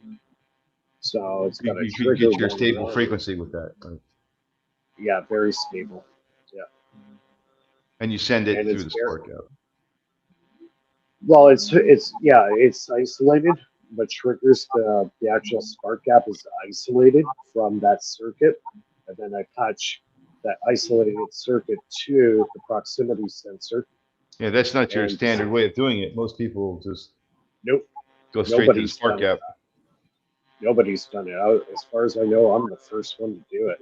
So it's got a You could trigger get your one stable run. frequency with that. Right? Yeah, very stable. Yeah, And you send and it through it's the very spark gap. well. It's yeah, it's isolated, but triggers the actual spark gap is isolated from that circuit, and then I patch that isolated circuit to the proximity sensor. Yeah, that's not your And standard way of doing it. Most people just nope, go straight to the nobody's spark done it. gap. Nobody's done it. As far as I know, I'm the first one to do it.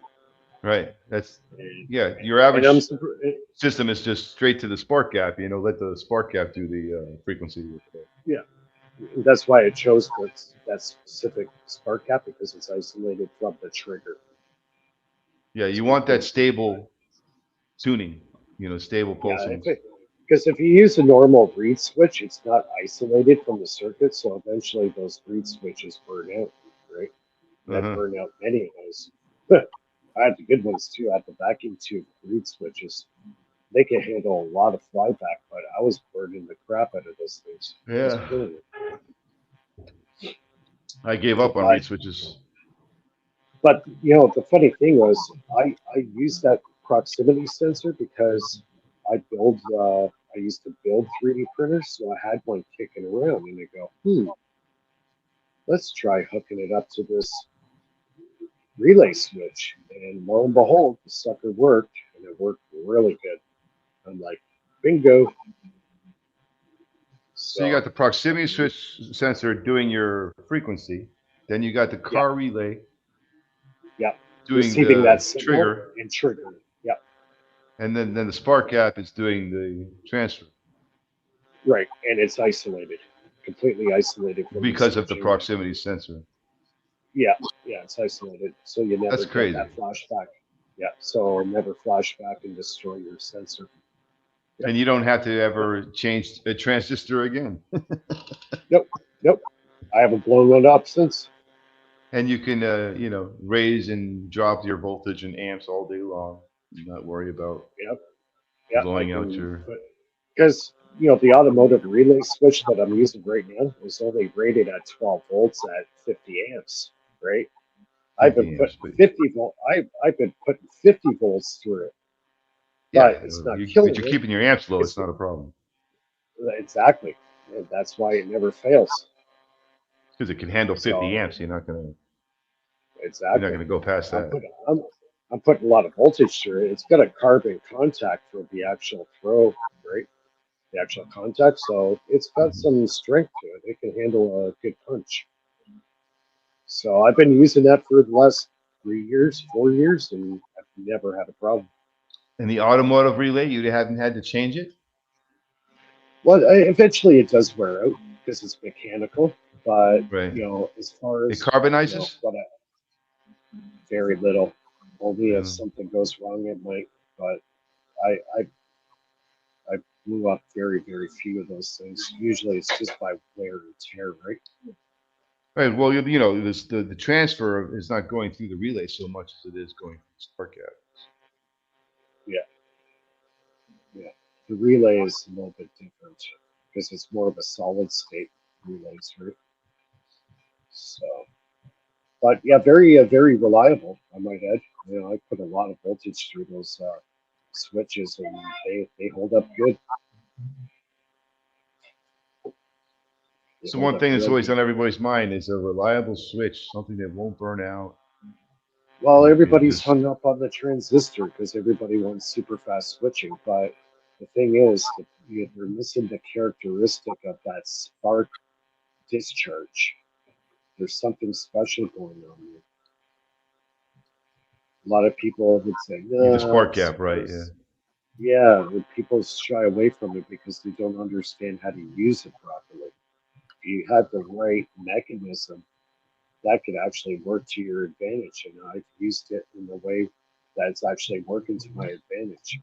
Right. That's And, yeah. Your and I'm average surprised. system is just straight to the spark gap. Let the spark gap do the frequency. Yeah, that's why I chose that specific spark gap because it's isolated from the trigger. Yeah, It's you want that completely stable tuning. Stable yeah. pulsing. Because if you use a normal reed switch, it's not isolated from the circuit, so eventually those reed switches burn out, right? And I've Uh-huh. burned out many of those. I had the good ones too. I had the vacuum tube reed switches. They can handle a lot of flyback, but I was burning the crap out of those things. I was Yeah. killing it. I gave up on But reed switches. the funny thing was I used that proximity sensor because I used to build 3D printers, so I had one kicking around, and I go, let's try hooking it up to this relay switch. And lo and behold, the sucker worked, and it worked really good. I'm like, bingo. So you got the proximity switch sensor doing your frequency. Then you got the car relay doing receiving the that signal trigger. and triggering. Yep. And then the spark gap is doing the transfer. Right. And it's isolated, completely isolated from Because of the switching. proximity sensor. Yeah, it's isolated. So you never That's get crazy. that flashback. Yeah, so never flash back and destroy your sensor. Yep. And you don't have to ever change a transistor again. Nope. I haven't blown one up since. And you can, raise and drop your voltage and amps all day long. Not worry about blowing out your. Because the automotive relay switch that I'm using right now is only rated at 12 volts at 50 amps. Right. I've been putting 50 volt. I've been putting 50 volts through it. But it's not killing but you're it. keeping your amps low. It's not a problem. Exactly. And that's why it never fails. Because it can handle 50 amps. You're not going to go past that. I'm putting a lot of voltage through it. It's got a carbon contact for the actual throw, right? The actual contact. So it's got some strength to it. It can handle a good punch. So I've been using that for the last 4 years, and I've never had a problem. And the automotive relay, you haven't had to change it? Well, eventually it does wear out because it's mechanical. But as far as it carbonizes, very little. Only if something goes wrong, it might. But I blew up very, very few of those things. Usually it's just by wear and tear, right? Right. Well, the transfer is not going through the relay so much as it is going through the spark gap. Yeah. The relay is a little bit different because it's more of a solid state relays, right? So, but yeah, very, very reliable. I might add. I put a lot of voltage through those switches, and they hold up good. So one thing that's always on everybody's mind is a reliable switch, something that won't burn out. Well, everybody's hung up on the transistor because everybody wants super fast switching. But the thing is, you're missing the characteristic of that spark discharge. There's something special going on here. A lot of people would say, no. The spark gap, right? Yeah, people shy away from it because they don't understand how to use it properly. If you had the right mechanism, that could actually work to your advantage. And I've used it in a way that's actually working to my advantage.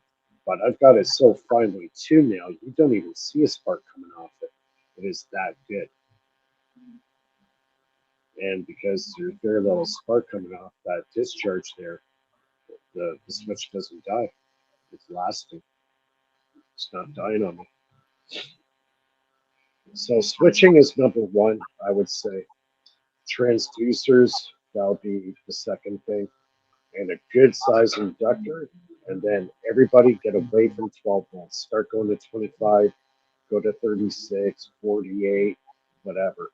But I've got it so finely tuned now, you don't even see a spark coming off it. It is that good. And because there's very little spark coming off that discharge there, the switch doesn't die. It's lasting. It's not dying on me. So switching is number one, I would say. Transducers, that'll be the second thing. And a good size inductor. And then everybody get away from 12 volts. Start going to 25, go to 36, 48, whatever.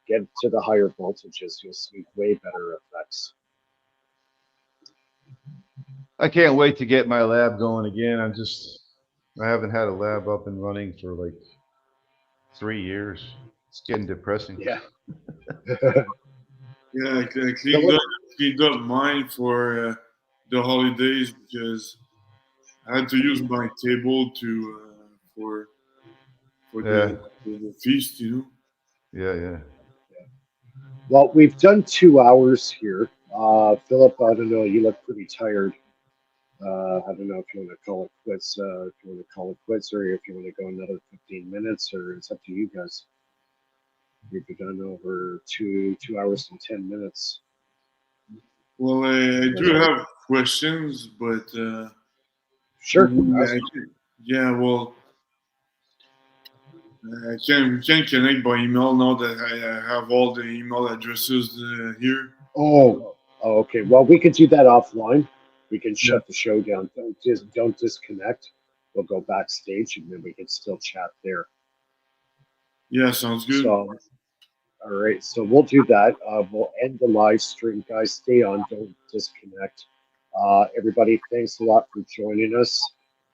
Get to the higher voltages. You'll see way better effects. I can't wait to get my lab going again. I haven't had a lab up and running for like 3 years. It's getting depressing. Yeah. Yeah, I cleaned up mine for the holidays because I had to use my table for the feast, Yeah. Well, we've done 2 hours here. Philip, I don't know. You look pretty tired. I don't know if you want to call it quits. If you want to call it quits, or if you want to go another 15 minutes, or it's up to you guys. We've done over 2 hours and 10 minutes. Well, I do have questions, but sure. Well, I can't connect by email now that I have all the email addresses here. Oh, okay. Well, we could do that offline. We can shut the show down. Don't disconnect. we'll go backstage and then we can still chat there. Yeah, sounds good. So, all right, so we'll do that. We'll end the live stream, guys. Stay on, don't disconnect. Everybody, thanks a lot for joining us.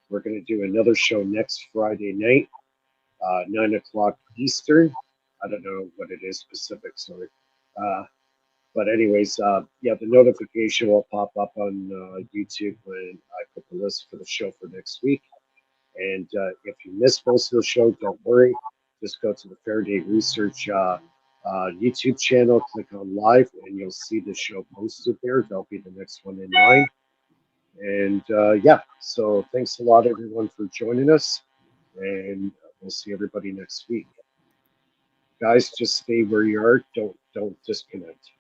We're going to do another show next Friday night, 9 o'clock Eastern. I don't know what it is Pacific, sorry. But anyways, yeah, the notification will pop up on YouTube when I put the list for the show for next week. And if you miss most of the show, don't worry. Just go to the Faraday Research YouTube channel, click on live, and you'll see the show posted there. That'll be the next one in line. And yeah, so thanks a lot, everyone, for joining us. And we'll see everybody next week. Guys, just stay where you are. Don't disconnect.